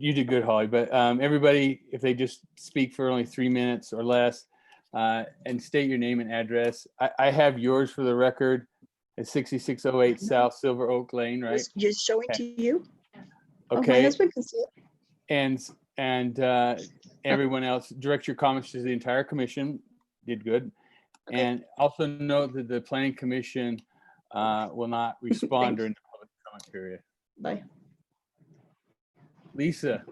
You did good, Holly, but everybody, if they just speak for only 3 minutes or less and state your name and address. I have yours for the record. It's 6608 South Silver Oak Lane, right? Just showing Okay. to you. Okay. Oh, my husband can see it. And everyone else, direct your comments to the entire commission. Did good. Okay. And also note that the planning commission will not respond during the public comment period. Bye. Lisa.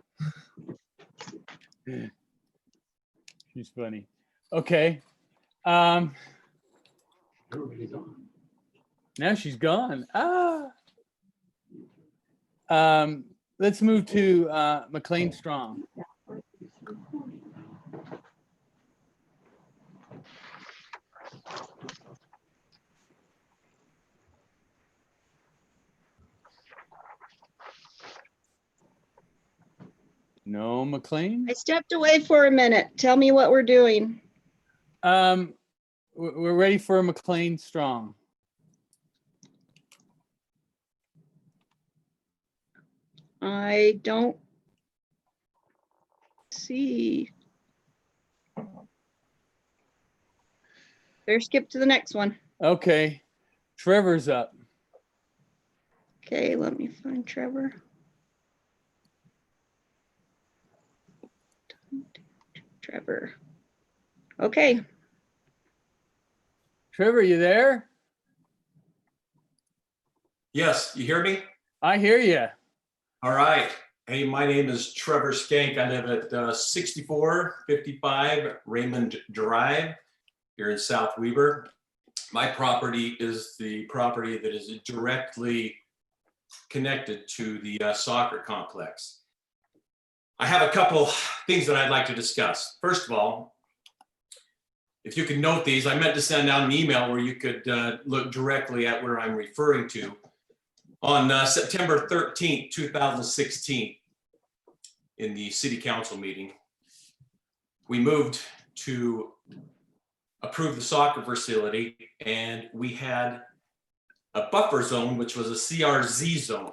She's funny. Okay. Now she's gone. Let's move to McLean Strong. No, McLean? I stepped away for a minute. Tell me what we're doing. We're ready for McLean Strong. I don't see. Better skip to the next one. Okay. Trevor's up. Okay, let me find Trevor. Trevor. Okay. Trevor, you there? Yes, you hear me? I hear you. All right. Hey, my name is Trevor Skank. I live at 6455 Raymond Drive here in South Weber. My property is the property that is directly connected to the soccer complex. I have a couple things that I'd like to discuss. First of all, if you can note these, I meant to send out an email where you could look directly at where I'm referring to. On September 13th, 2016, in the city council meeting, we moved to approve the soccer facility, and we had a buffer zone, which was a CRZ zone.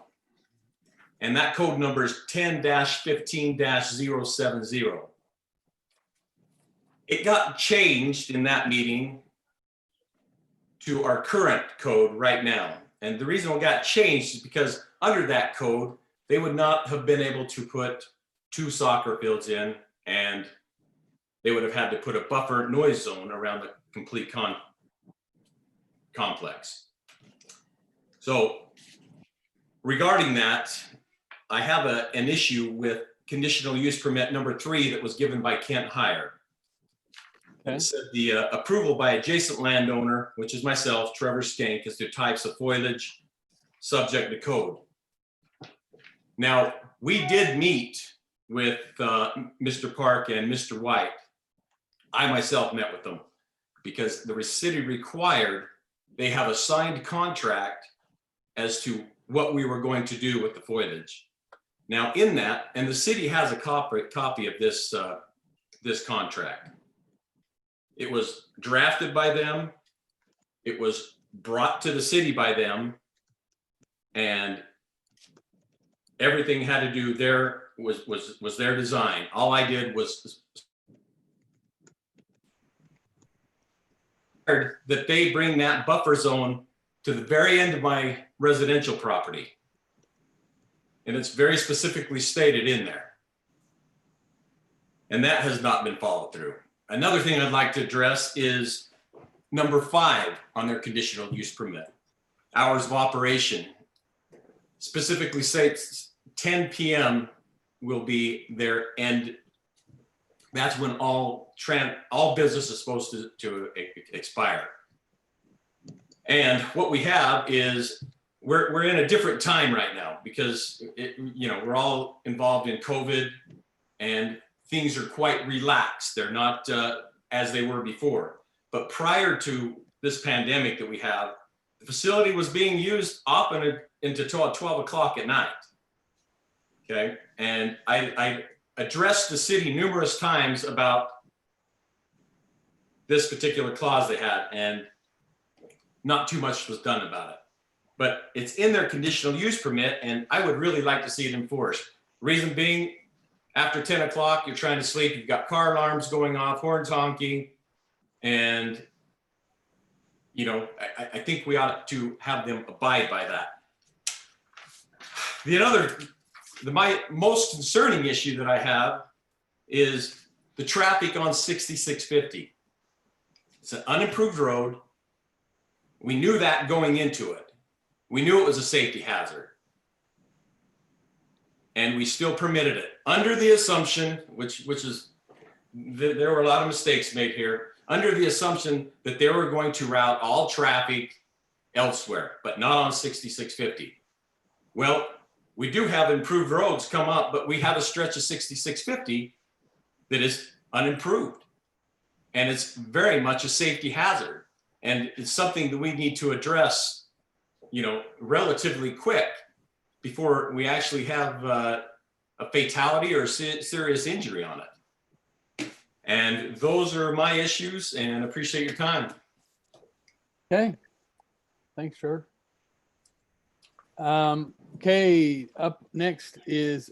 And that code number is 10-15-070. It got changed in that meeting to our current code right now. And the reason it got changed is because under that code, they would not have been able to put 2 soccer fields in, and they would have had to put a buffer noise zone around the complete complex. So regarding that, I have an issue with conditional use permit number 3 that was given by Kent Hire. Okay. It said the approval by adjacent landowner, which is myself, Trevor Skank, as to types of foliage subject to code. Now, we did meet with Mr. Park and Mr. White. I myself met with them because the city required they have a signed contract as to what we were going to do with the foliage. Now in that, and the city has a copy of this, this contract. It was drafted by them. It was brought to the city by them, and everything had to do there was their design. All I did was that they bring that buffer zone to the very end of my residential property. And it's very specifically stated in there. And that has not been followed through. Another thing I'd like to address is number 5 on their conditional use permit. Hours of operation specifically states 10 p.m. will be their end. That's when all business is supposed to expire. And what we have is we're in a different time right now because we're all involved in COVID and things are quite relaxed. They're not as they were before. But prior to this pandemic that we have, the facility was being used often into 12 o'clock at night. Okay, and I addressed the city numerous times about this particular clause they had, and not too much was done about it. But it's in their conditional use permit, and I would really like to see it enforced. Reason being, after 10 o'clock, you're trying to sleep, you've got car alarms going off, horns honking, and I think we ought to have them abide by that. My most concerning issue that I have is the traffic on 6650. It's an unimproved road. We knew that going into it. We knew it was a safety hazard. And we still permitted it under the assumption, which is, there were a lot of mistakes made here, under the assumption that they were going to route all traffic elsewhere, but not on 6650. Well, we do have improved roads come up, but we have a stretch of 6650 that is unimproved. And it's very much a safety hazard. And it's something that we need to address, relatively quick before we actually have a fatality or a serious injury on it. And those are my issues, and appreciate your time. Okay. Thanks, sir. Okay, up next is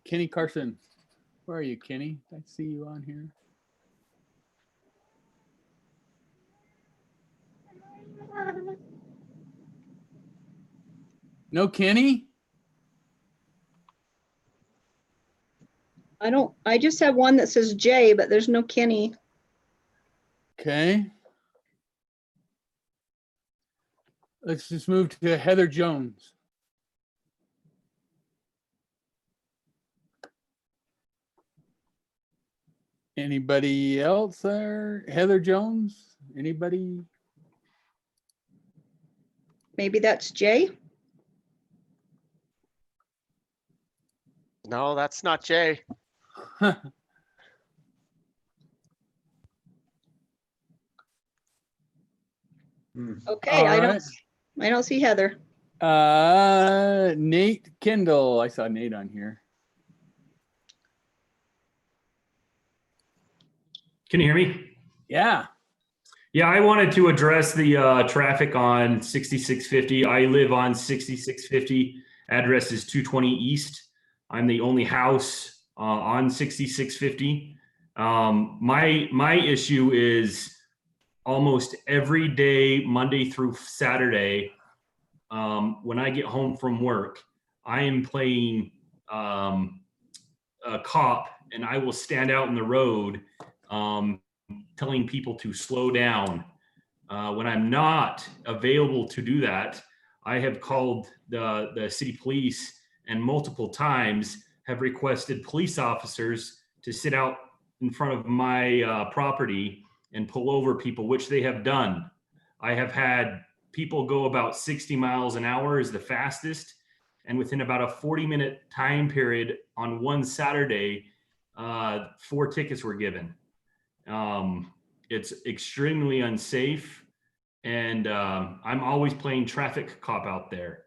Kenny Carson. Where are you, Kenny? I see you on here. No Kenny? I just have one that says J, but there's no Kenny. Okay. Let's just move to Heather Jones. Anybody else there? Heather Jones? Anybody? Maybe that's J. No, that's not Jay. Okay, All I right. don't see Heather. Nate Kendall. I saw Nate on here. Can you hear me? Yeah. Yeah, I wanted to address the traffic on 6650. I live on 6650. Address is 220 East. I'm the only house on 6650. My issue is almost every day, Monday through Saturday, when I get home from work, I am playing a cop, and I will stand out in the road telling people to slow down. When I'm not available to do that, I have called the city police and multiple times have requested police officers to sit out in front of my property and pull over people, which they have done. I have had people go about 60 miles an hour is the fastest. And within about a 40-minute time period on one Saturday, 4 tickets were given. It's extremely unsafe. And I'm always playing traffic cop out there.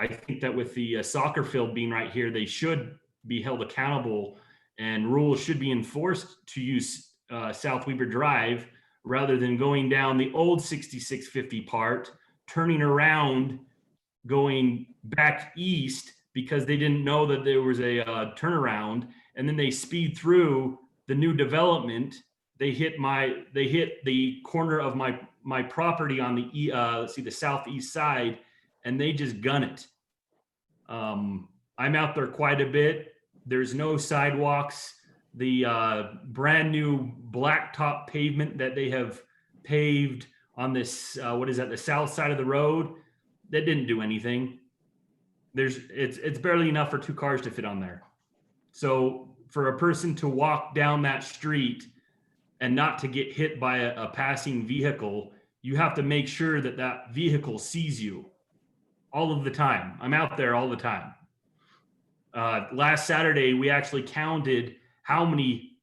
I think that with the soccer field being right here, they should be held accountable and rules should be enforced to use South Weber Drive rather than going down the old 6650 part, turning around, going back east because they didn't know that there was a turnaround, and then they speed through the new development. They hit the corner of my property on the southeast side, and they just gun it. I'm out there quite a bit. There's no sidewalks. The brand new blacktop pavement that they have paved on this, the south side of the road, that didn't do anything. It's barely enough for 2 cars to fit on there. So for a person to walk down that street and not to get hit by a passing vehicle, you have to make sure that that vehicle sees you all of the time. I'm out there all the time. Last Saturday, we actually counted how many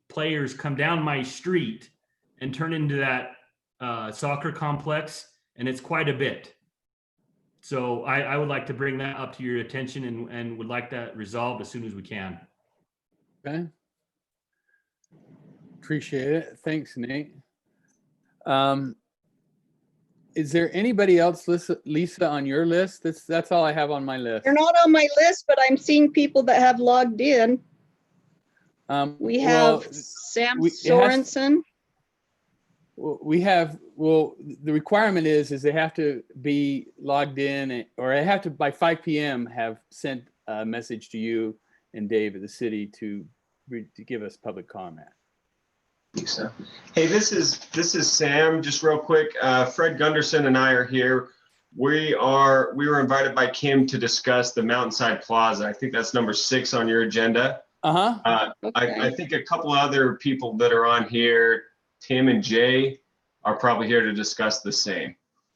players come down my street and turn into that soccer complex, and it's quite a bit. So I would like to bring that up to your attention and would like that resolved as soon as we can. Okay. Appreciate it. Thanks, Nate. Is there anybody else, Lisa, on your list? That's all I have on my list. They're not on my list, but I'm seeing people that have logged in. We have Sam it has- Sorensen. The requirement is they have to be logged in, or I have to by 5 p.m. have sent a message to you and Dave at the city to give us public comment. So, hey, this is Sam. Just real quick, Fred Gunderson and I are here. We were invited by Kim to discuss the Mountainside Plaza. I think that's number 6 on your agenda. Uh-huh. Okay. I think a couple other people that are on here, Tim and Jay, are probably here to discuss the same.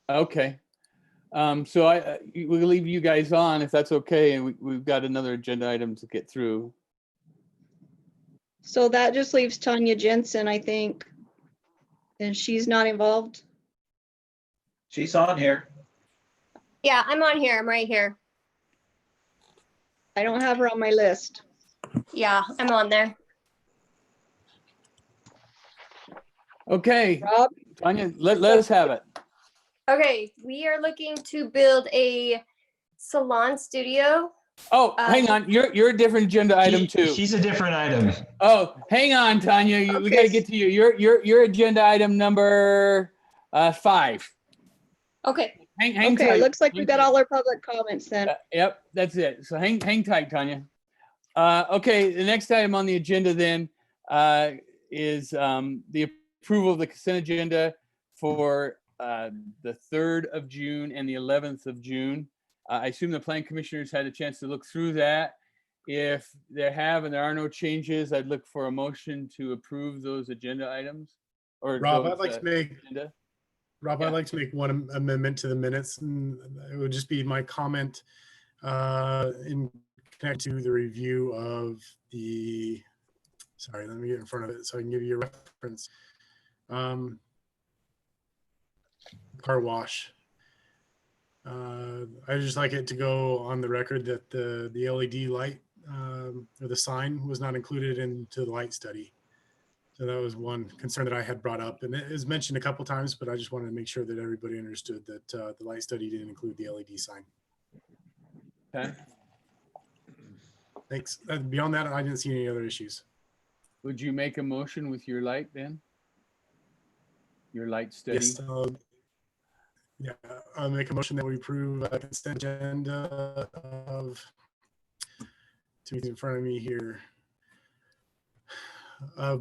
Okay. So we'll leave you guys on if that's okay, and we've got another agenda item to get through. So that just leaves Tanya Jensen, I think. And she's not involved. She's on here. Yeah, I'm on here. I'm right here. I don't have her on my list. Yeah, I'm on there. Okay, Rob? Tanya, let us have it. Okay, we are looking to build a salon studio. Oh, hang on. You're a different agenda item too. She's a different item. Oh, hang on, Tanya. We got to Okay. get to you. You're agenda item number 5. Okay, Hang Okay, tight. looks like Hang we got tight. all our public comments then. Yep, that's it. So hang tight, Tanya. Okay, the next item on the agenda then is the approval of the consent agenda for the 3rd of June and the 11th of June. I assume the plan commissioners had a chance to look through that. If they have and there are no changes, I'd look for a motion to approve those agenda items. Or Rob, those, I'd like to make agenda. Rob, Yeah. I'd like to make one amendment to the minutes, and it would just be my comment in connection to the review of the. Sorry, let me get in front of it so I can give you a reference. Car wash. I just like it to go on the record that the LED light or the sign was not included into the light study. So that was one concern that I had brought up, and it was mentioned a couple times, but I just wanted to make sure that everybody understood that the light study didn't include the LED sign. Okay. Thanks. Beyond that, I didn't see any other issues. Would you make a motion with your light then? Your light study? Yes. Yeah, I'll make a motion that we approve a consent agenda of, to in front of me here.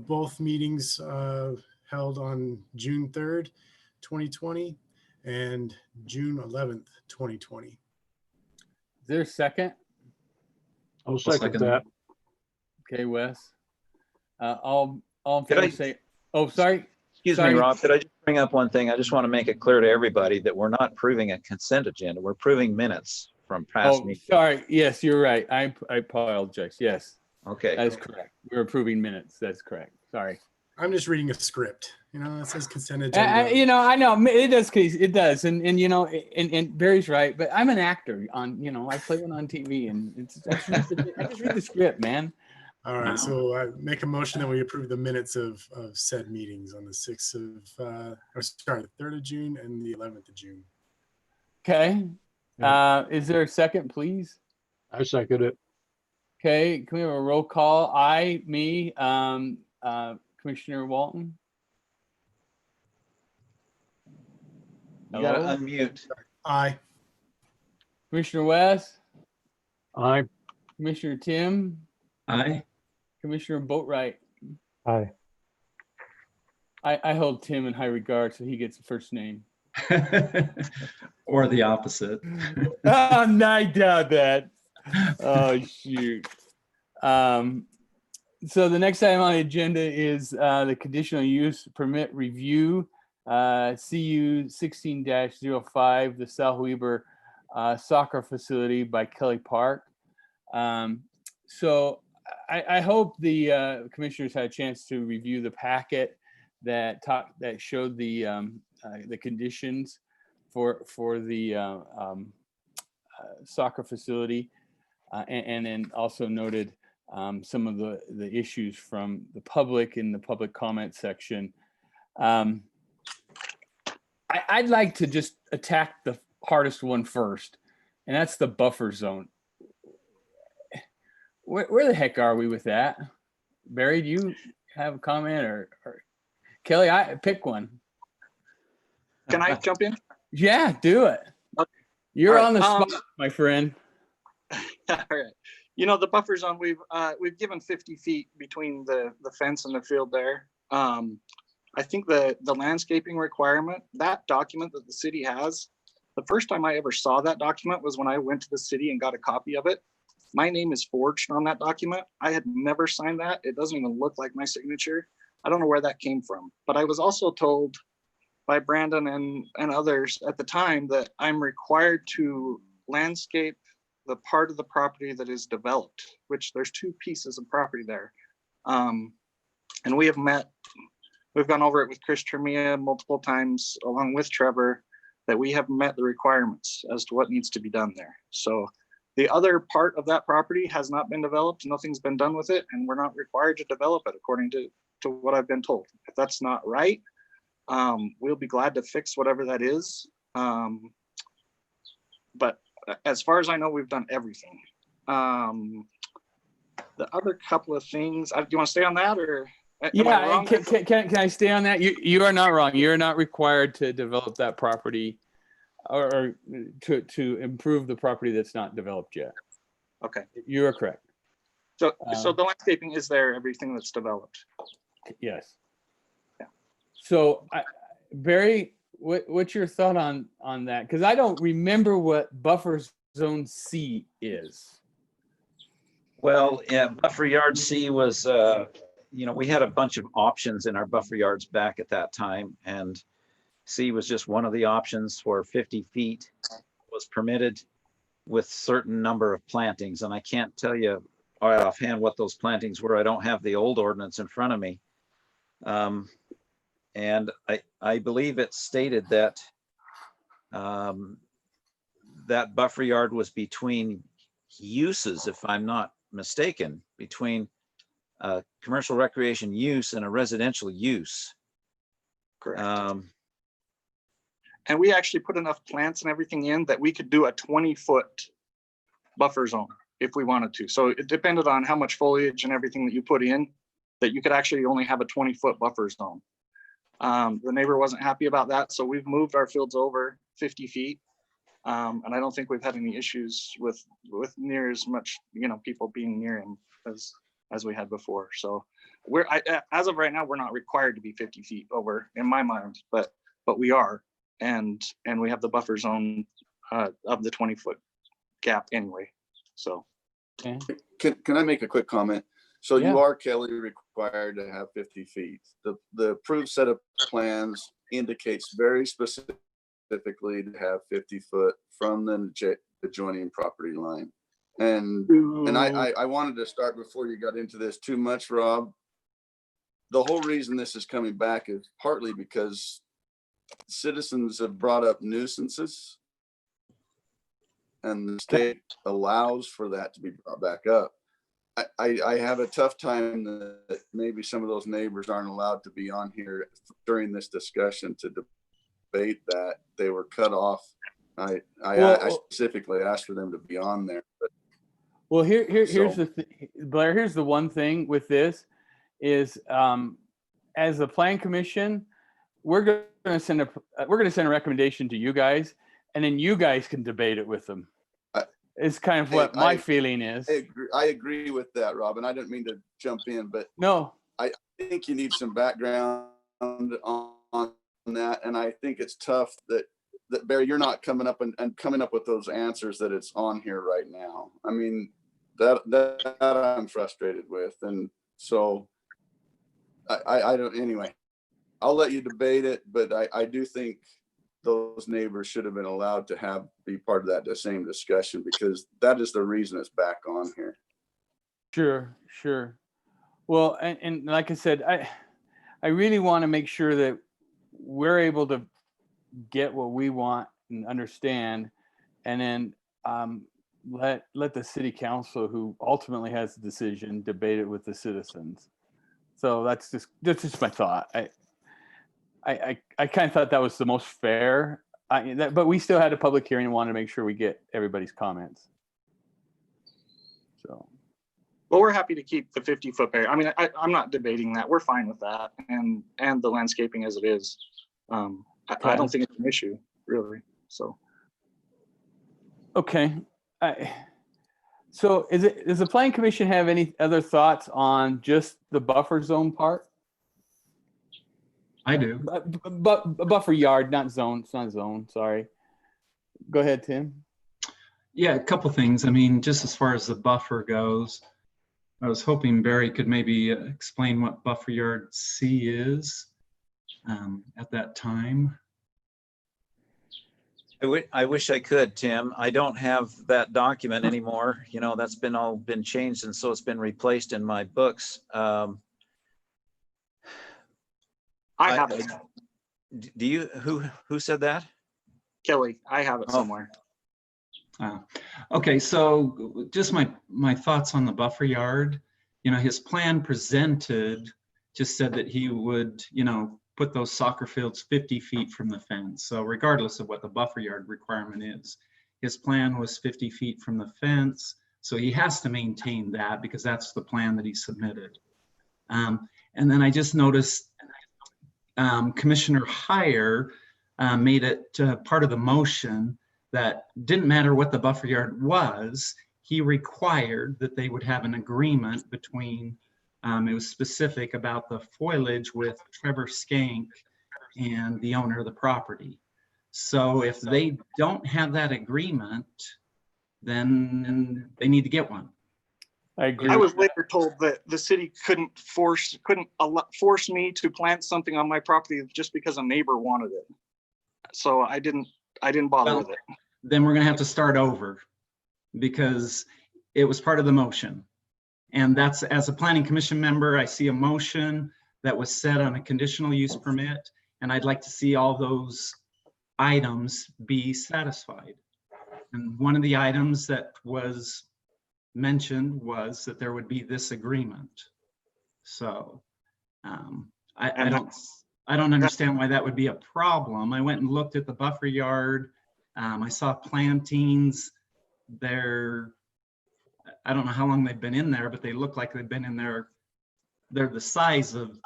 Both meetings held on June 3rd, 2020 and June 11th, 2020. Is there a second? I'll second that. Okay, Wes. All in Did favor I- say, oh, sorry. Excuse Sorry. me, Rob, could I just bring up one thing? I just want to make it clear to everybody that we're not approving a consent agenda. We're approving minutes from past Oh, meetings. sorry. Yes, you're right. I apologize. Yes, Okay. that is correct. We're approving minutes. That's correct. Sorry. I'm just reading a script. It says consent agenda. I know it does. It does. And and Barry's right, but I'm an actor on, I play one on TV and I just read the script, man. All right, so I make a motion that we approve the minutes of said meetings on the 6th of, the 3rd of June and the 11th of June. Okay. Is there a second, please? I second it. Okay. Can we have a roll call? Me, Commissioner Walton. You got to Hello? unmute. Aye. Commissioner West, Aye. Commissioner Tim, Aye. Commissioner Boatwright. Aye. I hold Tim in high regard, so he gets the first name. Or the opposite. Oh, no, I doubt that. Oh, shoot. So the next item on the agenda is the conditional use permit review, CU 16-05, the South Weber soccer facility by Kelly Park. So I hope the commissioners had a chance to review the packet that showed the conditions for the soccer facility, and then also noted some of the issues from the public in the public comment section. I'd like to just attack the hardest one first, and that's the buffer zone. Where the heck are we with that? Barry, do you have a comment or Kelly? I pick one. Can I jump in? Yeah, do it. You're All on the right, spot, my friend. All right. You know, the buffer zone, we've given 50 feet between the fence and the field there. I think the landscaping requirement, that document that the city has, the first time I ever saw that document was when I went to the city and got a copy of it. My name is forged on that document. I had never signed that. It doesn't even look like my signature. I don't know where that came from, but I was also told by Brandon and others at the time that I'm required to landscape the part of the property that is developed, which there's 2 pieces of property there. And we've gone over it with Chris Tremia multiple times along with Trevor, that we have met the requirements as to what needs to be done there. So the other part of that property has not been developed. Nothing's been done with it, and we're not required to develop it according to what I've been told. If that's not right, we'll be glad to fix whatever that is. But as far as I know, we've done everything. The other couple of things, do you want to stay on that, or am I wrong? Can I stay on that? You are not wrong. You're not required to develop that property or to improve the property that's not developed yet. Okay. You are correct. So the landscaping is there, everything that's developed. Yes. Yeah. So Barry, what's your thought on that? Because I don't remember what buffer zone C is. Well, yeah, buffer yard C was, we had a bunch of options in our buffer yards back at that time, and C was just one of the options where 50 feet was permitted with certain number of plantings. And I can't tell you right offhand what those plantings were. I don't have the old ordinance in front of me. And I believe it stated that that buffer yard was between uses, if I'm not mistaken, between commercial recreation use and a residential use. Correct. And we actually put enough plants and everything in that we could do a 20-foot buffer zone if we wanted to. So it depended on how much foliage and everything that you put in, that you could actually only have a 20-foot buffer zone. The neighbor wasn't happy about that, so we've moved our fields over 50 feet. And I don't think we've had any issues with near as much, people being near him as we had before. So as of right now, we're not required to be 50 feet over in my mind, but we are. And we have the buffer zone of the 20-foot gap anyway. So okay. Can I make a quick comment? So Yeah. You are, Kelly, required to have 50 feet. The approved set of plans indicates very specifically to have 50 foot from the adjoining property line. And I wanted to start before you got into this too much, Rob. The whole reason this is coming back is partly because citizens have brought up nuisances, and the state allows for that to be brought back up. I have a tough time that maybe some of those neighbors aren't allowed to be on here during this discussion to debate that. They were cut off. I specifically asked for them to be on there. But well, here's the Blair. Here's the one thing with this is, as a plan commission, we're going to send a recommendation to you guys, and then you guys can debate it with them. It's kind of what my feeling is. I agree with that, Rob, and I didn't mean to jump in, but no, I think you need some background on that, and I think it's tough that Barry, you're not coming up with those answers that it's on here right now. I mean, that I'm frustrated with, and so I don't. Anyway, I'll let you debate it, but I do think those neighbors should have been allowed to be part of the same discussion, because that is the reason it's back on here. Sure. Well, and like I said, I really want to make sure that we're able to get what we want and understand, and then let the city council, who ultimately has the decision, debate it with the citizens. So that's just my thought. I kind of thought that was the most fair. But we still had a public hearing and wanted to make sure we get everybody's comments. So. Well, we're happy to keep the 50-foot barrier. I mean, I'm not debating that. We're fine with that, and the landscaping as it is. I don't think it's an issue, really. So. Okay. So does the planning commission have any other thoughts on just the buffer zone part? I do. But buffer yard, not zone. It's not zone. Sorry. Go ahead, Tim. Yeah, a couple things. I mean, just as far as the buffer goes, I was hoping Barry could maybe explain what buffer yard C is at that time. I wish I could, Tim. I don't have that document anymore. You know, that's been changed, and so it's been replaced in my books. I have it. Do you? Who said that? Kelly, I have it somewhere. Okay, so just my thoughts on the buffer yard. You know, his plan presented just said that he would, you know, put those soccer fields 50 feet from the fence. So regardless of what the buffer yard requirement is, his plan was 50 feet from the fence. So he has to maintain that because that's the plan that he submitted. And then I just noticed Commissioner Heyer made it part of the motion that didn't matter what the buffer yard was, he required that they would have an agreement between, it was specific about the foliage with Trevor Skank and the owner of the property. So if they don't have that agreement, then they need to get one. I agree. I was later told that the city couldn't force me to plant something on my property just because a neighbor wanted it. So I didn't bother with it. Then we're gonna have to start over because it was part of the motion. And that's, as a planning commission member, I see a motion that was set on a conditional use permit, and I'd like to see all those items be satisfied. And one of the items that was mentioned was that there would be this agreement. So I don't understand why that would be a problem. I went and looked at the buffer yard. I saw plantings. I don't know how long they've been in there, but they look like they've been in there. They're the size of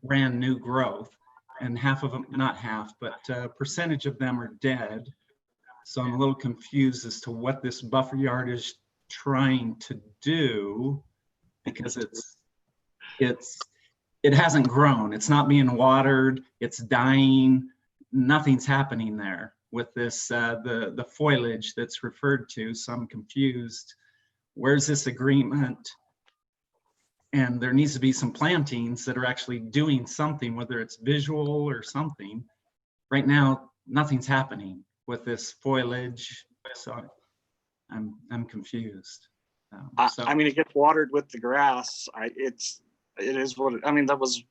brand new growth, and half of them, not half, but a percentage of them are dead. So I'm a little confused as to what this buffer yard is trying to do, because it hasn't grown. It's not being watered. It's dying. Nothing's happening there with this, the foliage that's referred to. So I'm confused. Where's this agreement? And there needs to be some plantings that are actually doing something, whether it's visual or something. Right now, nothing's happening with this foliage. So I'm confused. I mean, it gets watered with the grass. It is what I mean. That was.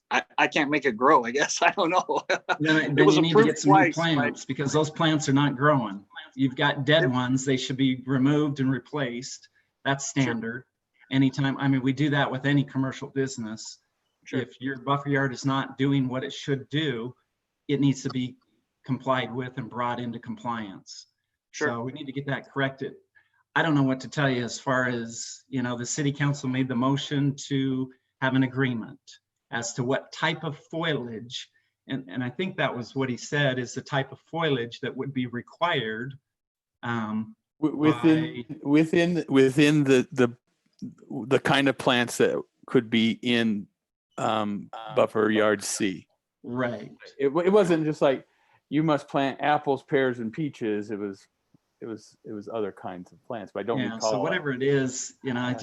I can't make it grow, I guess. I don't know. Then you need to get some new plants because those plants are not growing. You've got dead ones. They should be removed and replaced. That's standard. Anytime, I mean, we do that with any commercial business. Sure. If your buffer yard is not doing what it should do, it needs to be complied with and brought into compliance. Sure. So we need to get that corrected. I don't know what to tell you as far as, you know, the city council made the motion to have an agreement as to what type of foliage, and I think that was what he said, is the type of foliage that would be required within the kind of plants that could be in buffer yard C. Right. It wasn't just like you must plant apples, pears, and peaches. It was other kinds of plants, but I don't recall. So whatever it is, you know, I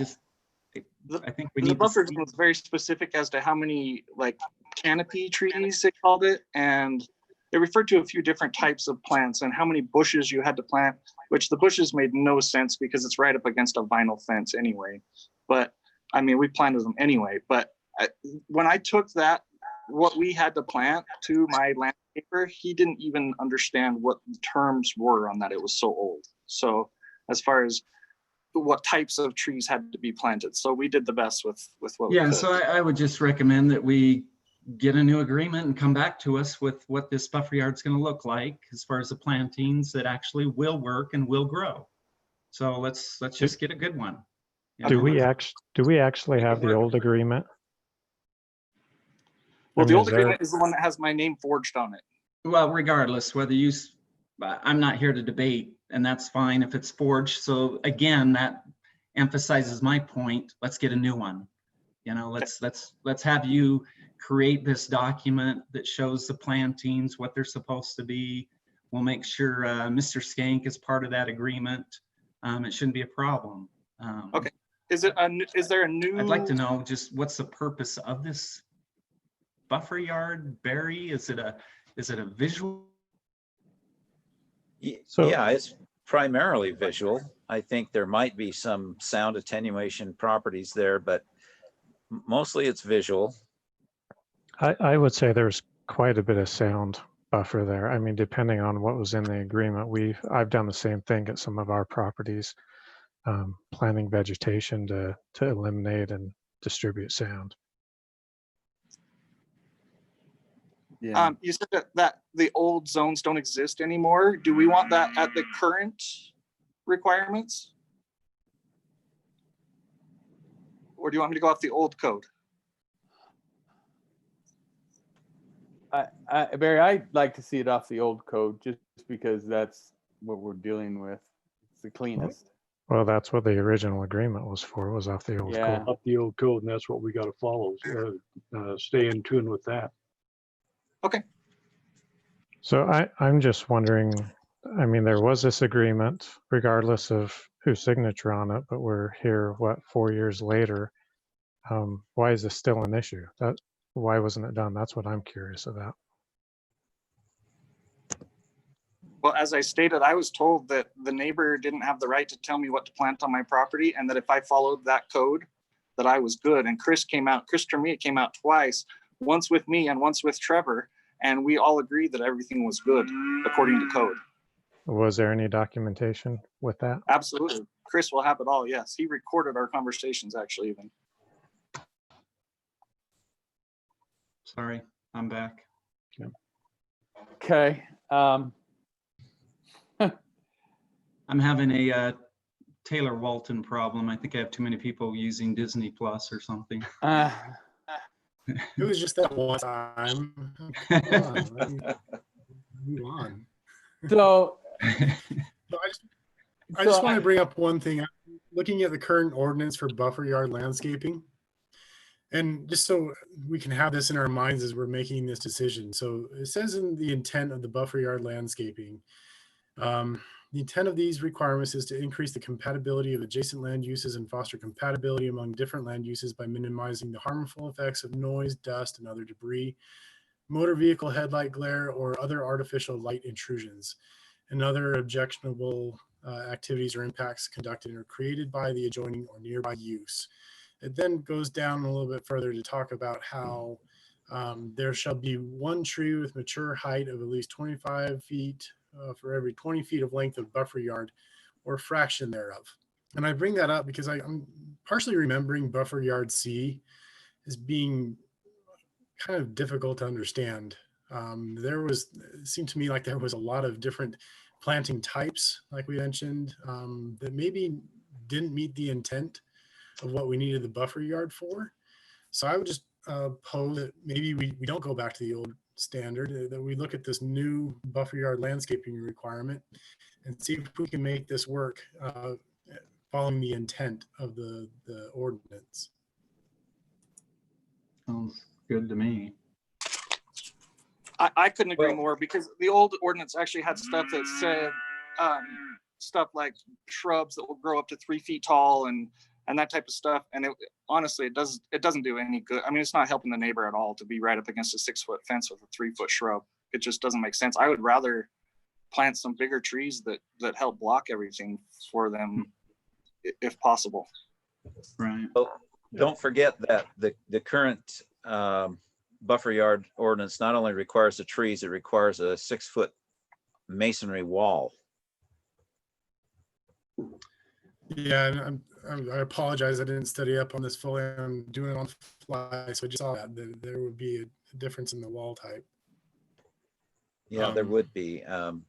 think we need the buffer was very specific as to how many like canopy trees they called it, and they referred to a few different types of plants and how many bushes you had to plant, which the bushes made no sense because it's right up against a vinyl fence anyway. But I mean, we planted them anyway. But when I took that, what we had to plant to my landscaper, he didn't even understand what the terms were on that. It was so old. So as far as what types of trees had to be planted. So we did the best with what we could. So I would just recommend that we get a new agreement and come back to us with what this buffer yard's going to look like as far as the plantings that actually will work and will grow. So let's just get a good one. You Do know, we actually have the old agreement? Well, I the mean, old is there- agreement is the one that has my name forged on it. Well, regardless, whether you, I'm not here to debate, and that's fine if it's forged. So again, that emphasizes my point. Let's get a new one. You know, let's have you create this document that shows the plantings, what they're supposed to be. We'll make sure Mr. Skank is part of that agreement. It shouldn't be a problem. Okay. Is there a new? I'd like to know just what's the purpose of this buffer yard, Barry? Is it a visual? So- Yeah, it's primarily visual. I think there might be some sound attenuation properties there, but mostly it's visual. I would say there's quite a bit of sound buffer there. I mean, depending on what was in the agreement, I've done the same thing at some of our properties, planting vegetation to eliminate and distribute sound. Yeah. You said that the old zones don't exist anymore. Do we want that at the current requirements? Or do you want me to go off the old code? Barry, I'd like to see it off the old code just because that's what we're dealing with. It's the cleanest. Well, that's what the original agreement was for, was off the old Yeah. code. Up the old code, and that's what we got to follow. Stay in tune with that. Okay. So I'm just wondering, I mean, there was this agreement regardless of whose signature on it, but we're here, what, 4 years later? Why is this still an issue? Why wasn't it done? That's what I'm curious about. Well, as I stated, I was told that the neighbor didn't have the right to tell me what to plant on my property, and that if I followed that code, that I was good. And Chris Tremia came out twice, once with me and once with Trevor, and we all agreed that everything was good according to code. Was there any documentation with that? Absolutely. Chris will have it all. Yes. He recorded our conversations actually even. Sorry, I'm back. Okay. I'm having a Taylor Walton problem. I think I have too many people using Disney Plus or something. It was just that one time. Come on, let me move on. So So I just want to bring up one thing. Looking at the current ordinance for buffer yard landscaping, and just so we can have this in our minds as we're making this decision. So it says in the intent of the buffer yard landscaping, the intent of these requirements is to increase the compatibility of adjacent land uses and foster compatibility among different land uses by minimizing the harmful effects of noise, dust, and other debris, motor vehicle headlight glare, or other artificial light intrusions, and other objectionable activities or impacts conducted or created by the adjoining or nearby use. It then goes down a little bit further to talk about how there shall be one tree with mature height of at least 25 feet for every 20 feet of length of buffer yard or fraction thereof. And I bring that up because I'm partially remembering buffer yard C as being kind of difficult to understand. It seemed to me like there was a lot of different planting types, like we mentioned, that maybe didn't meet the intent of what we needed the buffer yard for. So I would just pose that maybe we don't go back to the old standard, that we look at this new buffer yard landscaping requirement and see if we can make this work following the intent of the ordinance. Sounds good to me. I couldn't agree more, because the old ordinance actually had stuff that said stuff like shrubs that will grow up to 3 feet tall and that type of stuff. And honestly, it doesn't do any good. I mean, it's not helping the neighbor at all to be right up against a 6-foot fence with a 3-foot shrub. It just doesn't make sense. I would rather plant some bigger trees that help block everything for them if possible. Right. Well, don't forget that the current buffer yard ordinance not only requires the trees, it requires a 6-foot masonry wall. Yeah, and I apologize. I didn't study up on this fully. I'm doing it on the fly. So I just saw that there would be a difference in the wall type. Yeah, there would be.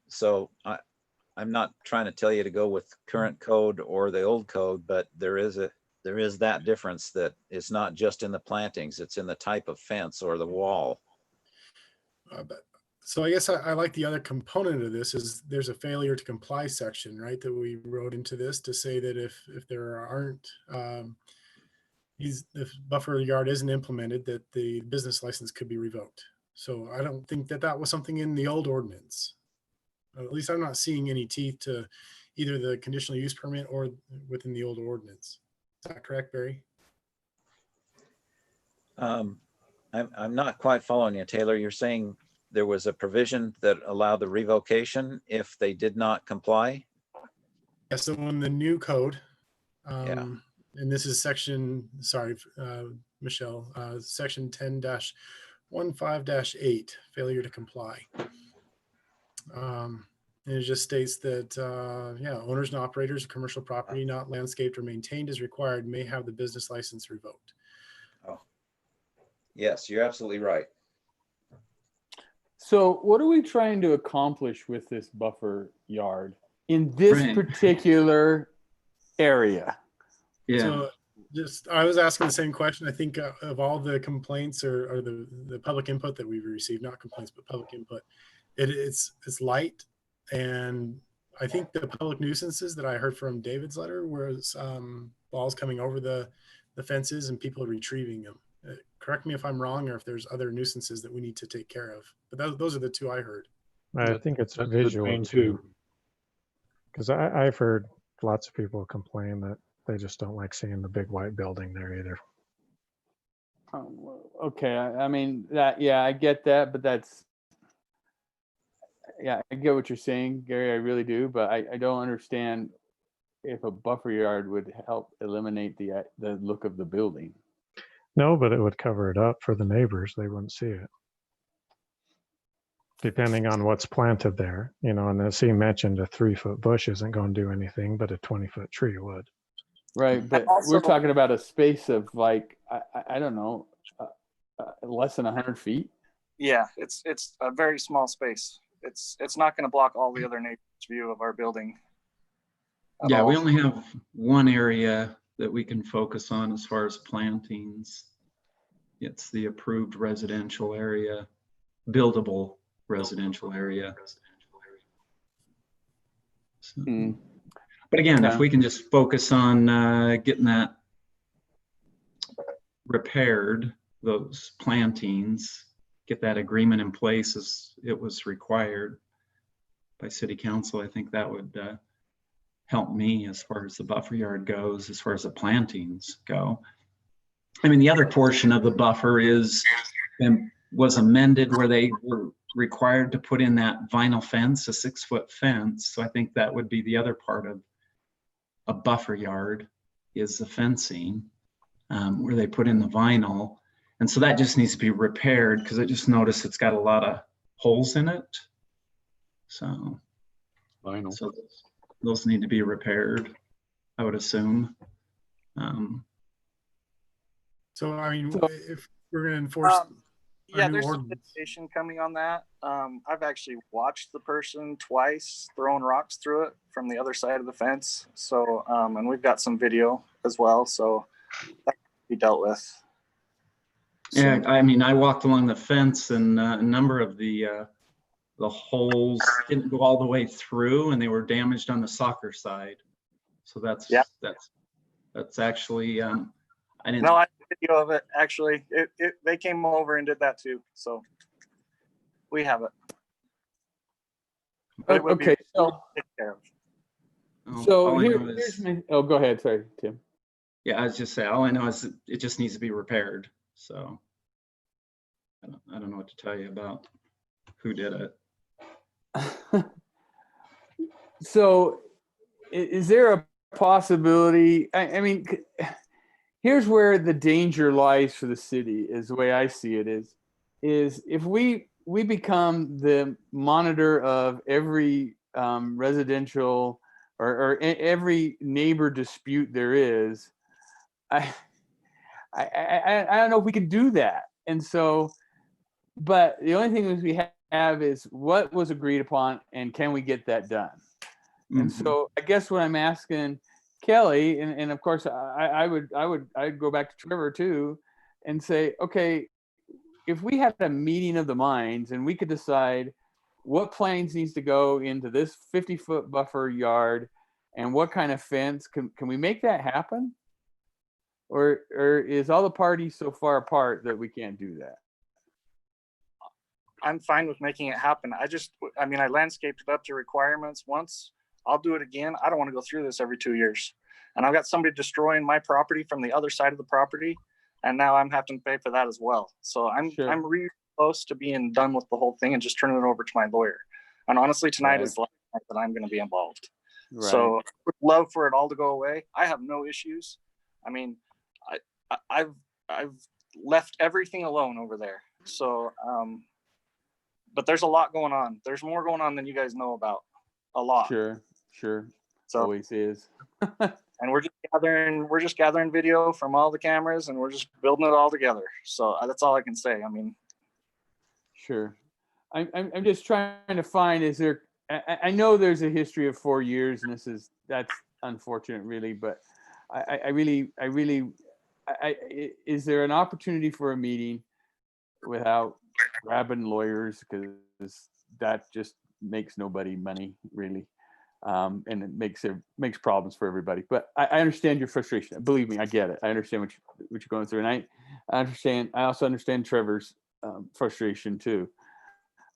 So I'm not trying to tell you to go with current code or the old code, but there is that difference that it's not just in the plantings, it's in the type of fence or the wall. So I guess I like the other component of this is there's a failure to comply section, right? That we wrote into this to say that if there aren't, if buffer yard isn't implemented, that the business license could be revoked. So I don't think that was something in the old ordinance. At least I'm not seeing any teeth to either the conditional use permit or within the old ordinance. Is that correct, Barry? I'm not quite following you, Taylor. You're saying there was a provision that allowed the revocation if they did not comply? Yeah, so in the new code, Yeah. and this is section, sorry, Michelle, section 10-15-8, failure to comply. And it just states that, yeah, owners and operators of commercial property not landscaped or maintained as required may have the business license revoked. Oh, yes, you're absolutely right. So what are we trying to accomplish with this buffer yard in this particular area? Yeah. So just, I was asking the same question. I think of all the complaints or the public input that we've received, not complaints, but public input, it's light. And I think the public nuisances that I heard from David's letter was balls coming over the fences and people retrieving them. Correct me if I'm wrong, or if there's other nuisances that we need to take care of. But those are the two I heard. I think it's That's visual the main too. two. Because I've heard lots of people complain that they just don't like seeing the big white building there either. Okay, I mean that, yeah, I get that, but yeah, I get what you're saying, Gary, I really do, but I don't understand if a buffer yard would help eliminate the look of the building. No, but it would cover it up for the neighbors. They wouldn't see it. Depending on what's planted there, you know, and as he mentioned, a 3-foot bush isn't going to do anything, but a 20-foot tree would. Right, but we're talking about a space of like, I don't know, less than 100 feet. Yeah, it's a very small space. It's not going to block all the other neighbors' view of our building. Yeah, we only have one area that we can focus on as far as plantings. It's the approved residential area, buildable residential area. So, but again, if we can just focus on getting that repaired, those plantings, get that agreement in place as it was required by city council, I think that would help me as far as the buffer yard goes, as far as the plantings go. I mean, the other portion of the buffer was amended where they were required to put in that vinyl fence, a 6-foot fence. So I think that would be the other part of a buffer yard is the fencing, where they put in the vinyl. And so that just needs to be repaired because I just noticed it's got a lot of holes in it. So those need to be repaired, I would assume. So I mean, if we're going to enforce, yeah, there's some litigation coming on that. I've actually watched the person twice throwing rocks through it from the other side of the fence. So, and we've got some video as well. So that can be dealt with. Yeah, I mean, I walked along the fence and a number of the holes didn't go all the way through and they were damaged on the soccer side. So that's actually, I didn't. No, I have a video of it. Actually, they came over and did that too. So we have it. But it would Okay, be taken care of. So here's my, oh, go ahead. Sorry, Tim. Yeah, I was just saying, all I know is it just needs to be repaired. So I don't know what to tell you about who did it. So is there a possibility, I mean, here's where the danger lies for the city, is the way I see it, is if we become the monitor of every residential every neighbor dispute there is, I don't know if we can do that. And so, but the only thing is we have is what was agreed upon and can we get that done? And so I guess what I'm asking Kelly, and of course I'd go back to Trevor too and say, okay, if we had a meeting of the minds and we could decide what plans needs to go into this 50-foot buffer yard and what kind of fence, can we make that happen? Or is all the parties so far apart that we can't do that? I'm fine with making it happen. I mean, I landscaped it up to requirements once. I'll do it again. I don't want to go through this every 2 years. And I've got somebody destroying my property from the other side of the property. And now I'm having to pay for that as well. So I'm really close to being done with the whole thing and just turning it over to my lawyer. And honestly, tonight is the last night that I'm going to be involved. Right. So I would love for it all to go away. I have no issues. I mean, I've left everything alone over there. So, but there's a lot going on. There's more going on than you guys know about. A lot. Sure. So, always is. And we're just gathering video from all the cameras and we're just building it all together. So that's all I can say. I mean, sure. I'm just trying to find, is there, I know there's a history of 4 years and that's unfortunate really, but is there an opportunity for a meeting without grabbing lawyers? Because that just makes nobody money really. And it makes problems for everybody. But I understand your frustration. Believe me, I get it. I understand what you're going through, and I also understand Trevor's frustration too.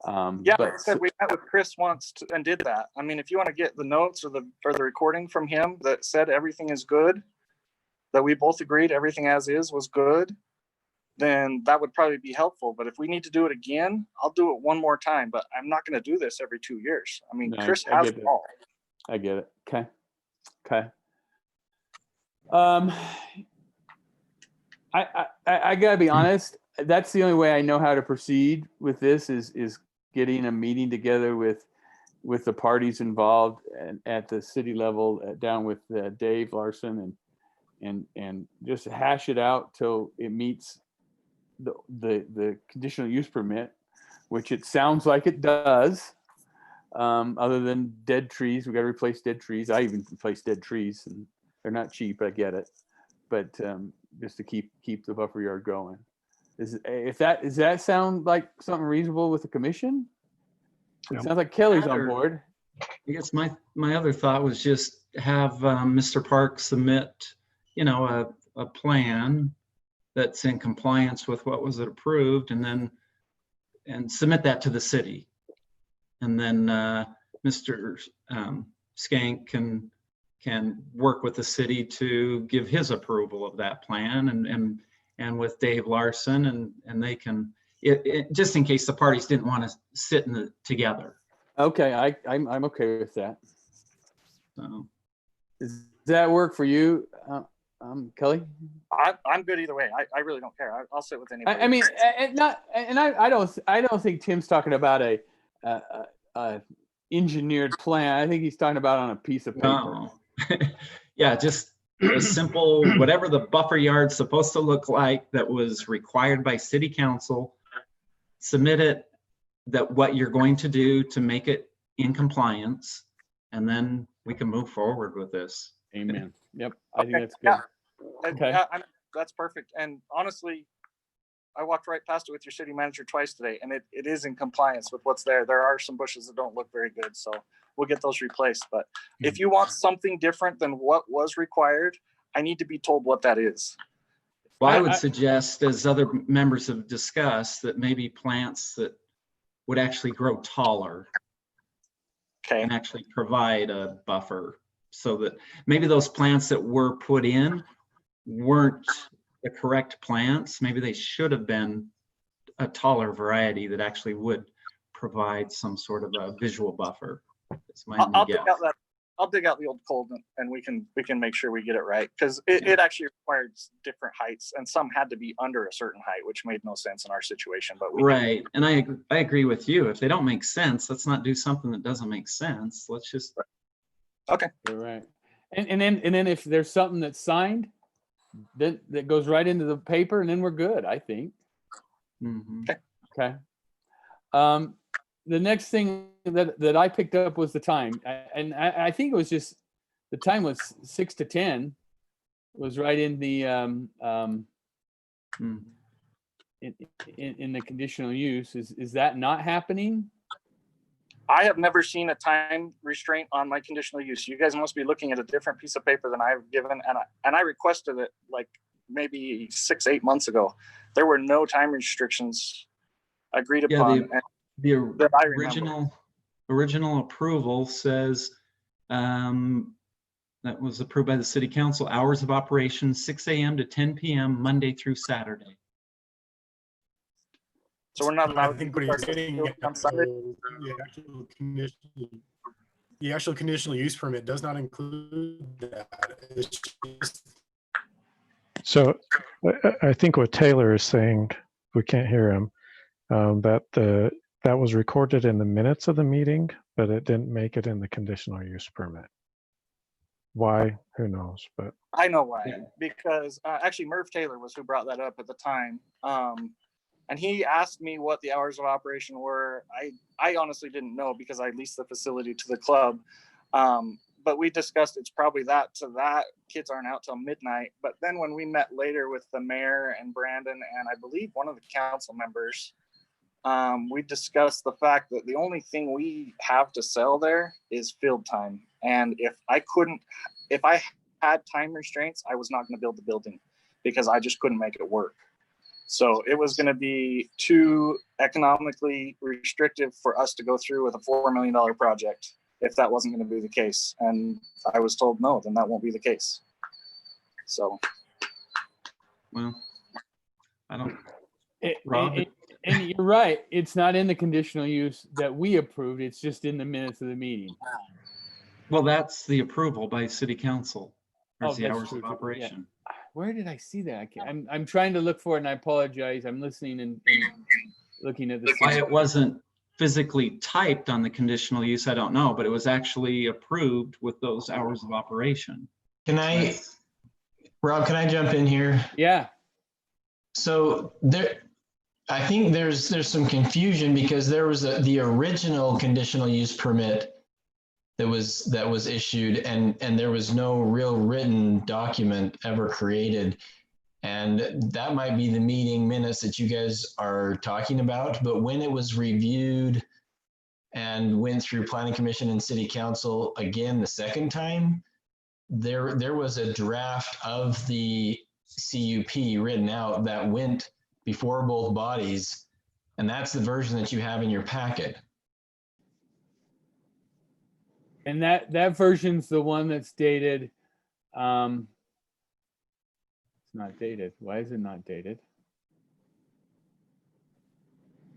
Yeah, like I said, we met with Chris once and did that. I mean, if you want to get the notes or the recording from him that said everything is good, that we both agreed everything as is was good, then that would probably be helpful. But if we need to do it again, I'll do it one more time. But I'm not going to do this every 2 years. I mean, Chris has it all. I get it. Okay. I gotta be honest. That's the only way I know how to proceed with this is getting a meeting together with the parties involved and at the city level, down with Dave Larson and just hash it out till it meets the conditional use permit, which it sounds like it does. Other than dead trees, we got to replace dead trees. I even replace dead trees, and they're not cheap. I get it, but just to keep the buffer yard going. Does that sound like something reasonable with the commission? It sounds like Kelly's on board. I guess my other thought was just have Mr. Park submit, a plan that's in compliance with what was approved, and submit that to the city. And then Mr. Skank can work with the city to give his approval of that plan, and with Dave Larson, and they can, just in case the parties didn't want to sit together. Okay, I'm okay with that. So, does that work for you, Kelly? I'm good either way. I really don't care. I'll sit with anybody. I mean, I don't think Tim's talking about a engineered plan. I think he's talking about on a piece of paper. No. Yeah, just a simple, whatever the buffer yard's supposed to look like that was required by city council, submit it, that what you're going to do to make it in compliance, and then we can move forward with this. Amen. Yep, I think that's good. Yeah. Okay. That's perfect. And honestly, I walked right past it with your city manager twice today, and it is in compliance with what's there. There are some bushes that don't look very good, so we'll get those replaced. But if you want something different than what was required, I need to be told what that is. Well, I would suggest, as other members have discussed, that maybe plants that would actually grow taller and actually provide a buffer, so that maybe those plants that were put in weren't the correct plants. Maybe they should have been a taller variety that actually would provide some sort of a visual buffer. That's my guess. I'll dig out the old code and we can make sure we get it right, because it actually required different heights, and some had to be under a certain height, which made no sense in our situation. But right, and I agree with you. If they don't make sense, let's not do something that doesn't make sense. Let's just Okay. You're right. And then if there's something that's signed, then that goes right into the paper, and then we're good, I think. Mhm. Okay. The next thing that I picked up was the time, and I think it was just the time was 6 to 10 was right in the Mm. in the conditional use. Is that not happening? I have never seen a time restraint on my conditional use. You guys must be looking at a different piece of paper than I've given, and I requested it like maybe 6-8 months ago. There were no time restrictions agreed Yeah, upon. the that I remember. original approval says that was approved by the city council, hours of operation 6 a.m. to 10 p.m. Monday through Saturday. So we're not I allowed to think what use he's our getting facility at, on Sunday. though, the actual conditional use permit does not include that. It's just, So I think what Taylor is saying, we can't hear him, that was recorded in the minutes of the meeting, but it didn't make it in the conditional use permit. Why? Who knows? But I know why, because actually Merv Taylor was who brought that up at the time. And he asked me what the hours of operation were. I honestly didn't know because I leased the facility to the club. But we discussed it's probably that to that. Kids aren't out till midnight. But then when we met later with the mayor and Brandon and I believe one of the council members, we discussed the fact that the only thing we have to sell there is field time. And if I had time restraints, I was not going to build the building because I just couldn't make it work. So it was going to be too economically restrictive for us to go through with a $4 million project if that wasn't going to be the case. And I was told, no, then that won't be the case. So. Well, I don't. And you're right. It's not in the conditional use that we approved. It's just in the minutes of the meeting. Well, that's the approval by city council. There's the that's hours true. of operation. Yeah. Where did I see that? I'm trying to look for it, and I apologize. I'm listening and looking at this. Why it wasn't physically typed on the conditional use, I don't know, but it was actually approved with those hours of operation. Rob, can I jump in here? Yeah. So I think there's some confusion because there was the original conditional use permit that was issued and there was no real written document ever created. And that might be the meeting minutes that you guys are talking about, but when it was reviewed and went through planning commission and city council again the second time, there was a draft of the CUP written out that went before both bodies, and that's the version that you have in your packet. And that version's the one that's dated. It's not dated. Why is it not dated?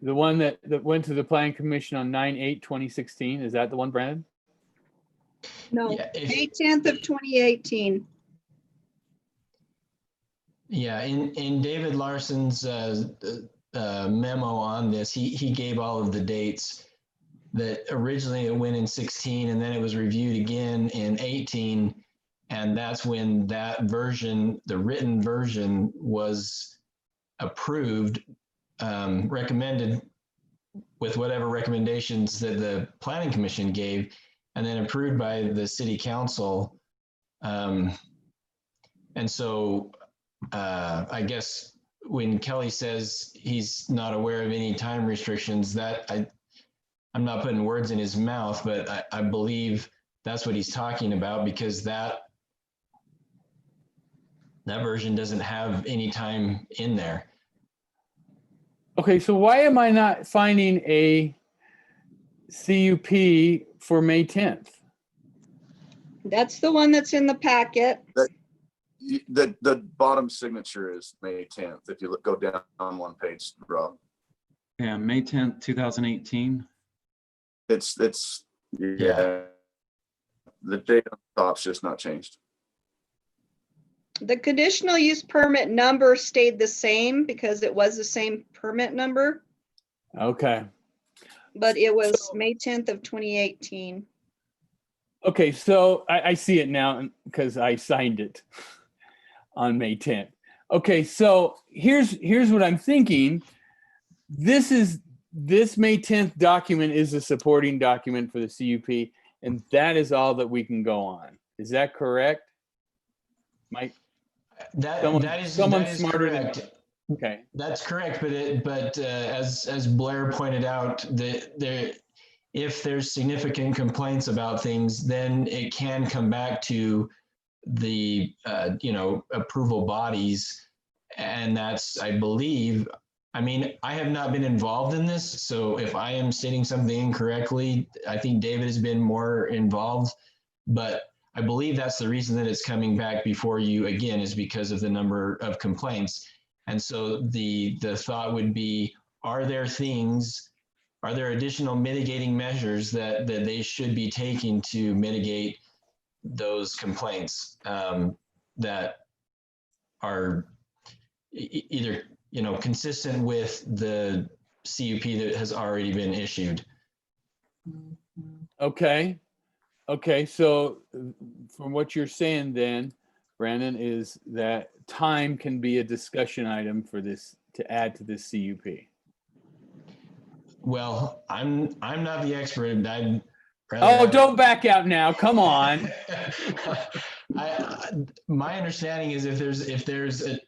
The one that went to the planning commission on 9/8/2016. Is that the one, Brandon? No, Yeah, May 10th of 2018. Yeah, in David Larson's memo on this, he gave all of the dates that originally it went in 16 and then it was reviewed again in 18. And that's when that version, the written version, was approved, recommended with whatever recommendations that the planning commission gave, and then approved by the city council. And so I guess when Kelly says he's not aware of any time restrictions, that I'm not putting words in his mouth, but I believe that's what he's talking about, because that version doesn't have any time in there. Okay, so why am I not finding a CUP for May 10th? That's the one that's in the packet. The bottom signature is May 10th. If you go down on one page, Rob. Yeah, May 10th, 2018. It's yeah. The date on top's just not changed. The conditional use permit number stayed the same because it was the same permit number, Okay. but it was May 10th of 2018. Okay, so I see it now because I signed it on May 10th. Okay, so here's what I'm thinking. This May 10th document is a supporting document for the CUP, and that is all that we can go on. Is that correct? Mike? Someone smarter correct. than me. Okay. That's correct, but as Blair pointed out, if there's significant complaints about things, then it can come back to the approval bodies, and that's, I believe. I mean, I have not been involved in this, so if I am stating something incorrectly, I think David has been more involved, but I believe that's the reason that it's coming back before you again, is because of the number of complaints. And so the thought would be, are there additional mitigating measures that they should be taking to mitigate those complaints that are either consistent with the CUP that has already been issued? Okay. So from what you're saying then, Brandon, is that time can be a discussion item for this, to add to this CUP. Well, I'm not the expert. Don't back out now. Come on. My understanding is if there's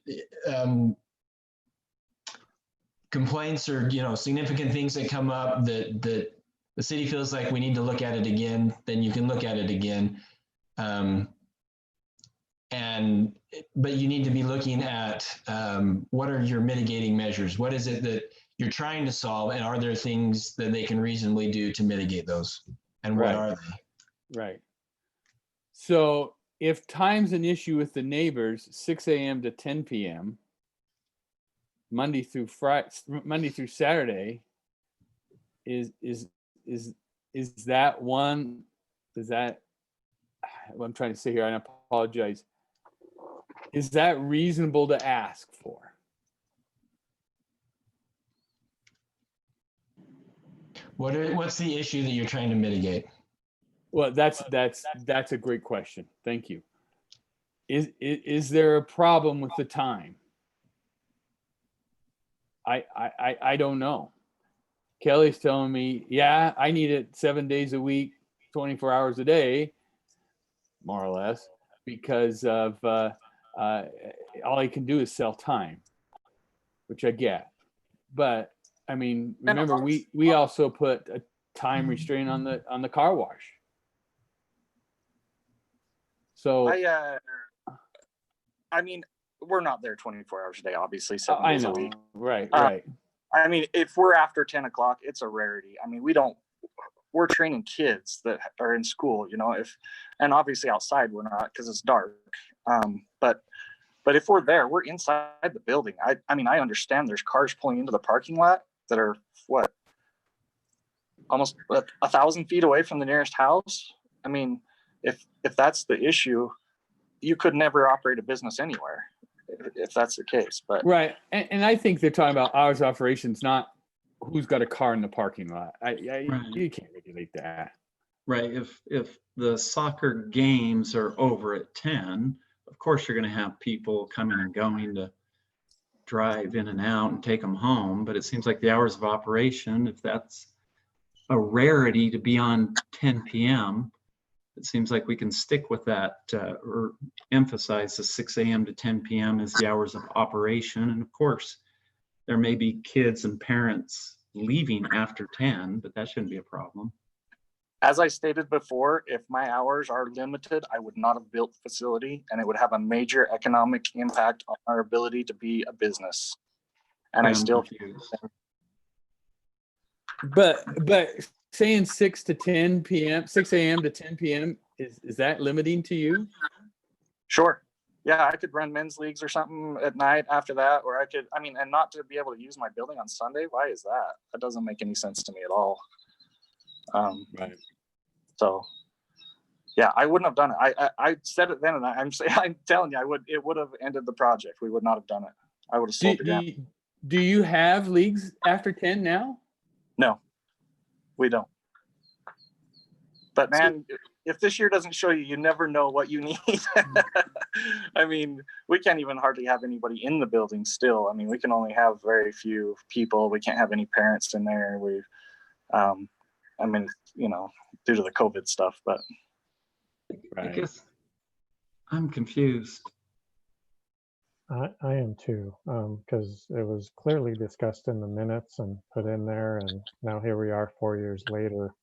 complaints or significant things that come up that the city feels like we need to look at it again, then you can look at it again. But you need to be looking at what are your mitigating measures? What is it that you're trying to solve, and are there things that they can reasonably do to mitigate those? And what are they? Right. So if time's an issue with the neighbors, 6 a.m. to 10 p.m., Monday through Saturday, is that one? Is that what I'm trying to say here? I apologize. Is that reasonable to ask for? What's the issue that you're trying to mitigate? Well, that's a great question. Thank you. Is there a problem with the time? I don't know. Kelly's telling me, yeah, I need it 7 days a week, 24 hours a day, more or less, because of all I can do is sell time, which I get. But I mean, remember, we also put a time restraint on the car wash. So I mean, we're not there 24 hours a day, obviously. I know, right. I mean, if we're after 10 o'clock, it's a rarity. I mean, we're training kids that are in school, and obviously outside we're not, because it's dark. But if we're there, we're inside the building. I mean, I understand there's cars pulling into the parking lot that are almost 1,000 feet away from the nearest house. I mean, if that's the issue, you could never operate a business anywhere if that's the case. But right, and I think they're talking about hours of operations, not who's got a car in the parking lot. You can't regulate that. Right. If the soccer games are over at 10, of course you're going to have people coming and going to drive in and out and take them home. But it seems like the hours of operation, if that's a rarity to be on 10 p.m., it seems like we can stick with that or emphasize the 6 a.m. to 10 p.m. as the hours of operation. And of course, there may be kids and parents leaving after 10, but that shouldn't be a problem. as I stated before, if my hours are limited, I would not have built the facility, and it would have a major economic impact on our ability to be a business. And I still. But saying 6 to 10 p.m., 6 a.m. to 10 p.m., is that limiting to you? Sure. Yeah, I could run men's leagues or something at night after that, or I could, and not to be able to use my building on Sunday. Why is that? That doesn't make any sense to me at all. Right. So, yeah, I wouldn't have done it. I said it then, and I'm telling you, it would have ended the project. We would not have done it. I would have sold it down. Do you have leagues after 10 now? No, we don't. But man, if this year doesn't show you, you never know what you need. I mean, we can't even hardly have anybody in the building still. I mean, we can only have very few people. We can't have any parents in there. I mean, you know, due to the COVID stuff, but. I guess I'm confused. I am too, because it was clearly discussed in the minutes and put in there, and now here we are 4 years later,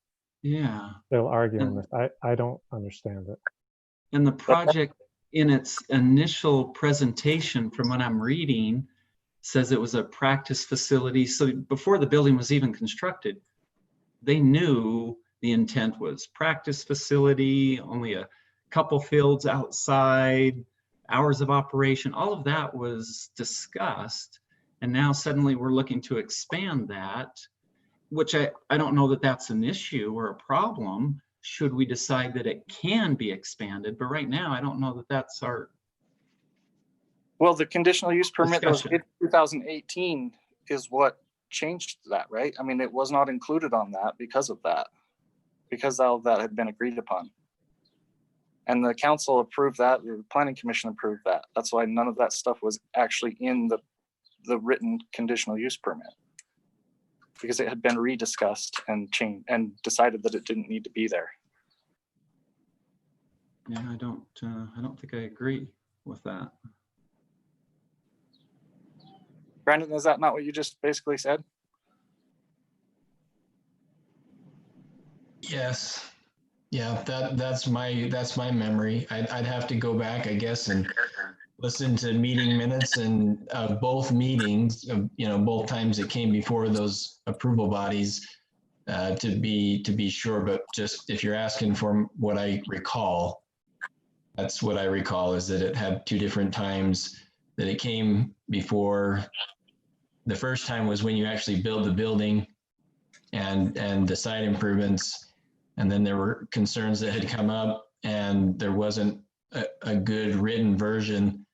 Yeah. still arguing And- this. I don't understand it. And the project in its initial presentation, from what I'm reading, says it was a practice facility. So before the building was even constructed, they knew the intent was practice facility, only a couple fields outside, hours of operation, all of that was discussed. And now suddenly we're looking to expand that, which I don't know that that's an issue or a problem, should we decide that it can be expanded. But right now, I don't know that that's our. Well, the conditional use permit that was Discussion. in 2018 is what changed that, right? I mean, it was not included on that because of that, because all of that had been agreed upon. And the council approved that, the planning commission approved that. That's why none of that stuff was actually in the written conditional use permit, because it had been rediscussed and changed and decided that it didn't need to be there. Yeah, I don't think I agree with that. Brandon, is that not what you just basically said? Yes. Yeah, that's my memory. I'd have to go back, I guess, and listen to meeting minutes and both meetings, you know, both times it came before those approval bodies to be sure. But just if you're asking for what I recall, that's what I recall, is that it had two different times that it came before. The first time was when you actually build the building and the site improvements. And then there were concerns that had come up and there wasn't a good written version.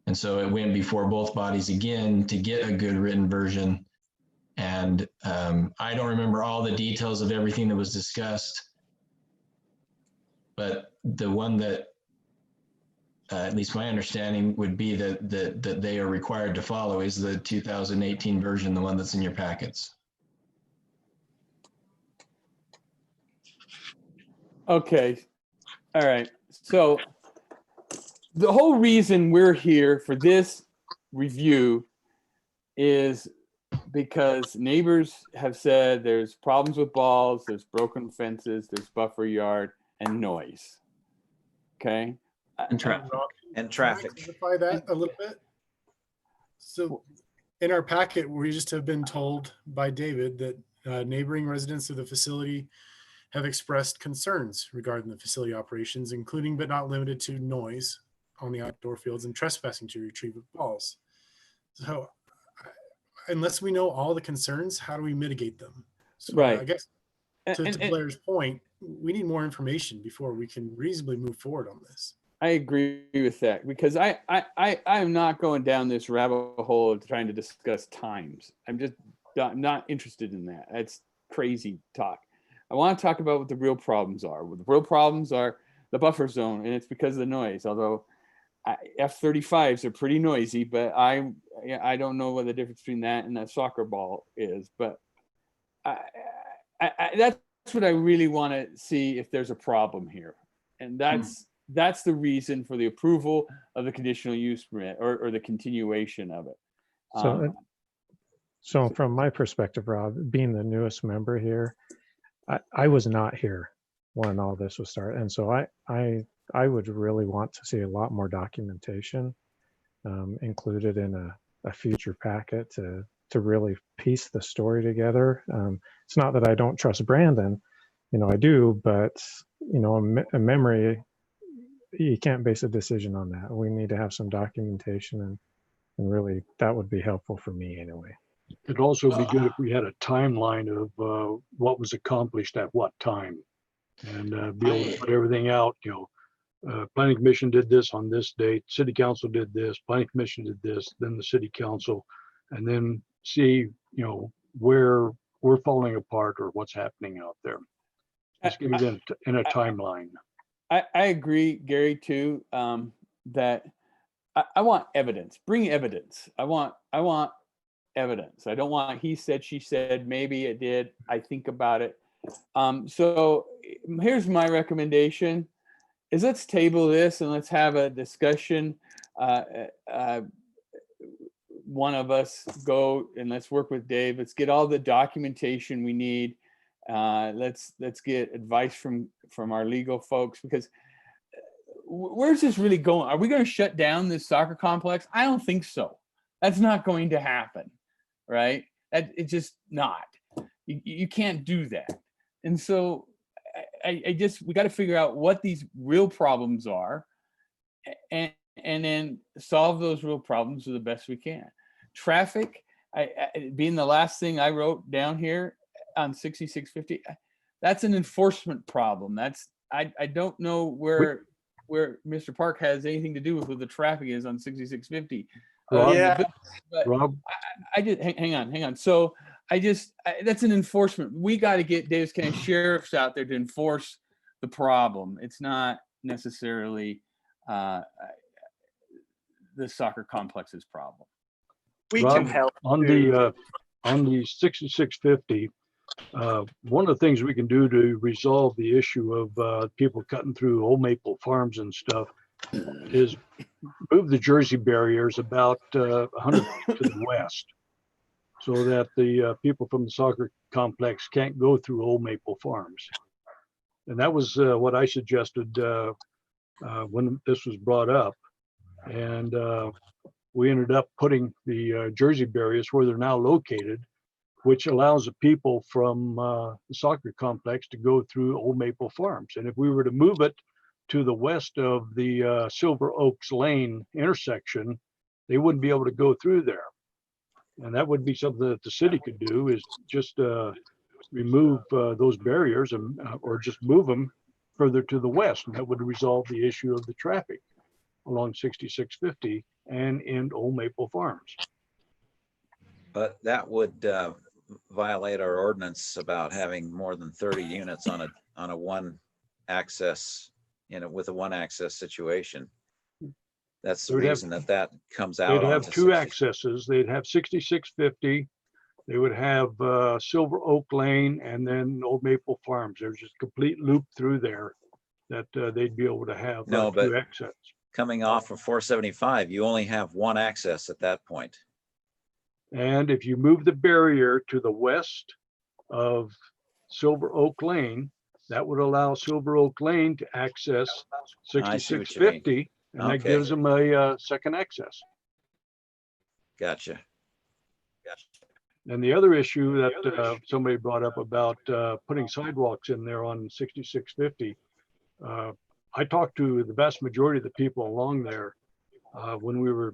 And so it went before both bodies again to get a good written version. And I don't remember all the details of everything that was discussed, but the one that, at least my understanding would be that they are required to follow is the 2018 version, the one that's in your packets. Okay. All right. So the whole reason we're here for this review is because neighbors have said there's problems with balls, there's broken fences, there's buffer yard, and noise. Okay. And traffic. And Can I traffic. clarify that a little bit? So in our packet, we just have been told by David that neighboring residents of the facility have expressed concerns regarding the facility operations, including but not limited to noise on the outdoor fields and trespassing to retrieve balls. So unless we know all the concerns, how do we mitigate them? So Right. I guess to Blair's point, we need more information before we can reasonably move forward on this. I agree with that, because I am not going down this rabbit hole of trying to discuss times. I'm just not interested in that. That's crazy talk. I want to talk about what the real problems are. What the real problems are the buffer zone, and it's because of the noise. Although F-35s are pretty noisy, but I don't know what the difference between that and a soccer ball is. But that's what I really want to see, if there's a problem here, and that's the reason for the approval of the conditional use permit or the continuation of it. So from my perspective, Rob, being the newest member here, I was not here when all this was started. And so I would really want to see a lot more documentation included in a future packet to really piece the story together. It's not that I don't trust Brandon, you know, I do, but, you know, a memory, you can't base a decision on that. We need to have some documentation, and really that would be helpful for me anyway. It'd also be good if we had a timeline of what was accomplished at what time, and be able to put everything out. You know, planning commission did this on this date, city council did this, planning commission did this, then the city council, and then see, you know, where we're falling apart or what's happening out there. Let's give it in a timeline. I agree, Gary, too, that I want evidence. Bring evidence. I want evidence. I don't want he said, she said, maybe it did. I think about it. So here's my recommendation is let's table this and let's have a discussion. One of us go and let's work with Dave. Let's get all the documentation we need. Let's get advice from our legal folks, because where's this really going? Are we going to shut down this soccer complex? I don't think so. That's not going to happen, right? It's just not. You can't do that. And so we got to figure out what these real problems are, and then solve those real problems the best we can. Traffic, being the last thing I wrote down here on 6650, that's an enforcement problem. I don't know where Mr. Park has anything to do with what the traffic is on 6650. Rob, I just hang on. So that's an enforcement. We got to get Davis County sheriffs out there to enforce the problem. It's not necessarily the soccer complex's problem. We Rob, can help. on the 6650. One of the things we can do to resolve the issue of people cutting through Old Maple Farms and stuff is move the Jersey barriers about 100 feet to the west, so that the people from the soccer complex can't go through Old Maple Farms. And that was what I suggested when this was brought up. And we ended up putting the Jersey barriers where they're now located, which allows the people from the soccer complex to go through Old Maple Farms. And if we were to move it to the west of the Silver Oaks Lane intersection, they wouldn't be able to go through there. And that would be something that the city could do, is just remove those barriers or just move them further to the west. And that would resolve the issue of the traffic along 6650 and in Old Maple Farms. But that would violate our ordinance about having more than 30 units on a one access, with a one access situation. That's the reason that comes out. They'd have two accesses. They'd have 6650. They would have Silver Oak Lane and then Old Maple Farms. There's just a complete loop through there that they'd be able to have two access. Coming off of 475, you only have one access at that point. And if you move the barrier to the west of Silver Oak Lane, that would allow Silver Oak Lane to access 6650, and that gives them a second access. Gotcha. And the other issue that somebody brought up about putting sidewalks in there on 6650, I talked to the vast majority of the people along there when we were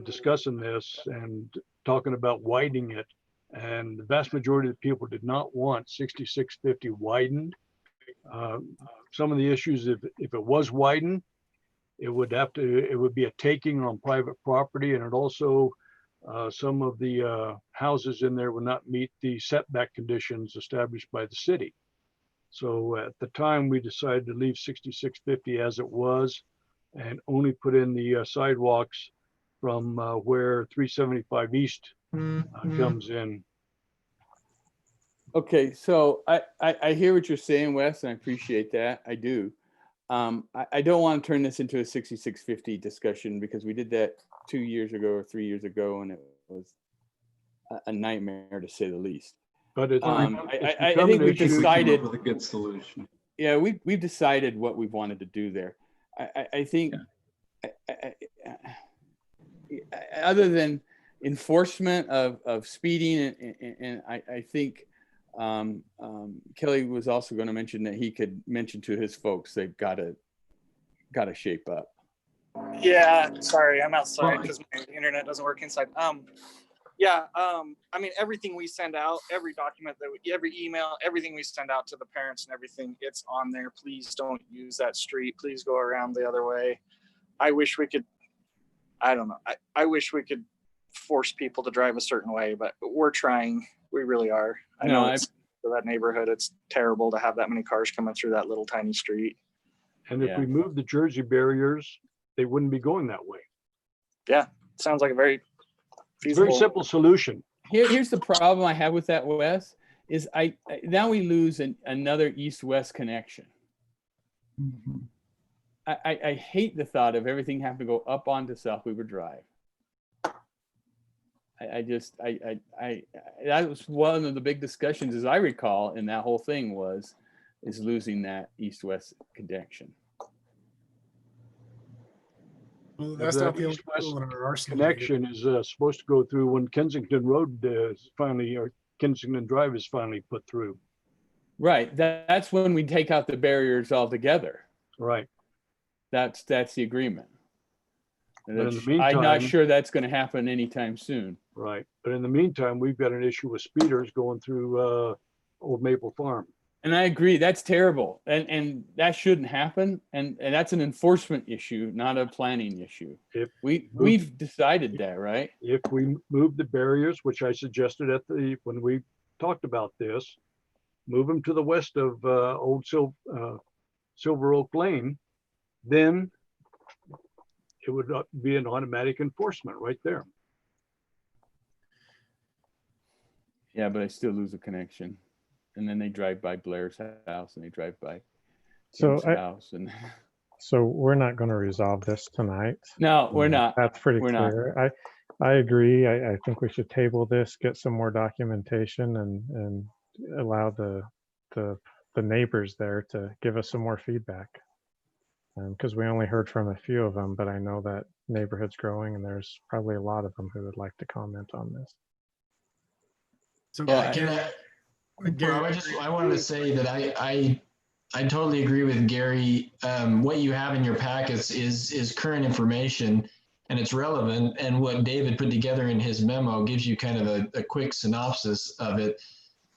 discussing this and talking about widening it. And the vast majority of the people did not want 6650 widened. Some of the issues, if it was widened, it would be a taking on private property, and it also some of the houses in there would not meet the setback conditions established by the city. So at the time, we decided to leave 6650 as it was and only put in the sidewalks from where 375 East comes in. Okay, so I hear what you're saying, Wes, and I appreciate that. I do. I don't want to turn this into a 6650 discussion, because we did that 2 years ago or 3 years ago, and it was a nightmare to say the least. But it's I think we've decided with a good solution. Yeah, we've decided what we wanted to do there. I think other than enforcement of speeding, and I think Kelly was also going to mention that he could mention to his folks they've got to shape up. Yeah, sorry, I'm outside because my internet doesn't work inside. I mean, everything we send out, every document every email, everything we send out to the parents and everything, it's on there. Please don't use that street. Please go around the other way. I wish we could, I don't know. I wish we could force people to drive a certain way, but we're trying. We really are. for that neighborhood. It's terrible to have that many cars coming through that little tiny street. And if Yeah. we move the Jersey barriers, they wouldn't be going that way. Yeah, sounds like a very Very feasible. simple solution. Here's the problem I have with that, Wes, is now we lose another east-west connection. I hate the thought of everything having to go up onto South Weaver Drive. That was one of the big discussions, as I recall, in that whole thing is losing that east-west connection. Well, that's The not the only east-west tool in our arsenal. Connection is supposed to go through when Kensington Road is finally, or Kensington Drive is finally put through. Right. That's when we take out the barriers altogether. Right. That's the agreement. But in the I'm not meantime- sure that's going to happen anytime soon. Right. But in the meantime, we've got an issue with speeders going through Old Maple Farm. And I agree, that's terrible. And that shouldn't happen. And that's an enforcement issue, not a planning issue. If We've decided that, right? If we move the barriers, which I suggested when we talked about this, move them to the west of Silver Oak Lane, then it would be an automatic enforcement right there. Yeah, but I still lose a connection. And then they drive by Blair's house and they drive by So Tim's house. And So we're not going to resolve this tonight. no, we're not. That's pretty We're not. clear. I agree. I think we should table this, get some more documentation, and allow the neighbors there to give us some more feedback. Because we only heard from a few of them, but I know that neighborhood's growing, and there's probably a lot of them who would like to comment on this. So I wanted to say that I totally agree with Gary. What you have in your packets is current information, and it's relevant. And what David put together in his memo gives you kind of a quick synopsis of it.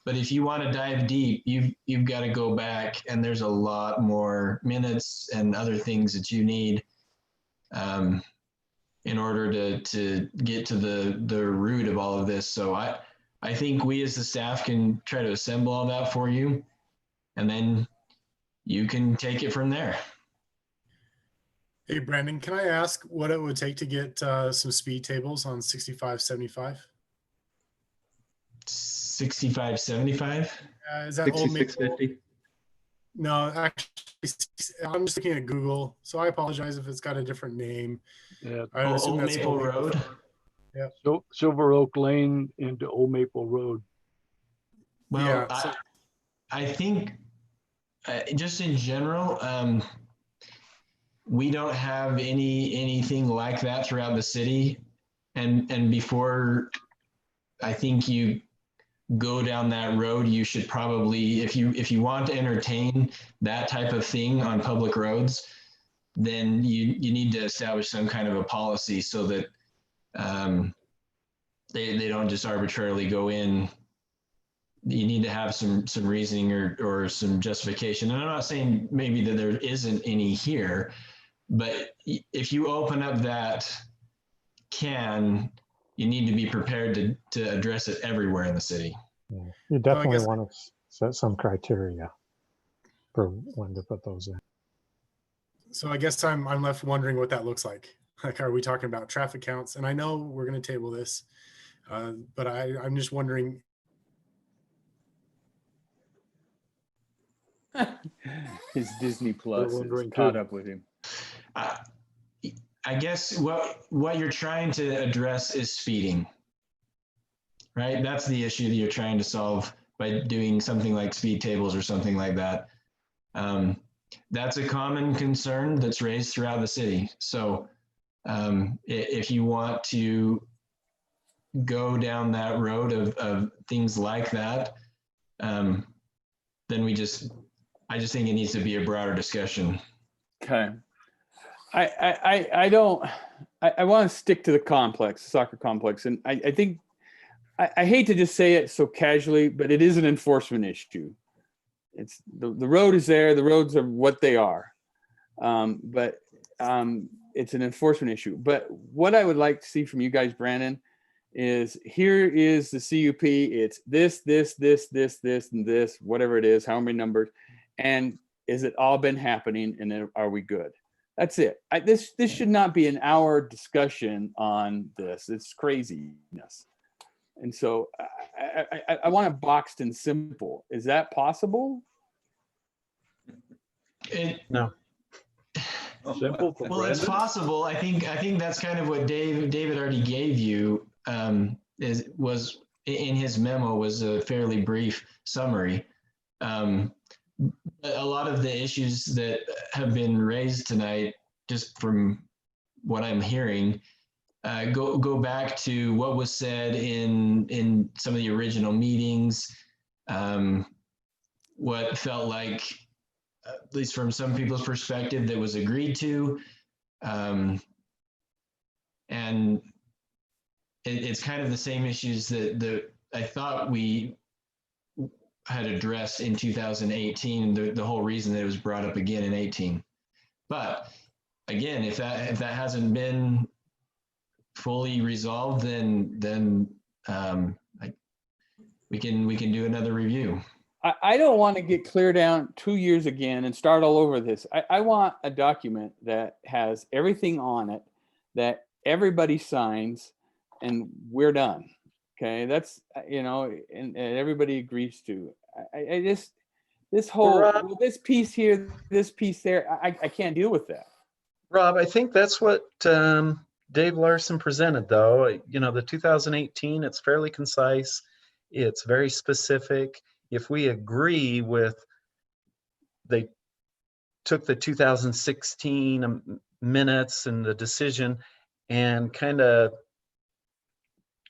But if you want to dive deep, you've got to go back, and there's a lot more minutes and other things that you need in order to get to the root of all of this. So I think we as the staff can try to assemble all that for you, and then you can take it from there. Hey, Brandon, can I ask what it would take to get some speed tables on 6575? 6575? Is that Old Maple? 6650. No, actually, I'm just looking at Google, so I apologize if it's got a different name. Yeah. I would assume Old that's Maple Road? Yeah. So Silver Oak Lane into Old Maple Road. Well, Yeah, I think just in general, we don't have anything like that throughout the city. And before I think you go down that road, you should probably, if you want to entertain that type of thing on public roads, then you need to establish some kind of a policy so that they don't just arbitrarily go in. You need to have some reasoning or some justification. And I'm not saying maybe that there isn't any here, but if you open up that can, you need to be prepared to address it everywhere in the city. Yeah. You definitely want to set some criteria for when to put those in. So I guess I'm left wondering what that looks like. Like, are we talking about traffic counts? And I know we're going to table this, but I'm just wondering. His Disney Plus is wondering caught too. up with him. I guess what you're trying to address is speeding, right? That's the issue that you're trying to solve by doing something like speed tables or something like that. That's a common concern that's raised throughout the city. So if you want to go down that road of things like that, then I just think it needs to be a broader discussion. Okay. I want to stick to the complex, the soccer complex. And I think, I hate to just say it so casually, but it is an enforcement issue. It's the road is there. The roads are what they are. But it's an enforcement issue. But what I would like to see from you guys, Brandon, is here is the CUP. It's this, and this, whatever it is, how many numbers, and is it all been happening, and then are we good? That's it. This should not be an hour discussion on this. It's craziness. And so I want it boxed and simple. Is that possible? No. Simple for Well, it's Brandon. possible. I think that's kind of what David already gave you. Was in his memo was a fairly brief summary. A lot of the issues that have been raised tonight, just from what I'm hearing, go back to what was said in some of the original meetings. What felt like, at least from some people's perspective, that was agreed to. And it's kind of the same issues that I thought we had addressed in 2018, the whole reason that it was brought up again in 18. But again, if that hasn't been fully resolved, then we can do another review. I don't want to get clear down 2 years again and start all over this. I want a document that has everything on it that everybody signs and we're done. Okay, that's, and everybody agrees to. I just, this whole, Rob, this piece here, this piece there, I can't deal with that. Rob, I think that's what Dave Larson presented, though. The 2018, it's fairly concise. It's very specific. If we agree with, they took the 2016 minutes and the decision and kind of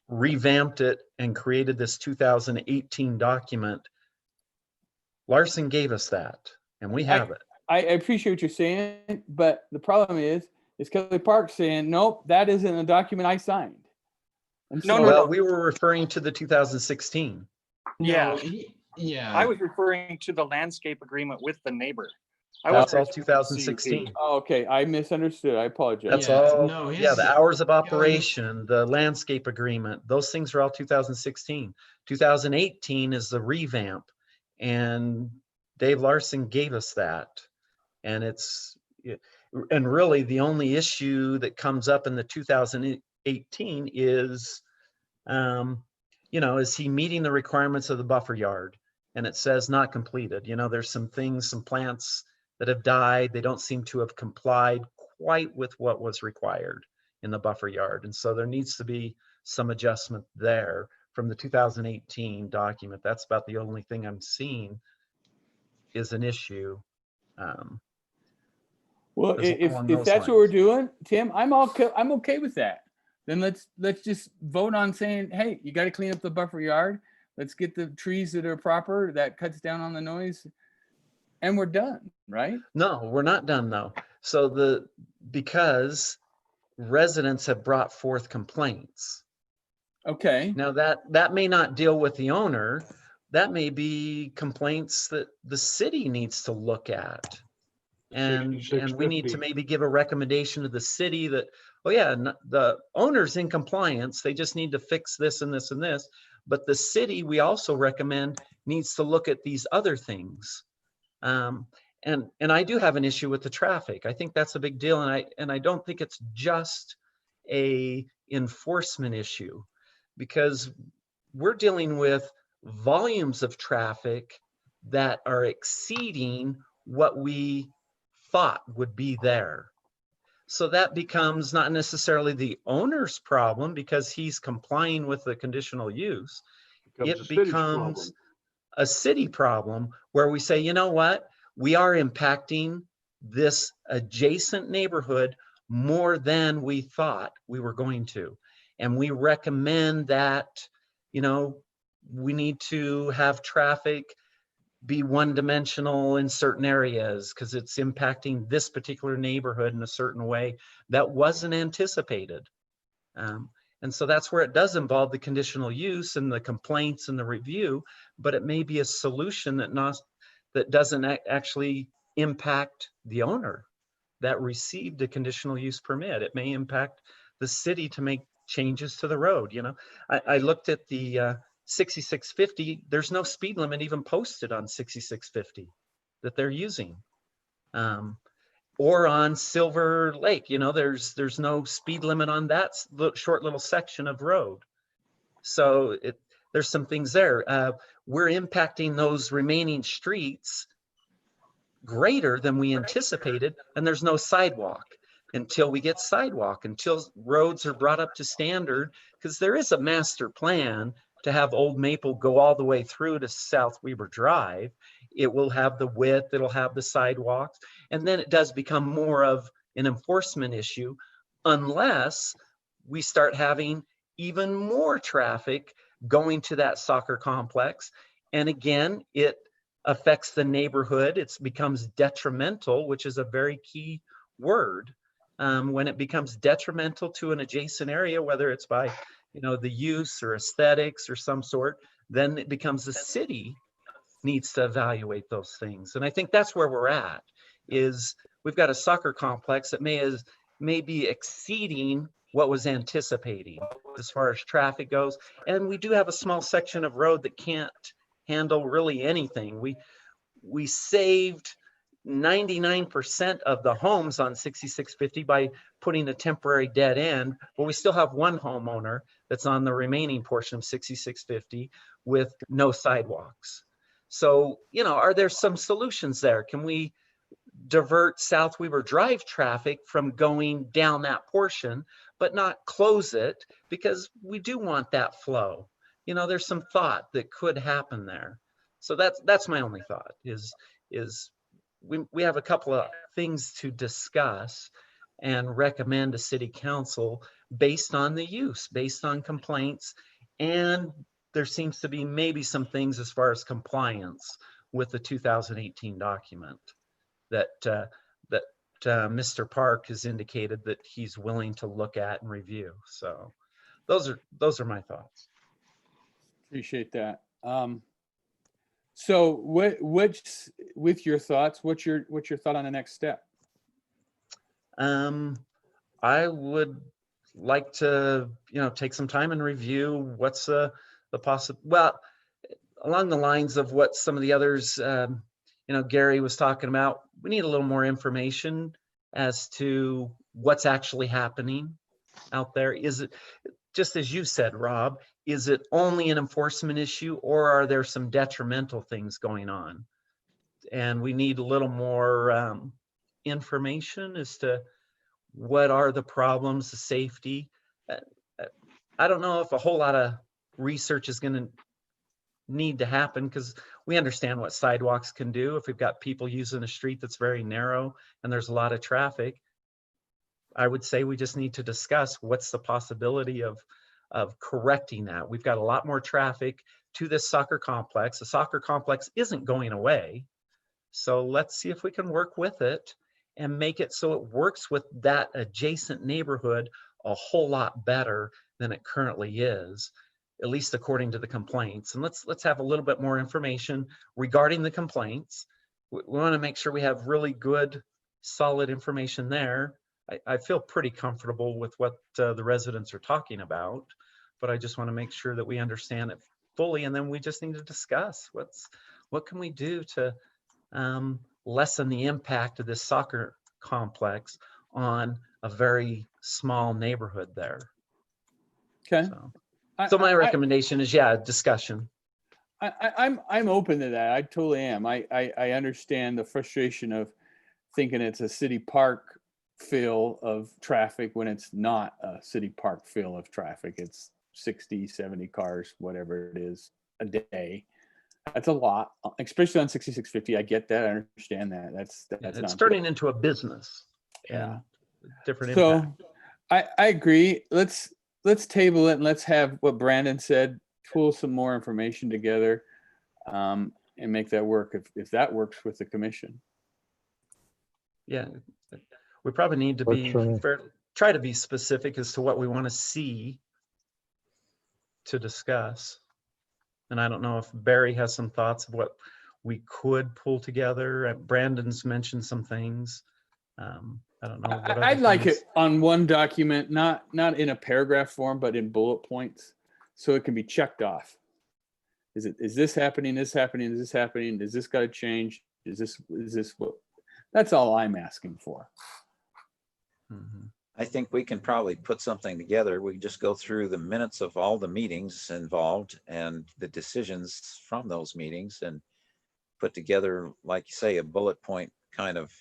revamped it and created this 2018 document, Larson gave us that, and we have it. I appreciate what you're saying, but the problem is Kelly Park saying, nope, that isn't a document I signed. And so, Well, we were referring to the 2016. Yeah. Yeah. I was referring to the landscape agreement with the neighbor. That's all 2016. Oh, okay, I misunderstood. I apologize. That's all. The hours of operation, the landscape agreement, those things are all 2016. 2018 is the revamp, and Dave Larson gave us that. And and really the only issue that comes up in the 2018 is, is he meeting the requirements of the buffer yard? And it says not completed. There's some things, some plants that have died. They don't seem to have complied quite with what was required in the buffer yard. And so there needs to be some adjustment there from the 2018 document. That's about the only thing I'm seeing is an issue. Well, if that's what we're doing, Tim, I'm okay with that. Then let's just vote on saying, hey, you got to clean up the buffer yard. Let's get the trees that are proper, that cuts down on the noise, and we're done, right? No, we're not done though. So because residents have brought forth complaints. Okay. Now that may not deal with the owner. That may be complaints that the city needs to look at. And we need to maybe give a recommendation to the city that, oh yeah, the owner's in compliance. They just need to fix this and this and this. But the city, we also recommend, needs to look at these other things. And I do have an issue with the traffic. I think that's a big deal. And I don't think it's just a enforcement issue, because we're dealing with volumes of traffic that are exceeding what we thought would be there. So that becomes not necessarily the owner's problem because he's complying with the conditional use. It becomes a city problem where we say, you know what? We are impacting this adjacent neighborhood more than we thought we were going to. And we recommend that, we need to have traffic be one-dimensional in certain areas because it's impacting this particular neighborhood in a certain way that wasn't anticipated. And so that's where it does involve the conditional use and the complaints and the review, but it may be a solution that doesn't actually impact the owner that received a conditional use permit. It may impact the city to make changes to the road. You know, I looked at the 6650. There's no speed limit even posted on 6650 that they're using. Or on Silver Lake, you know, there's no speed limit on that short little section of road. So there's some things there. We're impacting those remaining streets greater than we anticipated, and there's no sidewalk until we get sidewalk, until roads are brought up to standard, because there is a master plan to have Old Maple go all the way through to South Weber Drive. It will have the width, it'll have the sidewalks, and then it does become more of an enforcement issue unless we start having even more traffic going to that soccer complex. And again, it affects the neighborhood. It becomes detrimental, which is a very key word. When it becomes detrimental to an adjacent area, whether it's by, you know, the use or aesthetics or some sort, then it becomes the city needs to evaluate those things. And I think that's where we're at, is we've got a soccer complex that may be exceeding what was anticipating as far as traffic goes. And we do have a small section of road that can't handle really anything. We saved 99% of the homes on 6650 by putting a temporary dead end, but we still have one homeowner that's on the remaining portion of 6650 with no sidewalks. So, you know, are there some solutions there? Can we divert South Weber Drive traffic from going down that portion, but not close it, because we do want that flow? You know, there's some thought that could happen there. So that's my only thought is we have a couple of things to discuss and recommend to City Council based on the use, based on complaints, and there seems to be maybe some things as far as compliance with the 2018 document that Mr. Park has indicated that he's willing to look at and review. So those are my thoughts. Appreciate that. So what's with your thoughts? What's your thought on the next step? I would like to, you know, take some time and review what's the possible, well, along the lines of what some of the others, you know, Gary was talking about. We need a little more information as to what's actually happening out there. Is it, just as you said, Rob, is it only an enforcement issue, or are there some detrimental things going on? And we need a little more information as to what are the problems, the safety. I don't know if a whole lot of research is going to need to happen, because we understand what sidewalks can do. If we've got people using a street that's very narrow and there's a lot of traffic, I would say we just need to discuss what's the possibility of correcting that. We've got a lot more traffic to this soccer complex. The soccer complex isn't going away. So let's see if we can work with it and make it so it works with that adjacent neighborhood a whole lot better than it currently is, at least according to the complaints. And let's have a little bit more information regarding the complaints. We want to make sure we have really good, solid information there. I feel pretty comfortable with what the residents are talking about, but I just want to make sure that we understand it fully. And then we just need to discuss what can we do to lessen the impact of this soccer complex on a very small neighborhood there. Okay. So my recommendation is, yeah, discussion. I'm open to that. I totally am. I understand the frustration of thinking it's a city park feel of traffic when it's not a city park feel of traffic. It's 60, 70 cars, whatever it is, a day. That's a lot, especially on 6650. I get that. I understand that. That's it's turning into a business. Yeah. Different so impact. I agree. Let's table it and let's have what Brandon said, pull some more information together and make that work if that works with the commission. Yeah, we probably need to be try to be specific as to what we want to see to discuss. And I don't know if Barry has some thoughts of what we could pull together. Brandon's mentioned some things. I don't know. what I'd other like things- it on one document, not in a paragraph form, but in bullet points, so it can be checked off. Is this happening? This happening? Is this happening? Is this got to change? Is this what? That's all I'm asking for. Mhm. I think we can probably put something together. We just go through the minutes of all the meetings involved and the decisions from those meetings and put together, like you say, a bullet point kind of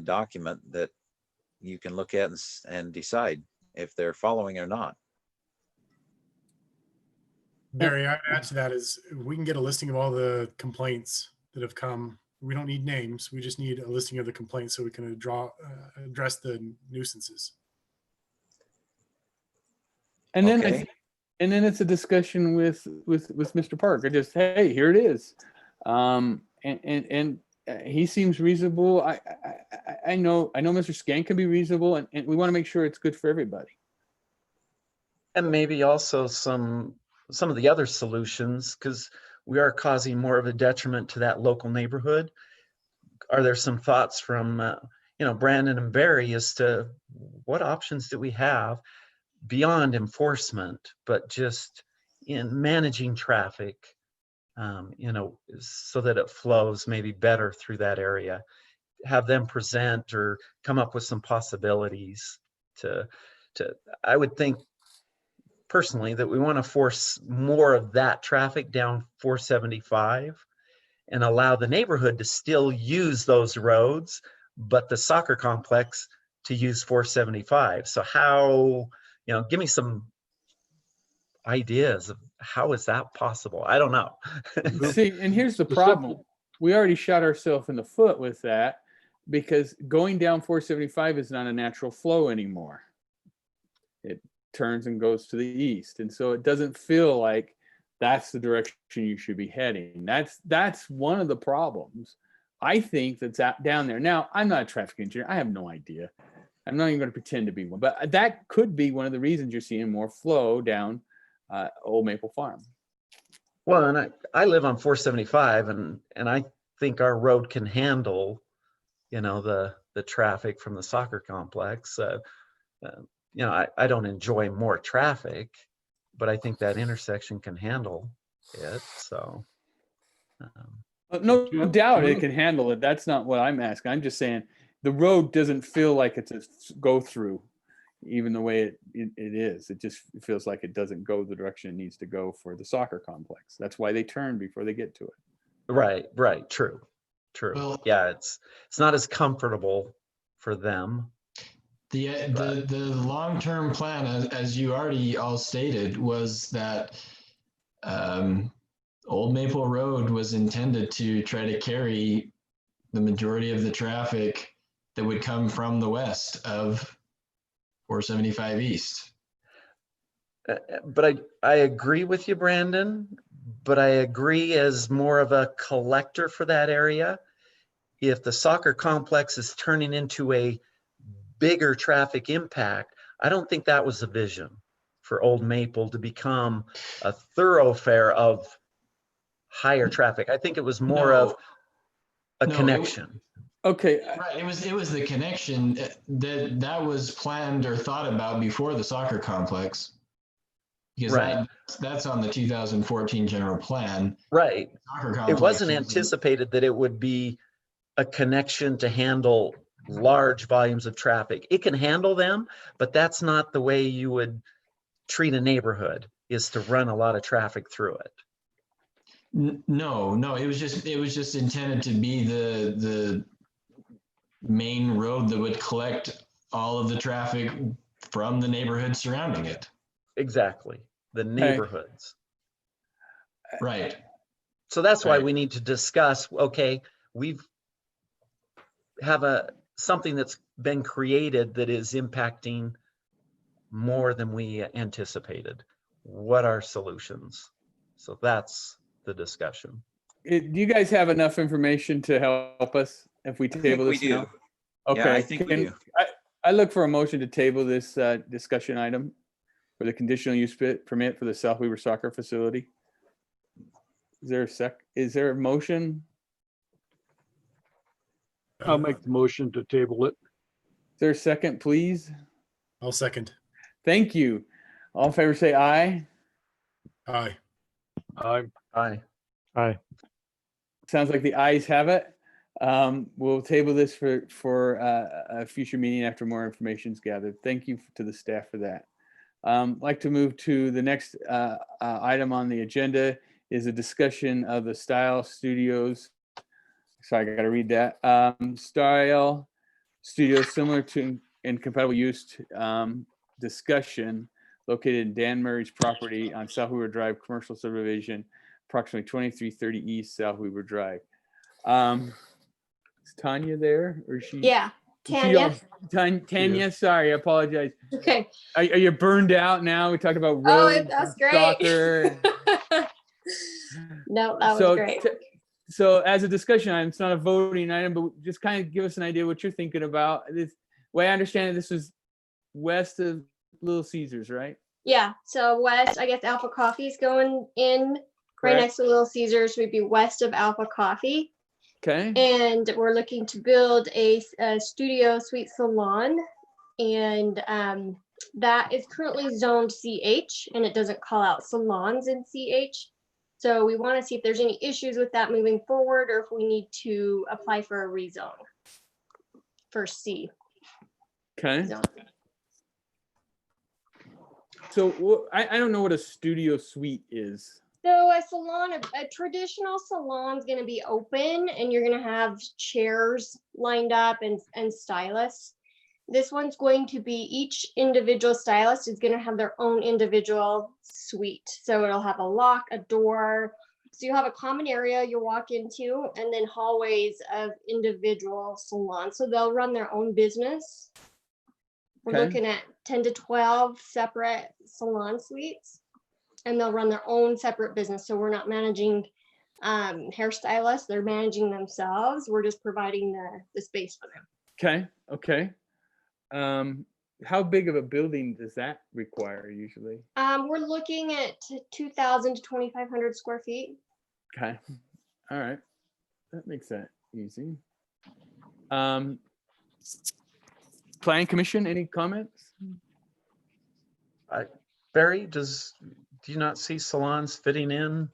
document that you can look at and decide if they're following or not. Barry, I'd add to that is we can get a listing of all the complaints that have come. We don't need names. We just need a listing of the complaints so we can address the nuisances. And then Okay. and then it's a discussion with Mr. Parker. Just, hey, here it is. And he seems reasonable. I know Mr. Skank can be reasonable, and we want to make sure it's good for everybody. And maybe also some of the other solutions, because we are causing more of a detriment to that local neighborhood. Are there some thoughts from Brandon and Barry as to what options do we have beyond enforcement, but just in managing traffic, so that it flows maybe better through that area? Have them present or come up with some possibilities to I would think personally that we want to force more of that traffic down 475 and allow the neighborhood to still use those roads, but the soccer complex to use 475. So how, give me some ideas of how is that possible? I don't know. See, and here's the problem. We already shot ourselves in the foot with that, because going down 475 is not a natural flow anymore. It turns and goes to the east. And so it doesn't feel like that's the direction you should be heading. That's one of the problems, I think, that's down there. Now, I'm not a traffic engineer. I have no idea. I'm not even going to pretend to be one, but that could be one of the reasons you're seeing more flow down Old Maple Farm. Well, and I live on 475 and I think our road can handle, the traffic from the soccer complex. I don't enjoy more traffic, but I think that intersection can handle it. So, no doubt it can handle it. That's not what I'm asking. I'm just saying the road doesn't feel like it's a go through, even the way it is. It just feels like it doesn't go the direction it needs to go for the soccer complex. That's why they turn before they get to it. Right. True. Well, yeah, it's not as comfortable for them. The long-term plan, as you already all stated, was that Old Maple Road was intended to try to carry the majority of the traffic that would come from the west of 475 East. But I agree with you, Brandon, but I agree as more of a collector for that area. If the soccer complex is turning into a bigger traffic impact, I don't think that was the vision for Old Maple to become a thoroughfare of higher traffic. I think it was more of a connection. Okay. Right. It was the connection that was planned or thought about before the soccer complex. Because that's on the 2014 general plan. Right. It wasn't was anticipated that it would be a connection to handle large volumes of traffic. It can handle them, but that's not the way you would treat a neighborhood, is to run a lot of traffic through it. No, it was just intended to be the main road that would collect all of the traffic from the neighborhood surrounding it. Exactly. The neighborhoods. Right. So that's why we need to discuss, okay, we've have something that's been created that is impacting more than we anticipated. What are solutions? So that's the discussion. Do you guys have enough information to help us if we table this we now? do. Okay. Yeah, I think we do. I look for a motion to table this discussion item for the conditional use permit for the South Weaver Soccer Facility. Is there a motion? I'll make the motion to table it. there a second, please? I'll second. Thank you. All in favor, say aye. Aye. I'm, Aye. Aye. Sounds like the ayes have it. We'll table this for a future meeting after more information is gathered. Thank you to the staff for that. I'd like to move to the next item on the agenda is a discussion of the style studios. Sorry, I got to read that. Style studios similar to and compatible use discussion located in Dan Murray's property on South Weaver Drive, commercial subdivision, approximately 2330 East South Weaver Drive. Is Tanya there or is she? Yeah, Tanya. Tanya. Tanya, sorry, I apologize. Okay. Are you burned out now? We talked about Oh, roads, that's great. soccer. No, that was So, great. So as a discussion item, it's not a voting item, but just kind of give us an idea what you're thinking about. This way I understand it, this is west of Little Caesars, right? Yeah, so west, I guess Alpha Coffee's going in right Correct. next to Little Caesars would be west of Alpha Coffee. Okay. And we're looking to build a studio suite salon. And that is currently zoned CH and it doesn't call out salons in CH. So we want to see if there's any issues with that moving forward or if we need to apply for a rezone for C. Okay. zone. So I don't know what a studio suite is. So a salon, a traditional salon is going to be open and you're going to have chairs lined up and stylists. This one's going to be each individual stylist is going to have their own individual suite. So it'll have a lock, a door. So you have a common area you walk into and then hallways of individual salons. So they'll run their own business. We're Okay. looking at 10 to 12 separate salon suites and they'll run their own separate business. So we're not managing hairstylists, they're managing themselves. We're just providing the space for them. Okay. Okay. How big of a building does that require usually? We're looking at 2,000 to 2,500 square feet. Okay. All right. That makes that easy. Planning Commission, any comments? Barry, do you not see salons fitting in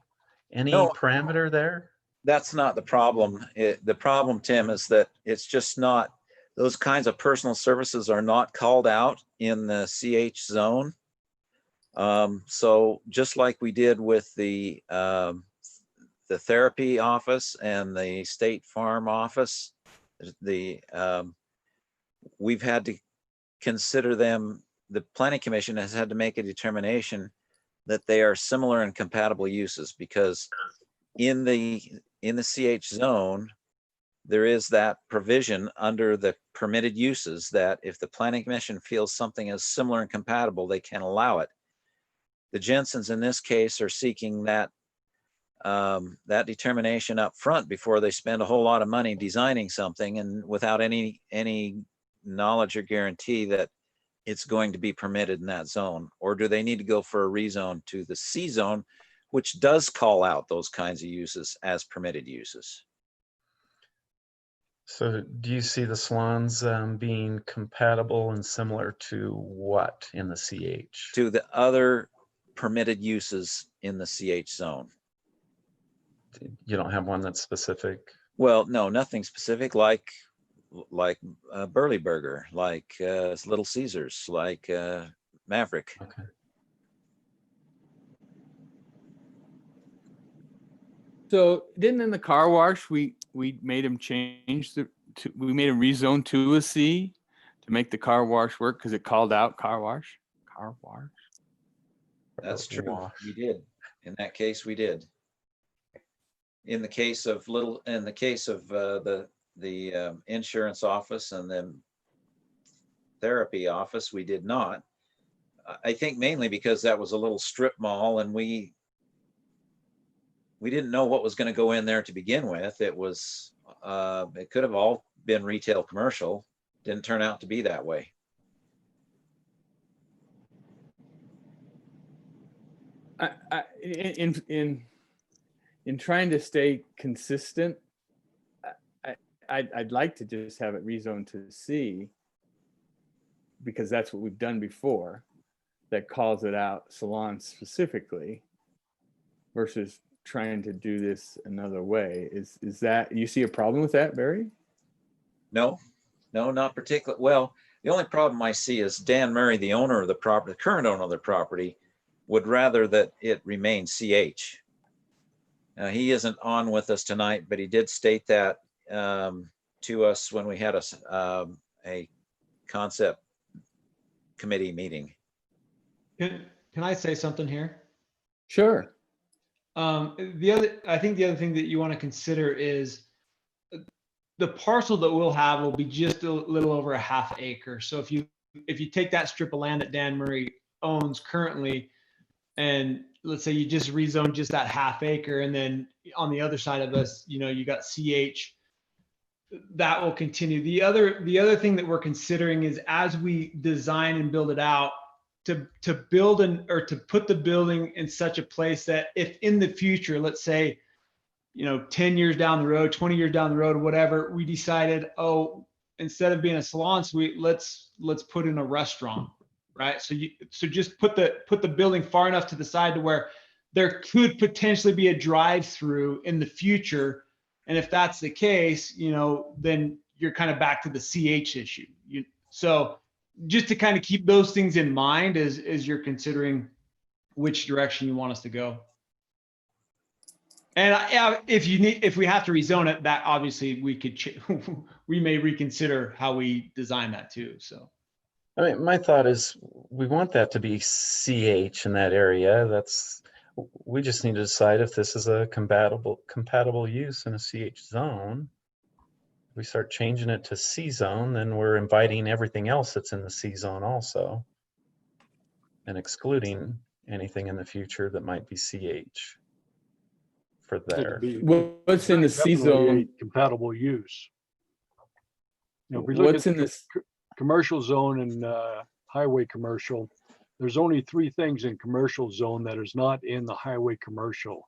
any No. parameter there? That's not the problem. The problem, Tim, is that it's just not, those kinds of personal services are not called out in the CH zone. So just like we did with the therapy office and the State Farm office, we've had to consider them, the Planning Commission has had to make a determination that they are similar and compatible uses because in the CH zone, there is that provision under the permitted uses that if the Planning Commission feels something is similar and compatible, they can allow it. The Jensens in this case are seeking that determination up front before they spend a whole lot of money designing something and without any knowledge or guarantee that it's going to be permitted in that zone. Or do they need to go for a rezone to the C zone, which does call out those kinds of uses as permitted uses? So do you see the salons being compatible and similar to what in the CH? To the other permitted uses in the CH zone. You don't have one that's specific? Well, no, nothing specific like Burley Burger, like Little Caesars, like Maverick. Okay. So didn't in the car wash, we made him change we made him rezone to a C to make the car wash work because it called out car wash. That's true. We did. In that case, we did. In the case of the insurance office and the therapy office, we did not. I think mainly because that was a little strip mall and we didn't know what was going to go in there to begin with. It was, it could have all been retail commercial. Didn't turn out to be that way. In trying to stay consistent, I'd like to just have it rezoned to C. because that's what we've done before, that calls it out salon specifically versus trying to do this another way. Is that, you see a problem with that, Barry? No, not particular. Well, the only problem I see is Dan Murray, the owner of the property, the current owner of the property, would rather that it remain CH. He isn't on with us tonight, but he did state that to us when we had a concept committee meeting. Can I say something here? Sure. I think the other thing that you want to consider is the parcel that we'll have will be just a little over a half acre. So if you take that strip of land that Dan Murray owns currently, and let's say you just rezone just that half acre, and then on the other side of us, you got CH, that will continue. The other thing that we're considering is, as we design and build it out, to build or to put the building in such a place that if in the future, let's say, 10 years down the road, 20 years down the road, whatever, we decided, oh, instead of being a salon suite, let's put in a restaurant, right? So just put the building far enough to the side to where there could potentially be a drive-through in the future. And if that's the case, then you're kind of back to the CH issue. So just to kind of keep those things in mind as you're considering which direction you want us to go. And if we have to rezone it, that obviously we may reconsider how we design that too. So, I mean, my thought is we want that to be CH in that area. We just need to decide if this is a compatible use in a CH zone. If we start changing it to C zone, then we're inviting everything else that's in the C zone also, and excluding anything in the future that might be CH for there. What's in the C zone? Compatible use. If we look at this commercial zone and highway commercial, there's only 3 things in commercial zone that is not in the highway commercial.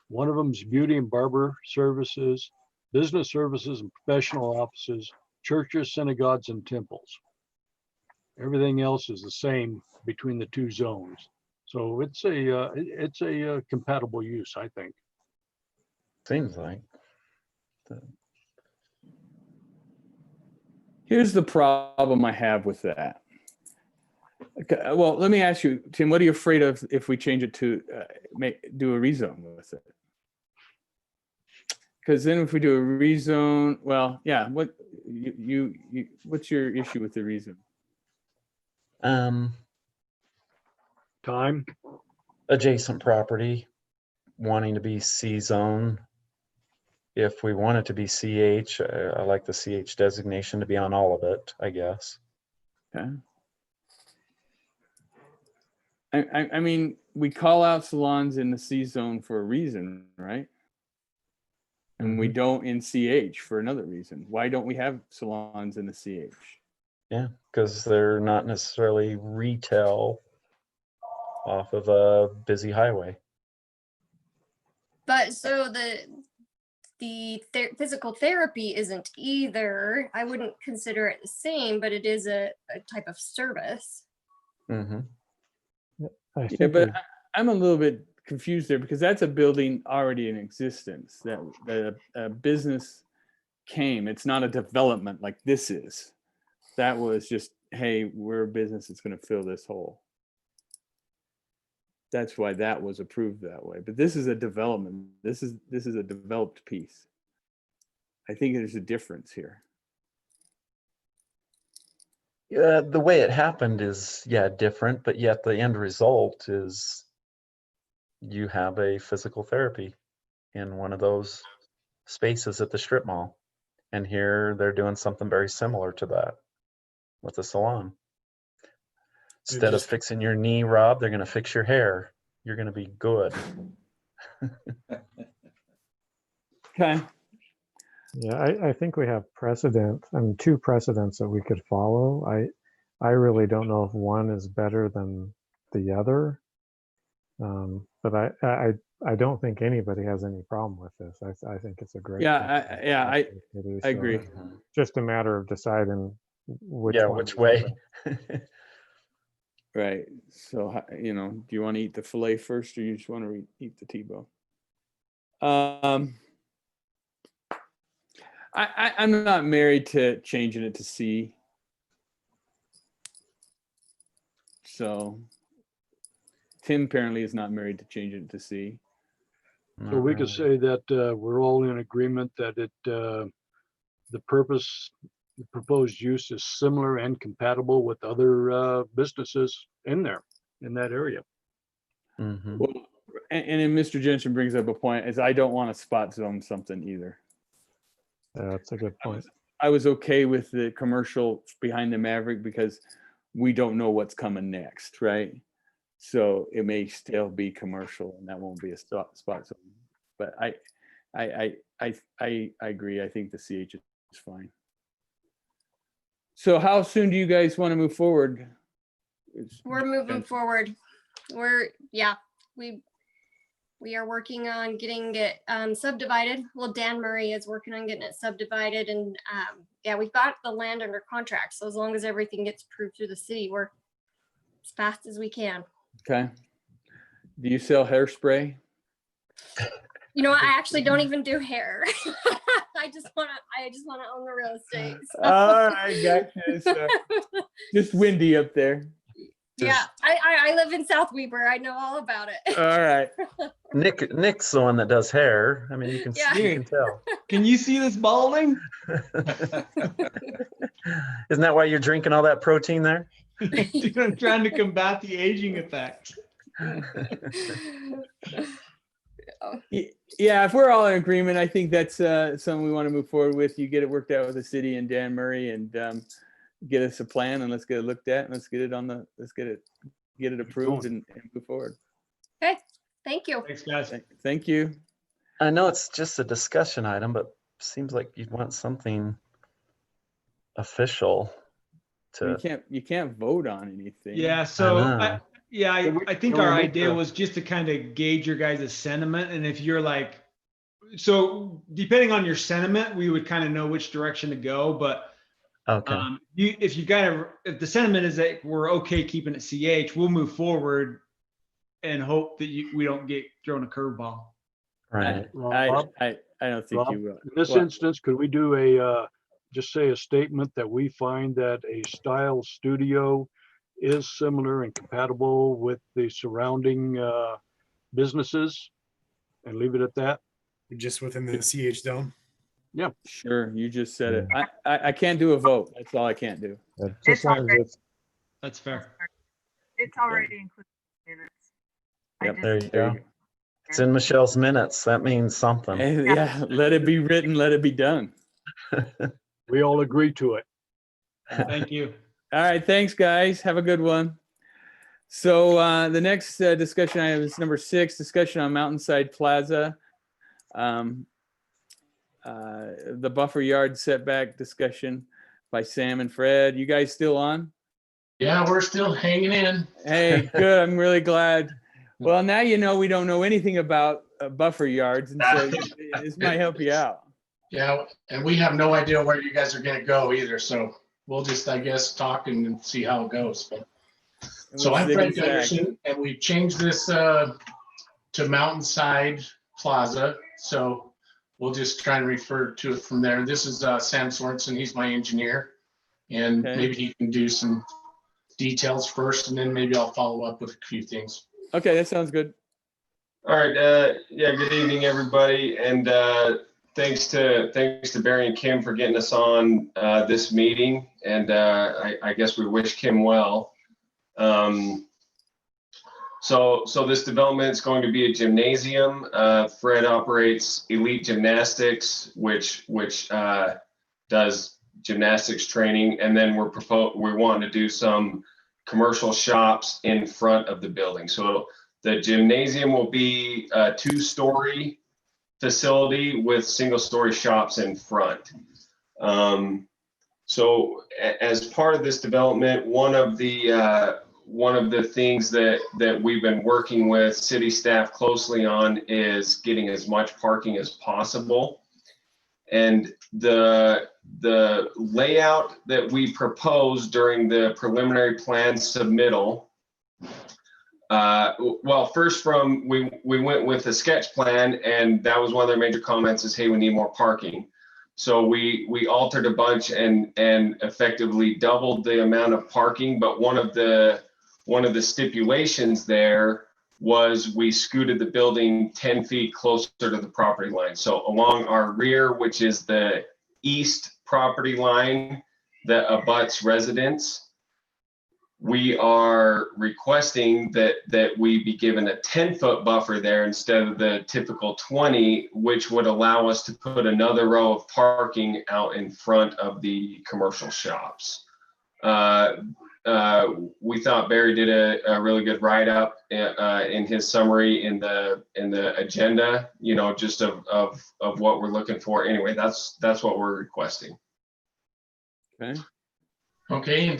One of them is beauty and barber services, business services and professional offices, churches, synagogues, and temples. Everything else is the same between the 2 zones. So it's a compatible use, I think. Seems like. Here's the problem I have with that. Okay, well, let me ask you, Tim, what are you afraid of if we change it to do a rezone with it? Because then if we do a rezone, well, yeah, what's your issue with the rezone? Time. Adjacent property wanting to be C zone. If we want it to be CH, I like the CH designation to be on all of it, I guess. Okay. I mean, we call out salons in the C zone for a reason, right? And we don't in CH for another reason. Why don't we have salons in the CH? Yeah, because they're not necessarily retail off of a busy highway. But so the physical therapy isn't either. I wouldn't consider it the same, but it is a type of service. Mm-hmm. Yeah, but I'm a little bit confused there because that's a building already in existence that a business came. It's not a development like this is. That was just, hey, we're a business that's going to fill this hole. That's why that was approved that way. But this is a development. This is a developed piece. I think there's a difference here. The way it happened is, different, but yet the end result is you have a physical therapy in one of those spaces at the strip mall. And here they're doing something very similar to that with a salon. Instead of fixing your knee, Rob, they're going to fix your hair. You're going to be good. Okay. Yeah, I think we have precedent, 2 precedents that we could follow. I really don't know if one is better than the other, but I don't think anybody has any problem with this. I think it's a great. I agree. Just a matter of deciding which Yeah, one which is way? better. Right. So, you know, do you want to eat the filet first or you just want to eat the T-bone? I'm not married to changing it to C. So Tim apparently is not married to changing it to C. So we could say that we're all in agreement that the purpose, the proposed use is similar and compatible with other businesses in there, in that area. Mhm. Well, and then Mr. Jensen brings up a point, is I don't want to spot zone something either. Yeah, that's a good point. I was okay with the commercial behind the Maverick because we don't know what's coming next, right? So it may still be commercial and that won't be a spot zone. But I agree. I think the CH is fine. So how soon do you guys want to move forward? We're moving forward. We are working on getting it subdivided. Well, Dan Murray is working on getting it subdivided, and yeah, we've got the land under contract. So as long as everything gets approved through the city, we're as fast as we can. Okay. Do you sell hairspray? You know what? I actually don't even do hair. I just wanna own the real estate. So. All right, gotcha. So, just windy up there. Yeah, I live in South Weber. I know all about it. All right. Nick's the one that does hair. I mean, you can Yeah. you can tell. Can you see this balding? Isn't that why you're drinking all that protein there? Dude, I'm trying to combat the aging effect. Yeah, if we're all in agreement, I think that's something we want to move forward with. You get it worked out with the city and Dan Murray, and get us a plan, and let's get it looked at, and let's get it approved and move forward. Okay, thank you. Thanks, guys. Thank you. I know it's just a discussion item, but seems like you'd want something official to. You can't vote on anything. Yeah, so know. I think our idea was just to kind of gauge your guys' sentiment, and if you're like, so depending on your sentiment, we would kind of know which direction to go. But okay, if the sentiment is that we're okay keeping it CH, we'll move forward and hope that we don't get thrown a curveball. right. I don't think Rob, you will. in this What? instance, could we do just say a statement that we find that a style studio is similar and compatible with the surrounding businesses and leave it at that? Just within the CH zone. Yeah. Sure, you just said it. I can't do a vote. That's all I can't do. Just long as it's That's fair. It's already included in minutes. Yep, There you go. It's in Michelle's minutes. That means something. Yeah, let it be written, let it be done. We all agree to it. Thank you. All right, thanks, guys. Have a good one. So the next discussion item is number 6, discussion on Mountainside Plaza. The buffer yard setback discussion by Sam and Fred. You guys still on? Yeah, we're still hanging in. Hey, good. I'm really glad. Well, now you know we don't know anything about buffer yards, and so this might help you out. Yeah, and we have no idea where you guys are gonna go either, so we'll just, I guess, talk and see how it goes. But so I'm Fred Gunderson, and we changed this to Mountainside Plaza. So we'll just try and refer to it from there. This is Sam Sorensen. He's my engineer, and maybe he can do some details first, and then maybe I'll follow up with a few things. Okay, that sounds good. All right. Yeah. Good evening, everybody, and thanks to Barry and Kim for getting us on this meeting. And I guess we wish Kim well. So this development is going to be a gymnasium. Fred operates Elite Gymnastics, which does gymnastics training, and then we're wanting to do some commercial shops in front of the building. So the gymnasium will be a 2-story facility with single-story shops in front. So as part of this development, one of the things that we've been working with city staff closely on is getting as much parking as possible. And the layout that we proposed during the preliminary plan submittal. Well, first we went with a sketch plan, and that was one of their major comments is, hey, we need more parking. So we altered a bunch and effectively doubled the amount of parking. But one of the stipulations there was we scooted the building 10 feet closer to the property line. So along our rear, which is the east property line that abuts residents, we are requesting that we be given a 10-foot buffer there instead of the typical 20, which would allow us to put another row of parking out in front of the commercial shops. We thought Barry did a really good write-up in his summary in the agenda, you know, just of what we're looking for. Anyway, that's what we're requesting. Okay. Okay, and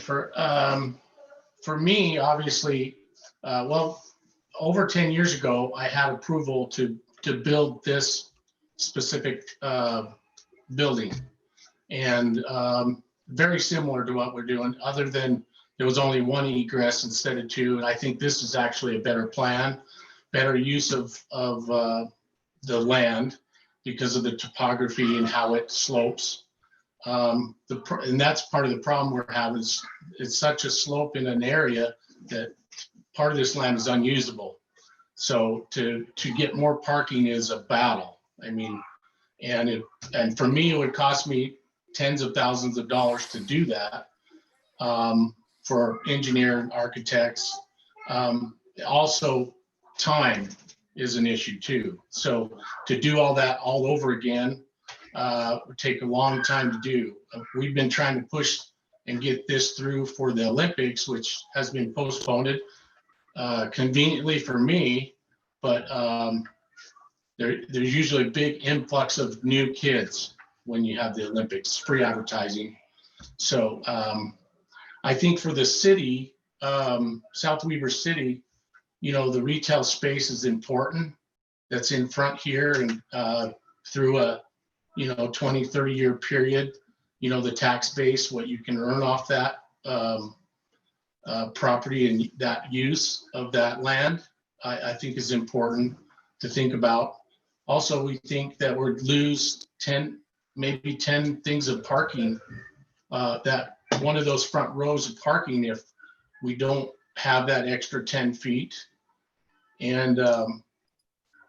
for me, obviously, well, over 10 years ago, I had approval to build this specific building, and very similar to what we're doing, other than there was only one egress instead of two. And I think this is actually a better plan, better use of the land because of the topography and how it slopes. And that's part of the problem we're having is it's such a slope in an area that part of this land is unusable. So to get more parking is a battle. I mean, and for me, it would cost me tens of thousands of dollars to do that. For engineer and architects. Also, time is an issue too. So to do all that all over again would take a long time to do. We've been trying to push and get this through for the Olympics, which has been postponed conveniently for me, but there's usually a big influx of new kids when you have the Olympics, free advertising. So I think for the city, South Weber City, you know, the retail space is important. That's in front here and through a, you know, 20, 30 year period, you know, the tax base, what you can earn off that property and that use of that land, I think is important to think about. Also, we think that we'd lose 10, maybe 10 things of parking, that one of those front rows of parking if we don't have that extra 10 feet. And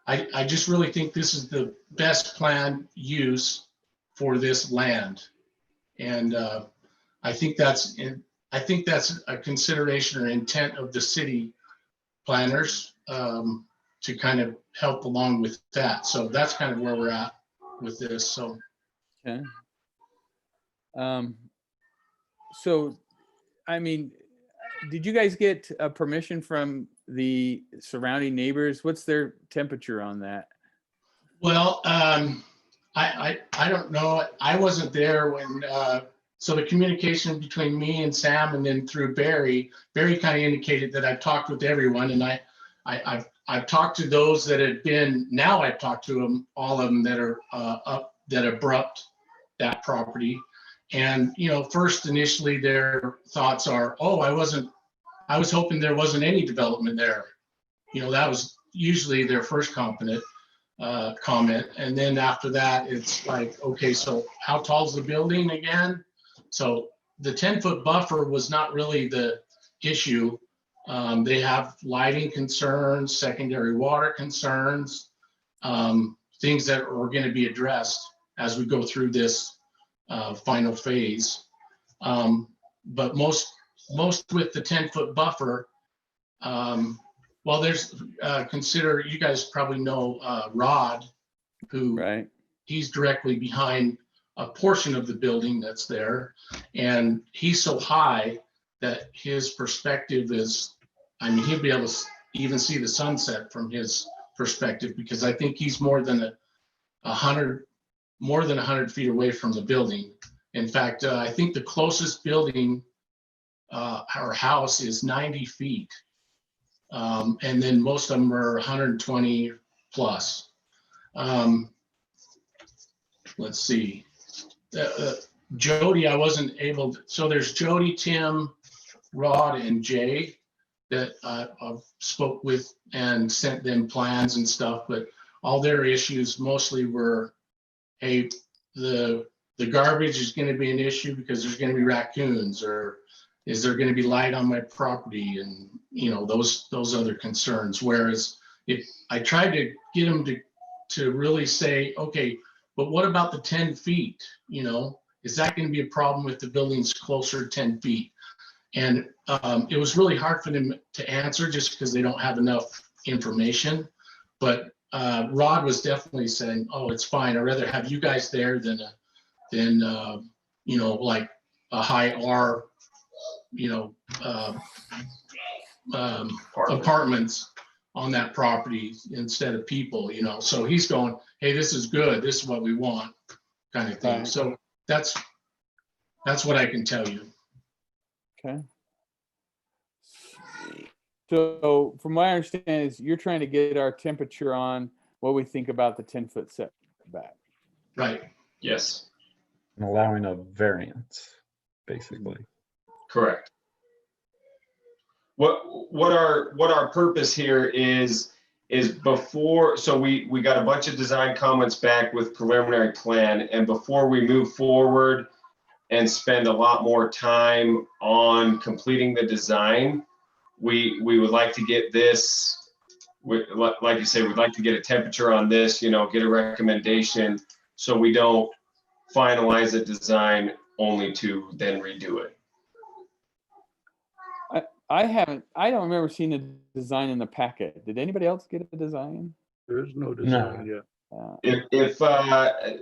I just really think this is the best planned use for this land. And I think that's a consideration or intent of the city planners to kind of help along with that. So that's kind of where we're at with this. So. Okay. So, I mean, did you guys get permission from the surrounding neighbors? What's their temperature on that? Well, I don't know. I wasn't there when, so the communication between me and Sam and then through Barry kind of indicated that I've talked with everyone, and I've talked to those that had been, now I've talked to them, all of them that are up, that abrupt that property. And, you know, first initially their thoughts are, oh, I was hoping there wasn't any development there. You know, that was usually their first comment. And then after that, it's like, okay, so how tall is the building again? So the 10-foot buffer was not really the issue. They have lighting concerns, secondary water concerns, things that are going to be addressed as we go through this final phase. But most with the 10-foot buffer, well, there's consider, you guys probably know Rod, who right. He's directly behind a portion of the building that's there. And he's so high that his perspective is, I mean, he'll be able to even see the sunset from his perspective, because I think he's more than 100 feet away from the building. In fact, I think the closest building or house is 90 feet. And then most of them are 120 plus. Let's see. Jody, I wasn't able, so there's Jody, Tim, Rod, and Jay that I've spoke with and sent them plans and stuff, but all their issues mostly were, hey, the garbage is gonna be an issue because there's gonna be raccoons, or is there gonna be light on my property, and those other concerns. Whereas if I tried to get them to really say, okay, but what about the 10 feet? Is that going to be a problem if the building's closer to 10 feet? And it was really hard for them to answer just because they don't have enough information. But Rod was definitely saying, oh, it's fine. I'd rather have you guys there than like a high R, apartments on that property instead of people, So he's going, hey, this is good. This is what we want, kind of thing. Right. So that's what I can tell you. Okay. So from my understanding is you're trying to get our temperature on what we think about the 10-foot setback. Right. Yes, And allowing a variance, basically. correct. What our purpose here is before, so we got a bunch of design comments back with preliminary plan, and before we move forward and spend a lot more time on completing the design, we would like to get this, like you say, we'd like to get a temperature on this, get a recommendation, so we don't finalize a design only to then redo it. I don't remember seeing the design in the packet. Did anybody else get a design? There's no design yet.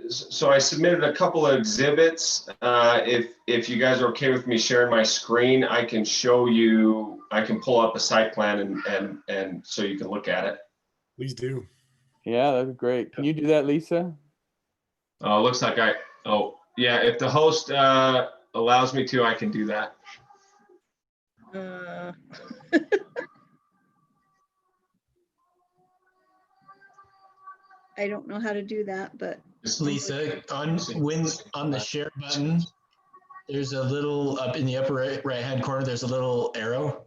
So I submitted a couple of exhibits. If you guys are okay with me sharing my screen, I can show you, I can pull up a site plan and so you can look at it. Please do. Yeah, that'd be great. Can you do that, Lisa? Looks like yeah, if the host allows me to, I can do that. I don't know how to do that, but Lisa, on the share button, there's a little up in the upper right hand corner, there's a little arrow.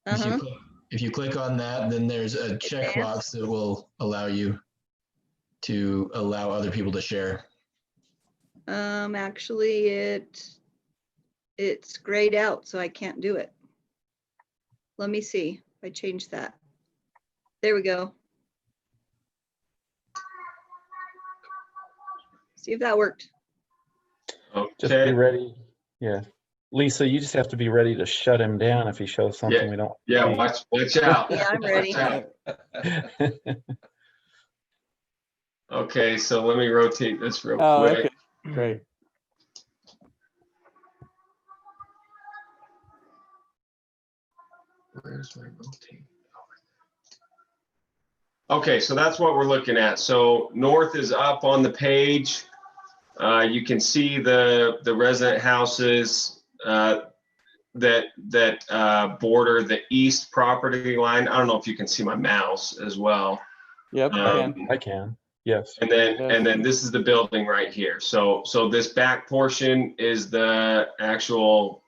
If you click on that, then there's a checkbox that will allow you to allow other people to share. Actually, it's grayed out, so I can't do it. Let me see. I changed that. There we go. See if that worked. Just be ready. Yeah. Lisa, you just have to be ready to shut him down if he shows something we don't. Yeah, watch out. Yeah, I'm ready. Okay, so let me rotate this real quick. Okay. Great. Where's my rotate? Okay, so that's what we're looking at. So north is up on the page. You can see the resident houses that border the east property line. I don't know if you can see my mouse as well. Yep, I can. Yes. And then this is the building right here. So this back portion is the actual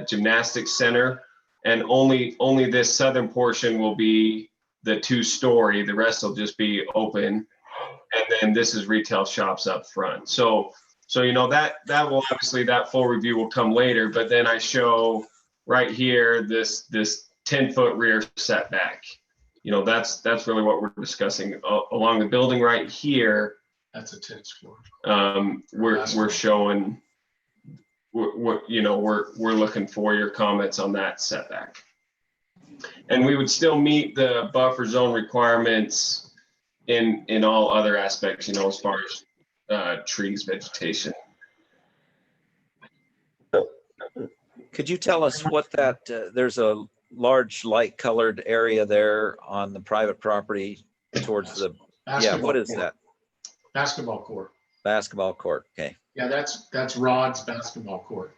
gymnastics center, and only this southern portion will be the 2-story. The rest will just be open, and then this is retail shops up front. So that will obviously, that full review will come later. But then I show right here this 10-foot rear setback. That's really what we're discussing along the building right here. That's a tennis floor. We're showing we're looking for your comments on that setback. And we would still meet the buffer zone requirements in all other aspects, as far as trees, vegetation. Could you tell us what that, there's a large light colored area there on the private property towards the, what is that? Basketball court. Basketball court, okay. Yeah, that's Rod's basketball court.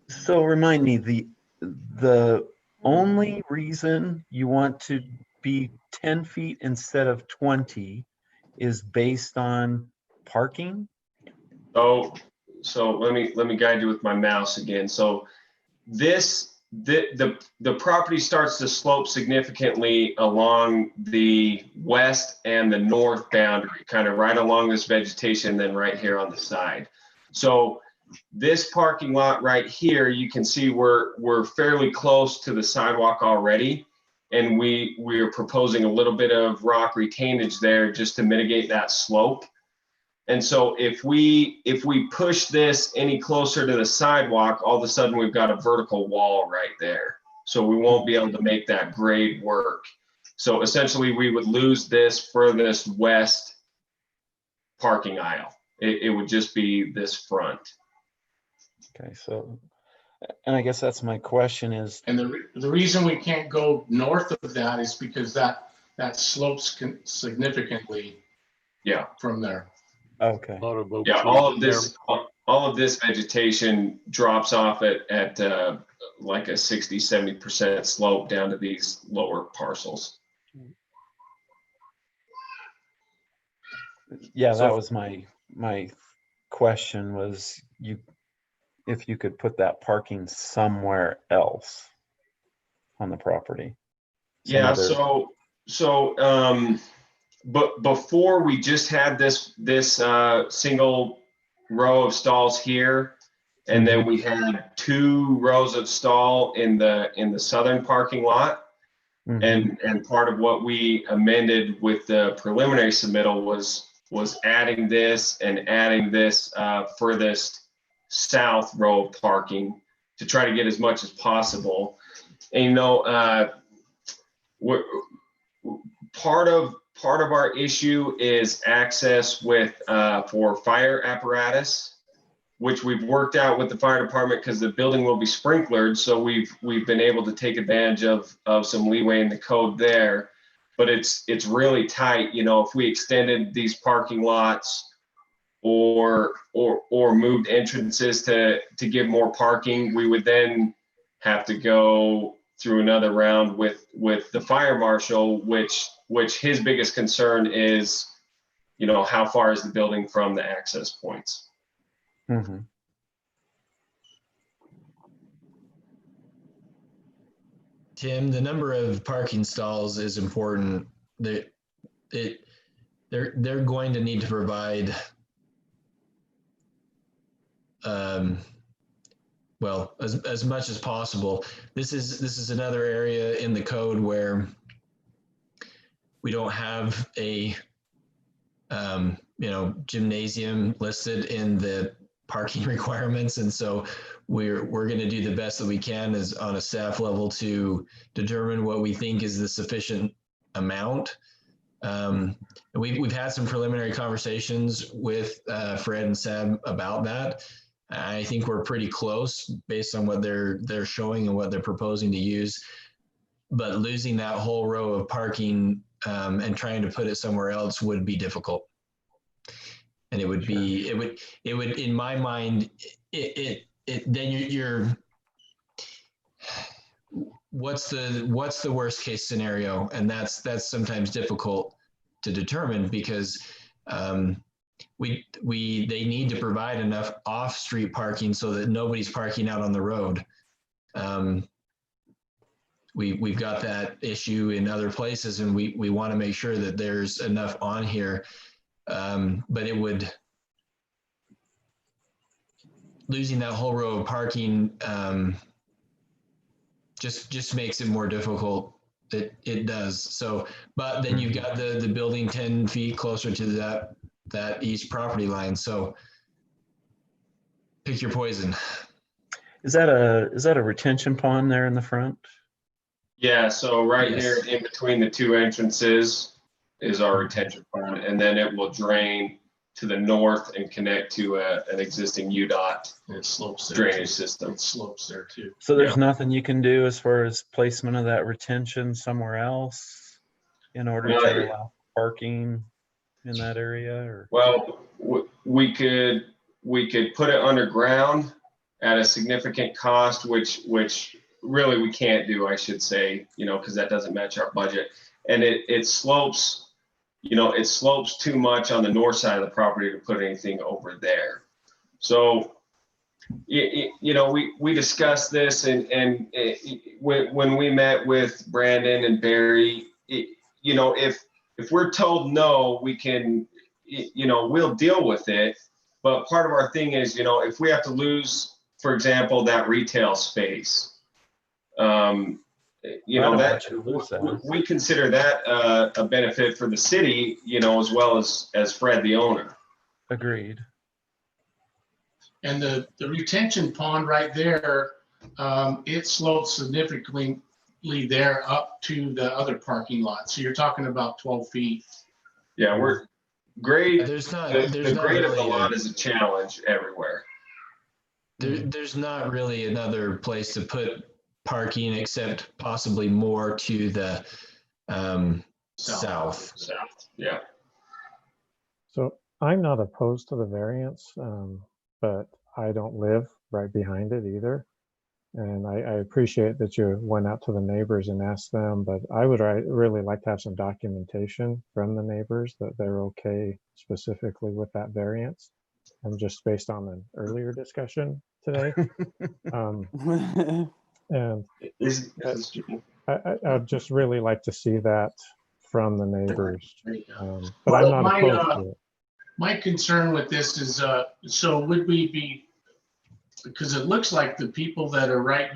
So remind me, the only reason you want to be 10 feet instead of 20 is based on parking? Oh, so let me guide you with my mouse again. So the property starts to slope significantly along the west and the north boundary, kind of right along this vegetation, then right here on the side. So this parking lot right here, you can see we're fairly close to the sidewalk already. And we're proposing a little bit of rock retainage there just to mitigate that slope. And so if we push this any closer to the sidewalk, all of a sudden we've got a vertical wall right there. So we won't be able to make that grade work. So essentially we would lose this furthest west parking aisle. It would just be this front. Okay, so, and I guess that's my question is. And the reason we can't go north of that is because that slopes significantly. Yeah. From there. Okay. Yeah, all of this vegetation drops off at like a 60-70% slope down to these lower parcels. Yeah, that was my question was if you could put that parking somewhere else on the property. Yeah, but before we just had this single row of stalls here, and then we had 2 rows of stall in the southern parking lot. And part of what we amended with the preliminary submittal was adding this and adding this furthest south row of parking to try to get as much as possible. And you know, part of our issue is access with for fire apparatus, which we've worked out with the fire department because the building will be sprinklered. So we've been able to take advantage of some leeway in the code there, but it's really tight. You know, if we extended these parking lots or moved entrances to give more parking, we would then have to go through another round with the fire marshal, which his biggest concern is, you know, how far is the building from the access points. Tim, the number of parking stalls is important. They're going to need to provide well, as much as possible. This is another area in the code where we don't have a gymnasium listed in the parking requirements, and so we're going to do the best that we can as on a staff level to determine what we think is the sufficient amount. We've had some preliminary conversations with Fred and Sam about that. I think we're pretty close based on what they're showing and what they're proposing to use. But losing that whole row of parking and trying to put it somewhere else would be difficult. And it would be, it would, in my mind, then you're, what's the worst case scenario? And that's sometimes difficult to determine because they need to provide enough off-street parking so that nobody's parking out on the road. We've got that issue in other places, and we want to make sure that there's enough on here. But it would, losing that whole row of parking just makes it more difficult. It does. So, but then you've got the building 10 feet closer to that east property line. So pick your poison. Is that a retention pond there in the front? Yeah, so right here in between the 2 entrances is our retention pond, and then it will drain to the north and connect to an existing UDOT drainage system. It slopes there too. So there's nothing you can do as far as placement of that retention somewhere else in order to allow parking in that area? Or? Well, we could put it underground at a significant cost, which really we can't do, I should say, you know, because that doesn't match our budget. And it slopes it slopes too much on the north side of the property to put anything over there. So, we discussed this, and when we met with Brandon and Barry, if we're told no, we can, we'll deal with it. But part of our thing is, if we have to lose, for example, that retail space, we consider that a benefit for the city, as well as Fred, the owner. Agreed. And the retention pond right there, it slopes significantly there up to the other parking lot. So you're talking about 12 feet. Yeah, we're grade. There's not The grade of the really lot is a challenge everywhere. there's not really another place to put parking except possibly more to the south. Yeah. So I'm not opposed to the variance, but I don't live right behind it either. And I appreciate that you went out to the neighbors and asked them, but I would really like to have some documentation from the neighbors that they're okay specifically with that variance. Just based on an earlier discussion today. And I'd just really like to see that from the neighbors. But I'm not opposed to it. My concern with this is, so would we be, because it looks like the people that are right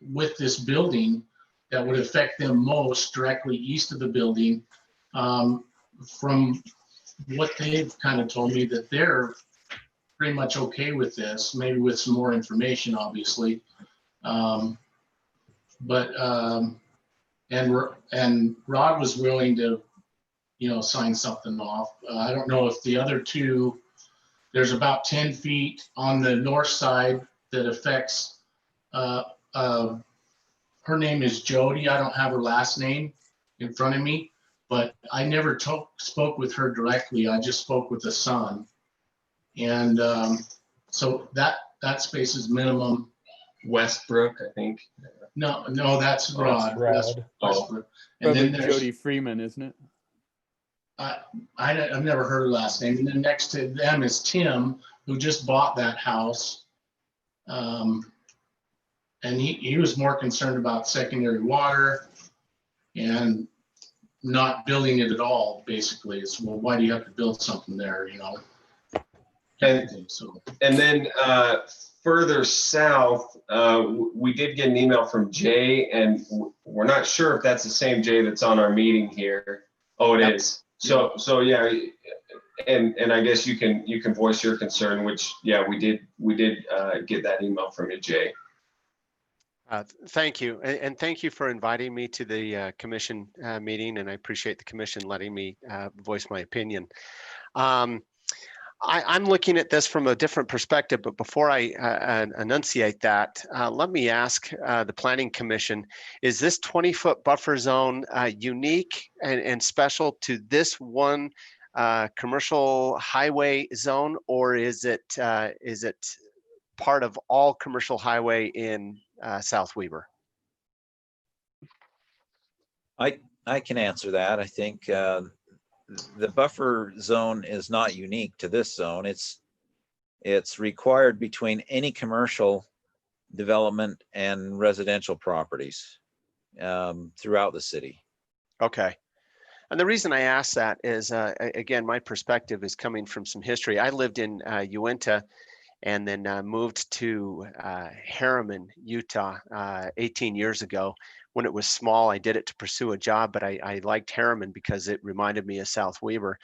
with this building that would affect them most directly east of the building, from what they've kind of told me, that they're pretty much okay with this, maybe with some more information, obviously. And Rod was willing to, sign something off. I don't know if the other two, there's about 10 feet on the north side that affects, her name is Jody. I don't have her last name in front of me, but I never spoke with her directly. I just spoke with the son. And so that space is minimum. Westbrook, I think. No, that's Rod. That's Westbrook. And Probably then there's Jody Freeman, isn't it? I've never heard her last name. And then next to them is Tim, who just bought that house. And he was more concerned about secondary water and not building it at all, basically. It's, well, why do you have to build something there, And then further south, we did get an email from Jay, and we're not sure if that's the same Jay that's on our meeting here. Oh, it is. So yeah, and I guess you can voice your concern, which we did get that email from you, Jay. Thank you, and thank you for inviting me to the commission meeting, and I appreciate the commission letting me voice my opinion. I'm looking at this from a different perspective, but before I enunciate that, let me ask the Planning Commission, is this 20-foot buffer zone unique and special to this one commercial highway zone, or is it part of all commercial highway in South Weber? I can answer that. I think the buffer zone is not unique to this zone. It's required between any commercial development and residential properties throughout the city. Okay. And the reason I ask that is, again, my perspective is coming from some history. I lived in Uinta and then moved to Harriman, Utah, 18 years ago. When it was small, I did it to pursue a job, but I liked Harriman because it reminded me of South Weber.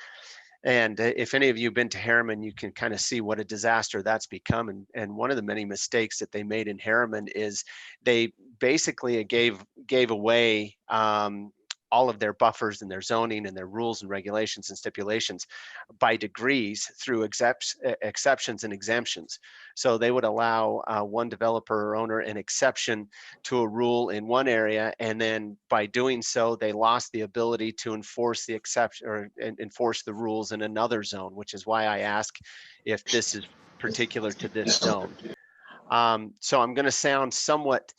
And if any of you have been to Harriman, you can kind of see what a disaster that's become. And one of the many mistakes that they made in Harriman is they basically gave away all of their buffers and their zoning and their rules and regulations and stipulations by degrees through exceptions and exemptions. So they would allow one developer or owner an exception to a rule in one area, and then by doing so, they lost the ability to enforce the exception or enforce the rules in another zone, which is why I ask if this is particular to this zone. So I'm going to sound somewhat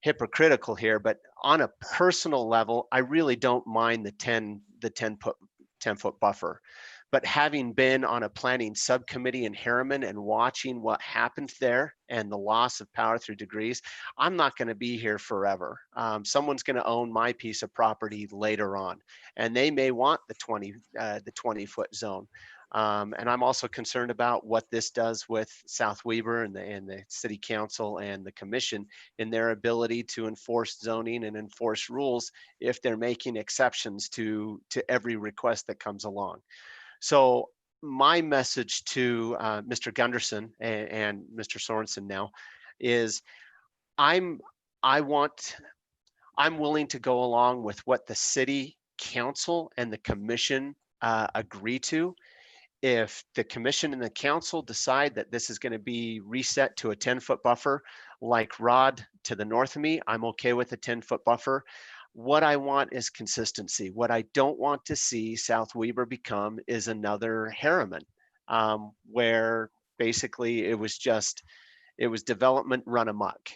hypocritical here, but on a personal level, I really don't mind the 10 10-foot buffer. But having been on a planning subcommittee in Harriman and watching what happened there and the loss of power through degrees, I'm not going to be here forever. Someone's going to own my piece of property later on, and they may want the 20-foot zone. And I'm also concerned about what this does with South Weber and the city council and the commission in their ability to enforce zoning and enforce rules if they're making exceptions to every request that comes along. So my message to Mr. Gunderson and Mr. Sorensen now is I'm willing to go along with what the city council and the commission agree to. If the commission and the council decide that this is going to be reset to a 10-foot buffer, like Rod to the north of me, I'm okay with a 10-foot buffer. What I want is consistency. What I don't want to see South Weber become is another Harriman, where basically it was development run amok.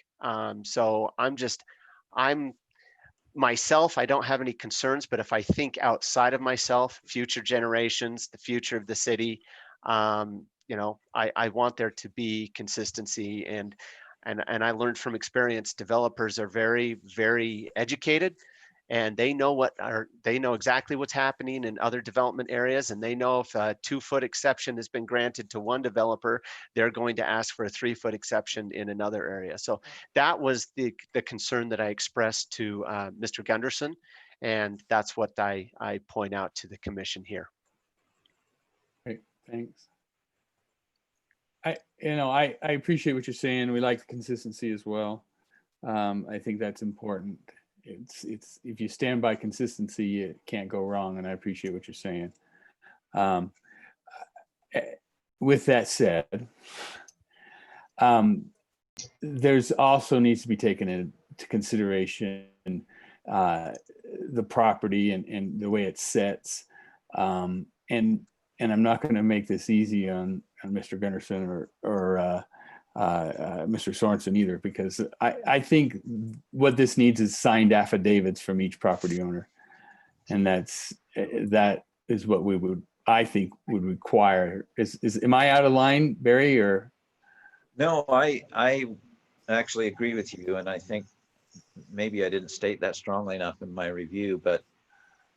So I'm myself, I don't have any concerns, but if I think outside of myself, future generations, the future of the city, you know, I want there to be consistency. And I learned from experience, developers are very, very educated, and they know exactly what's happening in other development areas. And they know if a 2-foot exception has been granted to one developer, they're going to ask for a 3-foot exception in another area. So that was the concern that I expressed to Mr. Gunderson. And that's what I point out to the commission here. Great, thanks. I appreciate what you're saying. We like the consistency as well. I think that's important. It's if you stand by consistency, you can't go wrong. And I appreciate what you're saying. With that said, there's also needs to be taken into consideration the property and the way it sets. And I'm not going to make this easy on Mr. Gunderson or Mr. Sorensen either, because I think what this needs is signed affidavits from each property owner, and that is what I think would require. Am I out of line, Barry? Or no, I actually agree with you, and I think maybe I didn't state that strongly enough in my review, but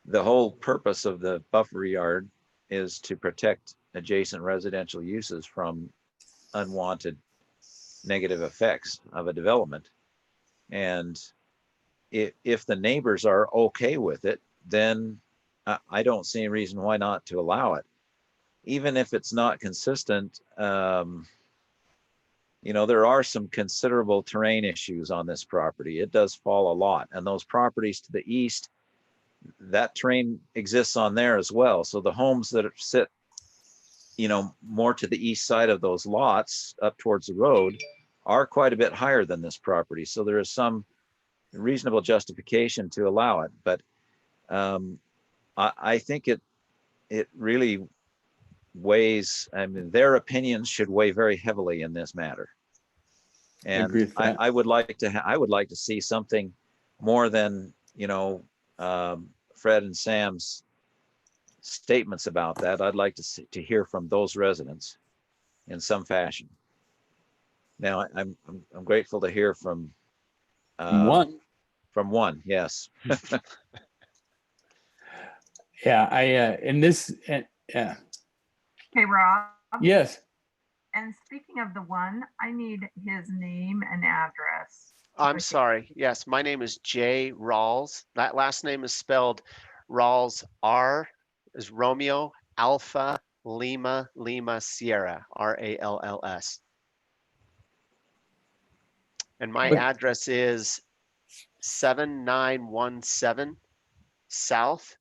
the whole purpose of the buffer yard is to protect adjacent residential uses from unwanted negative effects of a development. And if the neighbors are okay with it, then I don't see a reason why not to allow it. Even if it's not consistent, you know, there are some considerable terrain issues on this property. It does fall a lot. And those properties to the east, that terrain exists on there as well. So the homes that sit, you know, more to the east side of those lots up towards the road are quite a bit higher than this property. So there is some reasonable justification to allow it. But I think it really weighs, I mean, their opinions should weigh very heavily in this matter. And I would like to see something more than, you know, Fred and Sam's statements about that. I'd like to hear from those residents in some fashion. Now, I'm grateful to hear from one. From one, yes. Yeah, Okay, Rob. Yes. And speaking of the one, I need his name and address. I'm sorry. Yes, my name is Jay Rawls. That last name is spelled Rawls. R is Romeo, Alpha, Lima, Lima, Sierra, RALLS. And my address is 7917 South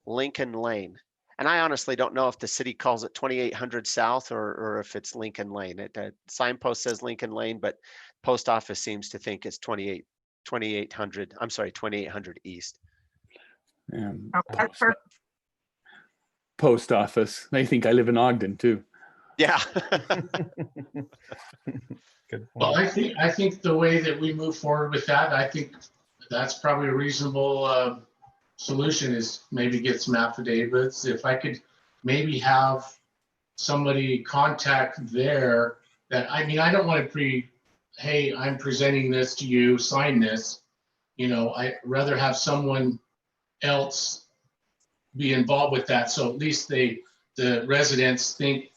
Lincoln Lane. And I honestly don't know if the city calls it 2800 South or if it's Lincoln Lane. The signpost says Lincoln Lane, but post office seems to think it's 2800. I'm sorry, 2800 East. Post office. They think I live in Ogden too. Yeah. Good point. Well, I think the way that we move forward with that, I think that's probably a reasonable solution is maybe get some affidavits. If I could maybe have somebody contact there that, I mean, I don't want to hey, I'm presenting this to you, sign this. You know, I'd rather have someone else be involved with that. So at least the residents think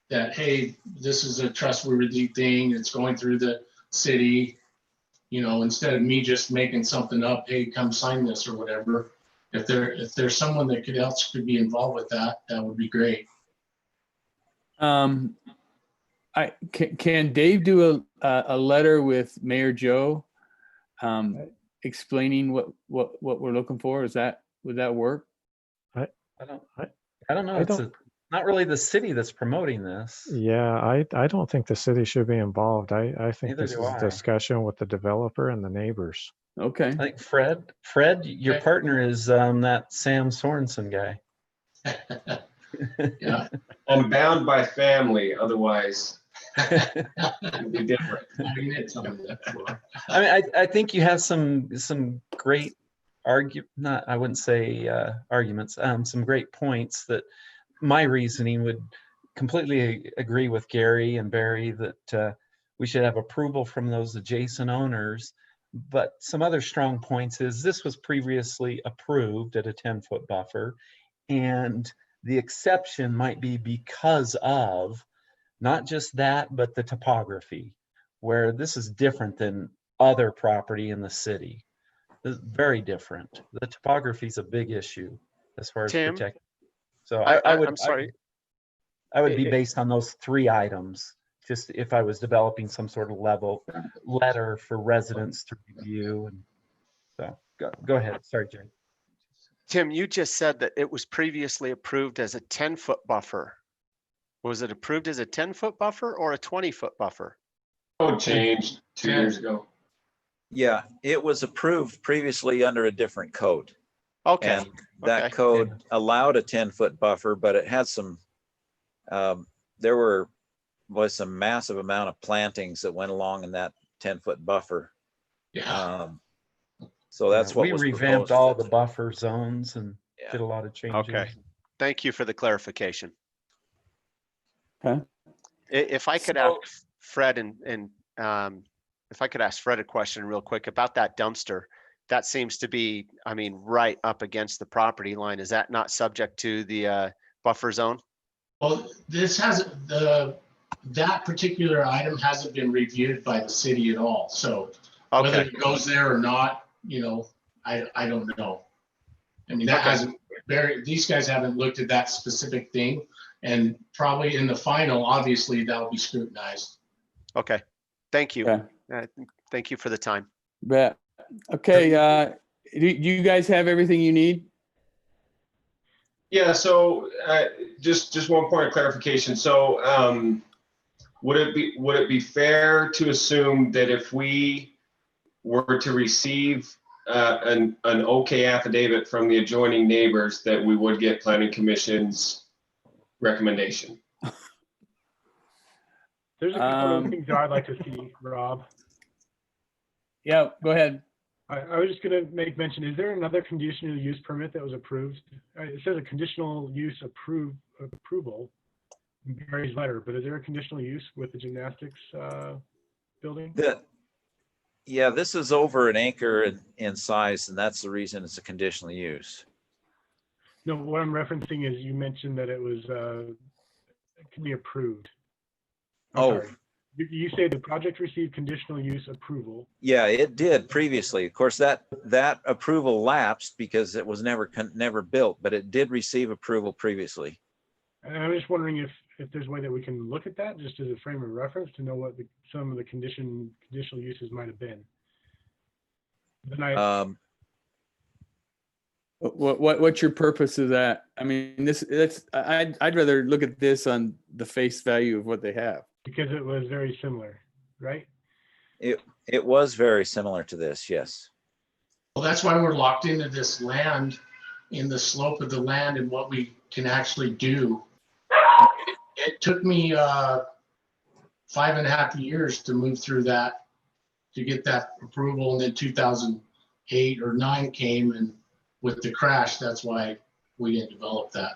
that, hey, this is a trustworthy thing. It's going through the city, you know, instead of me just making something up, hey, come sign this or whatever. If there's someone that else could be involved with that, that would be great. Can Dave do a letter with Mayor Joe explaining what we're looking for? Would that work? I don't know. It's not really the city that's promoting this. Yeah, I don't think the city should be involved. I think Neither this do is I. a discussion with the developer and the neighbors. Okay. I think Fred, your partner is that Sam Sorensen guy. Yeah. I'm bound by family, otherwise it'd be different. I mean, I think you have some great I wouldn't say arguments, some great points that my reasoning would completely agree with Gary and Barry that we should have approval from those adjacent owners. But some other strong points is this was previously approved at a 10-foot buffer, and the exception might be because of not just that, but the topography, where this is different than other property in the city. It's very different. The topography is a big issue as far as Tim, protecting. So I'm sorry. I would be based on those 3 items, just if I was developing some sort of letter for residents to review. And so go ahead. Sorry, Jay. Tim, you just said that it was previously approved as a 10-foot buffer. Was it approved as a 10-foot buffer or a 20-foot buffer? Oh, changed 2 years ago. Yeah, it was approved previously under a different code. Okay. And that code allowed a 10-foot buffer, but it had some, there was some massive amount of plantings that went along in that 10-foot buffer. Yeah. So that's what we was revamped proposed. all the buffer zones and did a lot of changes. Okay. Thank you for the clarification. Okay. If I could ask Fred if I could ask Fred a question real quick about that dumpster, that seems to be, I mean, right up against the property line. Is that not subject to the buffer zone? Well, this hasn't, that particular item hasn't been reviewed by the city at all. So whether it goes there or not, you know, I don't know. I mean, that hasn't, these guys haven't looked at that specific thing, and probably in the final, obviously that'll be scrutinized. Okay. Thank you. Yeah. Thank you for the time. Bet. Okay. Do you guys have everything you need? Yeah, so just one point of clarification. So would it be fair to assume that if we were to receive an okay affidavit from the adjoining neighbors, that we would get Planning Commission's recommendation? There's a couple of things I'd like to see, Rob. Yeah, go ahead. I was just going to make mention, is there another conditional use permit that was approved? It says a conditional use approval in Barry's letter, but is there a conditional use with the gymnastics building? Yeah, this is over an acre in size, and that's the reason it's a conditional use. No, what I'm referencing is you mentioned that it was it can be approved. Sorry. You say the project received conditional use approval. Yeah, it did previously. Of course, that approval lapsed because it was never built, but it did receive approval previously. And I'm just wondering if there's a way that we can look at that just as a frame of reference to know what some of the conditional uses might have been. Then What's your purpose of that? I mean, I'd rather look at this on the face value of what they have. Because it was very similar, right? It was very similar to this, yes. Well, that's why we're locked into this land, in the slope of the land and what we can actually do. It took me 5.5 years to move through that, to get that approval, and then 2008 or 9 came, and with the crash, that's why we didn't develop that.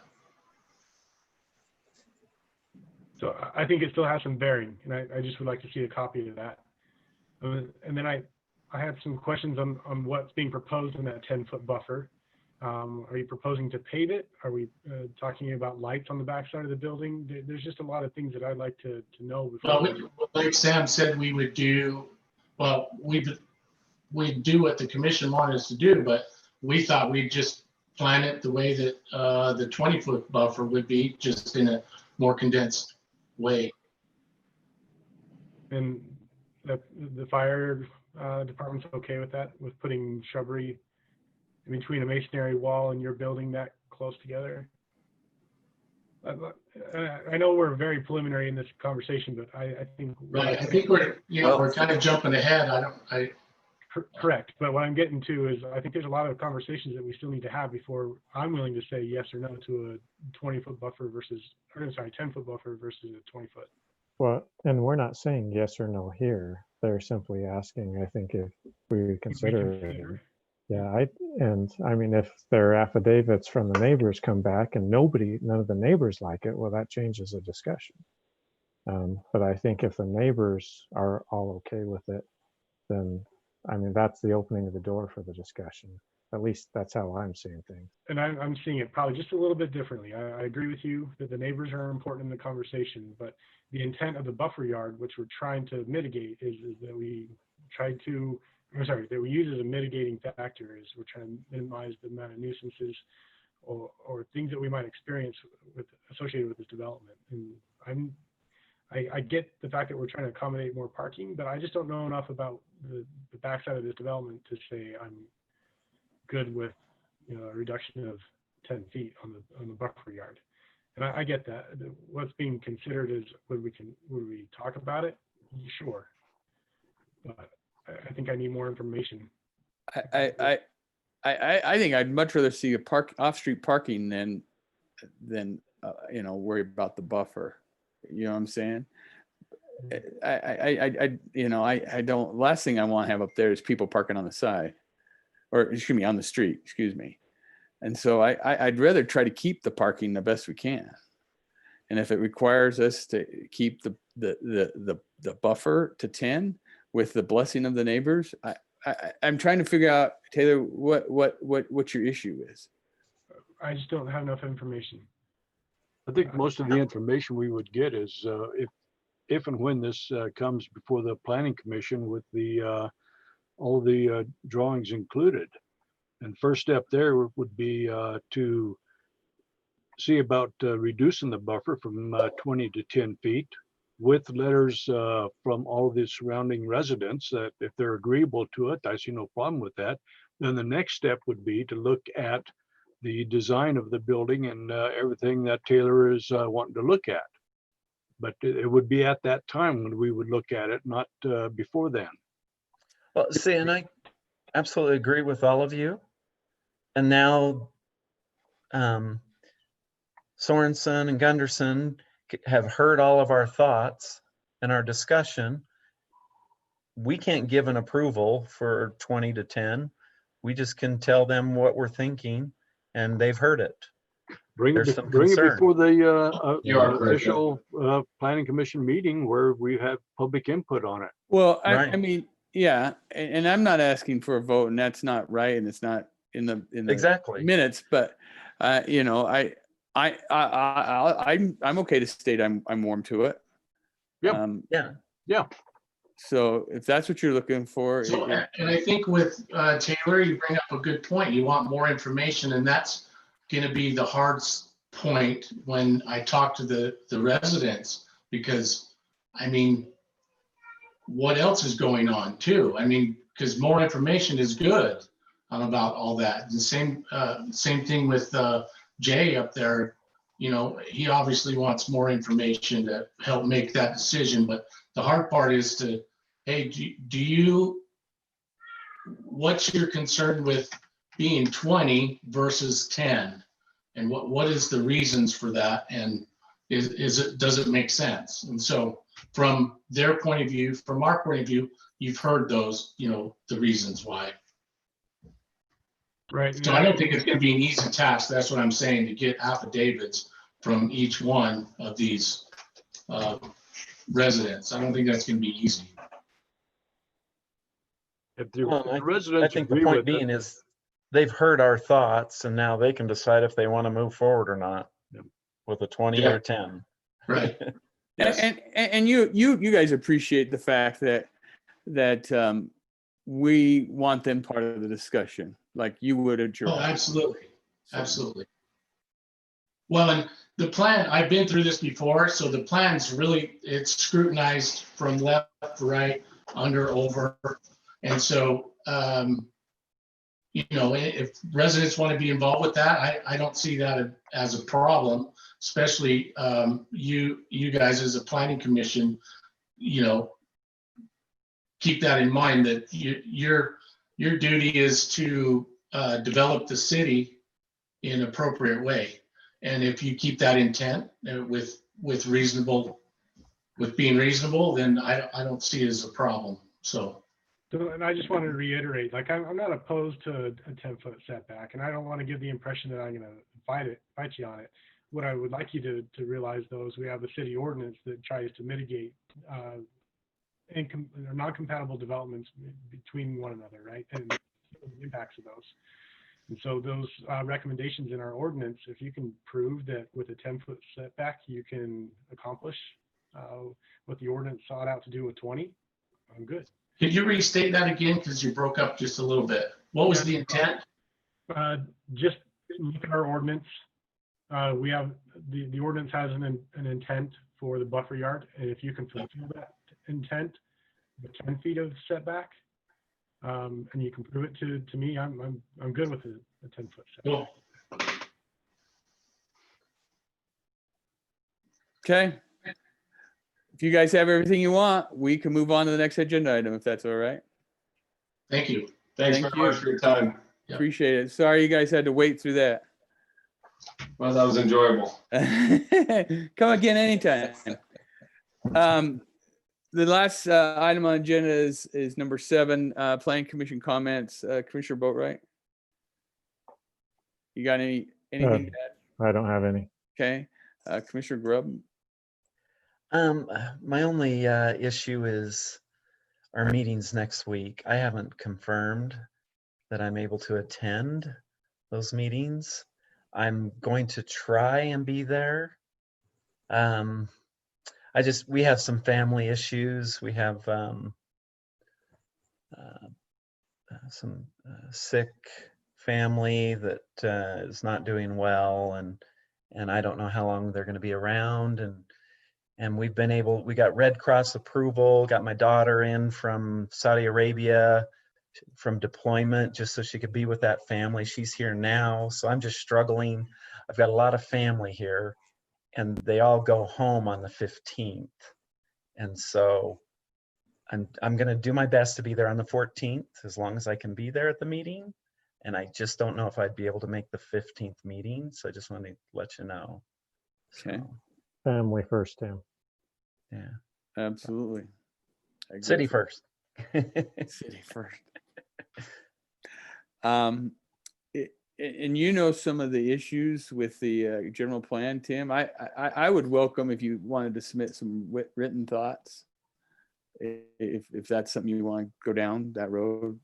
So I think it still has some bearing, and I just would like to see a copy of that. And then I had some questions on what's being proposed in that 10-foot buffer. Are you proposing to pave it? Are we talking about lights on the backside of the building? There's just a lot of things that I'd like to know before. Well, like Sam said, we would do, well, we'd do what the commission wanted us to do, but we thought we'd just plan it the way that the 20-foot buffer would be, just in a more condensed way. And the fire department's okay with that, with putting shrubbery in between a masonry wall and your building that close together? I know we're very preliminary in this conversation, but I think Right. I think we're kind of jumping ahead. Correct, but what I'm getting to is I think there's a lot of conversations that we still need to have before I'm willing to say yes or no to a 20-foot buffer versus, or sorry, 10-foot buffer versus a 20-foot. Well, and we're not saying yes or no here. They're simply asking, I think, if we consider it. Yeah, I mean, if their affidavits from the neighbors come back and none of the neighbors like it, well, that changes the discussion. But I think if the neighbors are all okay with it, then, I mean, that's the opening of the door for the discussion. At least that's how I'm seeing things. And I'm seeing it probably just a little bit differently. I agree with you that the neighbors are important in the conversation, but the intent of the buffer yard, which we're trying to mitigate, is that we that we use as a mitigating factor, is we're trying to minimize the amount of nuisances or things that we might experience associated with this development. And I get the fact that we're trying to accommodate more parking, but I just don't know enough about the backside of this development to say I'm good with, a reduction of 10 feet on the buffer yard. And I get that. What's being considered is would we talk about it? Sure, but I think I need more information. I think I'd much rather see a off-street parking than worry about the buffer. You know what I'm saying? I don't. Last thing I want to have up there is people parking on the side, or excuse me, on the street. Excuse me. And so I'd rather try to keep the parking the best we can. And if it requires us to keep the buffer to 10 with the blessing of the neighbors, I'm trying to figure out, Taylor, what your issue is. I just don't have enough information. I think most of the information we would get is if and when this comes before the planning commission with all the drawings included. And first step there would be to see about reducing the buffer from 20 to 10 feet with letters from all the surrounding residents that if they're agreeable to it, I see no problem with that. Then the next step would be to look at the design of the building and everything that Taylor is wanting to look at. But it would be at that time when we would look at it, not before then. Well, see, and I absolutely agree with all of you. And now Sorensen and Gunderson have heard all of our thoughts and our discussion. We can't give an approval for 20 to 10. We just can tell them what we're thinking, and they've heard it. Bring it before the official planning commission meeting where we have public input on it. Well, I mean, yeah, and I'm not asking for a vote, and that's not right, and it's not in the exactly minutes, but I'm okay to state I'm warm to it. Yeah. So if that's what you're looking for. So, and I think with Taylor, you bring up a good point. You want more information, and that's going to be the hard point when I talk to the residents, because I mean, what else is going on too? I mean, because more information is good about all that. The same thing with Jay up there. He obviously wants more information to help make that decision. But the hard part is to, hey, what's your concern with being 20 versus 10? And what is the reasons for that? And does it make sense? And so from their point of view, from our point of view, you've heard those, the reasons why. Right. So I don't think it's gonna be an easy task. That's what I'm saying, to get affidavits from each one of these residents. I don't think that's gonna be easy. If the Well, if the I residents think the agree point with being it, is they've heard our thoughts and now they can decide if they want to move forward or not with a 20 or Yeah. a 10. Right. Yes. And you guys appreciate the fact that we want them part of the discussion, like you would adjourn. Oh, absolutely. Absolutely. Well, and the plan, I've been through this before, so the plan's really, it's scrutinized from left to right, under, over. And so, if residents want to be involved with that, I don't see that as a problem, especially you guys as a planning commission, keep that in mind, that your duty is to develop the city in appropriate way. And if you keep that intent with being reasonable, then I don't see it as a problem. So, and I just want to reiterate, like, I'm not opposed to a 10-foot setback, and I don't want to give the impression that I'm going to fight you on it. What I would like you to realize, though, is we have a city ordinance that tries to mitigate non-compatible developments between one another, right? And the impacts of those. And so those recommendations in our ordinance, if you can prove that with a 10-foot setback, you can accomplish what the ordinance sought out to do with 20, I'm good. could you restate that again? Because you broke up just a little bit. What was the intent? Just look at our ordinance. We have the ordinance has an intent for the buffer yard, and if you can fulfill that intent with 10 feet of setback, and you can prove it to me, I'm good with a 10-foot setback. Cool. Okay. If you guys have everything you want, we can move on to the next agenda item, if that's all right. Thank you. Thanks Thank very much you. for your time. Yep. Appreciate it. Sorry you guys had to wait through that. Well, that was enjoyable. Come again anytime. The last item on the agenda is number 7, Planning Commission comments. Commissioner Boatright, you got anything to add? I don't have any. Okay. Commissioner Grubb. My only issue is our meetings next week. I haven't confirmed that I'm able to attend those meetings. I'm going to try and be there. We have some family issues. We have some sick family that is not doing well, and I don't know how long they're going to be around. And we got Red Cross approval, got my daughter in from Saudi Arabia from deployment just so she could be with that family. She's here now, so I'm just struggling. I've got a lot of family here, and they all go home on the 15th. And so I'm going to do my best to be there on the 14th, as long as I can be there at the meeting. And I just don't know if I'd be able to make the 15th meeting. So I just want to let you know. Okay. So, Family first, Tim. yeah. Absolutely. City first. City first. And some of the issues with the general plan, Tim. I would welcome if you wanted to submit some written thoughts. If that's something you want to go down that road,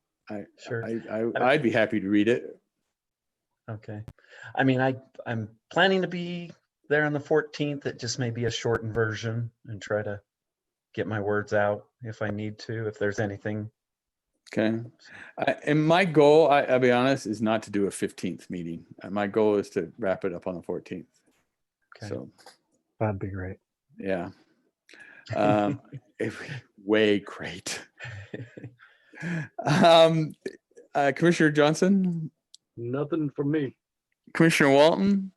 Sure. I'd be happy to read it. Okay. I mean, I'm planning to be there on the 14th. It just may be a shortened version and try to get my words out if I need to, if there's anything. Okay. And my goal, I'll be honest, is not to do a 15th meeting. My goal is to wrap it up on the 14th. Okay. So That'd be great. yeah. Way great. Commissioner Johnson? nothing from me. Commissioner Walton?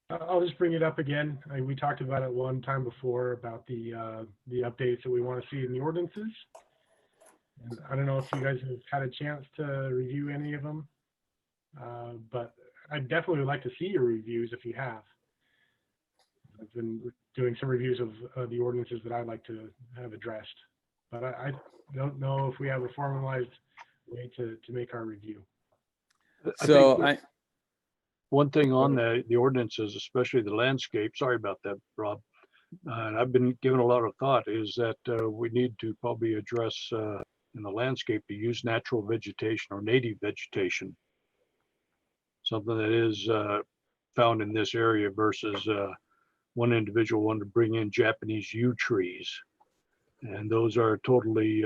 I'll just bring it up again. We talked about it one time before about the updates that we want to see in the ordinances. And I don't know if you guys have had a chance to review any of them, but I definitely would like to see your reviews if you have. I've been doing some reviews of the ordinances that I'd like to have addressed, but I don't know if we have a formalized way to make our review. So think one thing on the ordinances, especially the landscape, sorry about that, Rob. And I've been giving a lot of thought is that we need to probably address in the landscape to use natural vegetation or native vegetation. Something that is found in this area versus one individual wanted to bring in Japanese yew trees. And those are totally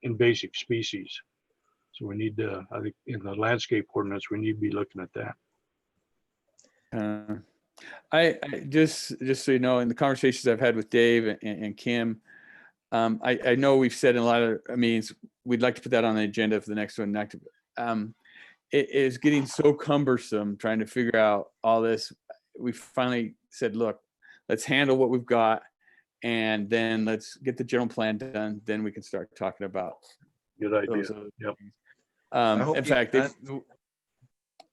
invasive species. So we need to, I think in the landscape ordinance, we need to be looking at that. I just so you know, in the conversations I've had with Dave and Kim, I know we've said in a lot of meetings, we'd like to put that on the agenda for the next one. It is getting so cumbersome trying to figure out all this. We finally said, look, let's handle what we've got, and then let's get the general plan done. Then we can start talking about. Good idea. Yep. In fact,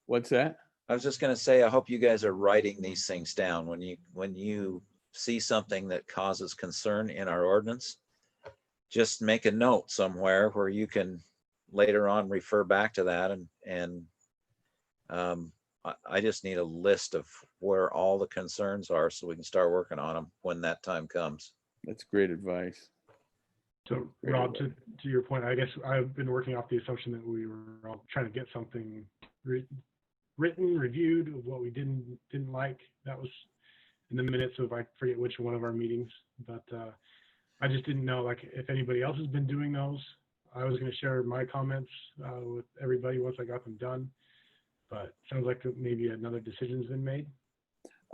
what's that? I was just going to say, I hope you guys are writing these things down when you see something that causes concern in our ordinance. Just make a note somewhere where you can later on refer back to that, and I just need a list of where all the concerns are so we can start working on them when that time comes. That's great advice. So Rob, to your point, I guess I've been working off the assumption that we were all trying to get something written, reviewed of what we didn't like. That was in the minutes of, I forget which one of our meetings, but I just didn't know like if anybody else has been doing those. I was going to share my comments with everybody once I got them done, but sounds like maybe another decision's been made.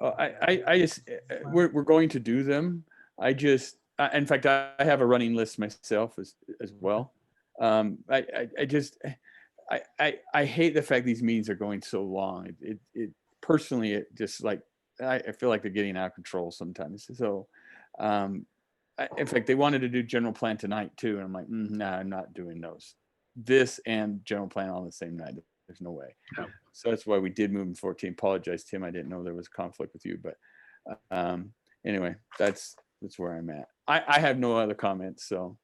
I just we're going to do them. I just in fact I have a running list myself as well. I hate the fact these meetings are going so long. It personally, it just like I feel like they're getting out of control sometimes. So in fact, they wanted to do general plan tonight too, and I'm like, nah, I'm not doing those. This and general plan on the same night. There's no way. Yeah. So that's why we did move in 14. Apologize, Tim. I didn't know there was conflict with you, but anyway, that's where I'm at. I have no other comments, so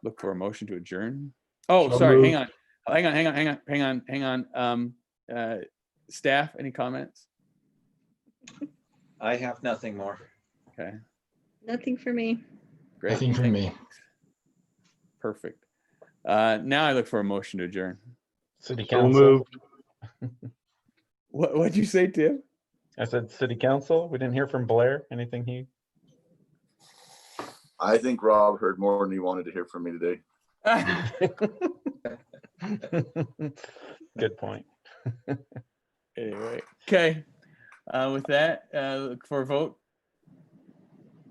look for a motion to adjourn. Oh, So sorry. moved. Hang on. Staff, any comments? I have nothing more. Okay. Nothing for me. Great. Nothing from me. Perfect. Now I look for a motion to adjourn. City So council. moved. What'd you say, Tim? I said city council. We didn't hear from Blair. Anything he? I think Rob heard more than he wanted to hear from me today. Good point. Anyway, okay. With that, look for a vote.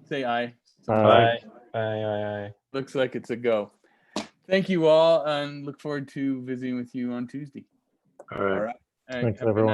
Say aye. Aye. Aye. Looks like it's a go. Thank you all, and look forward to visiting with you on Tuesday. All right. All right. Thanks, Have a good everyone. night.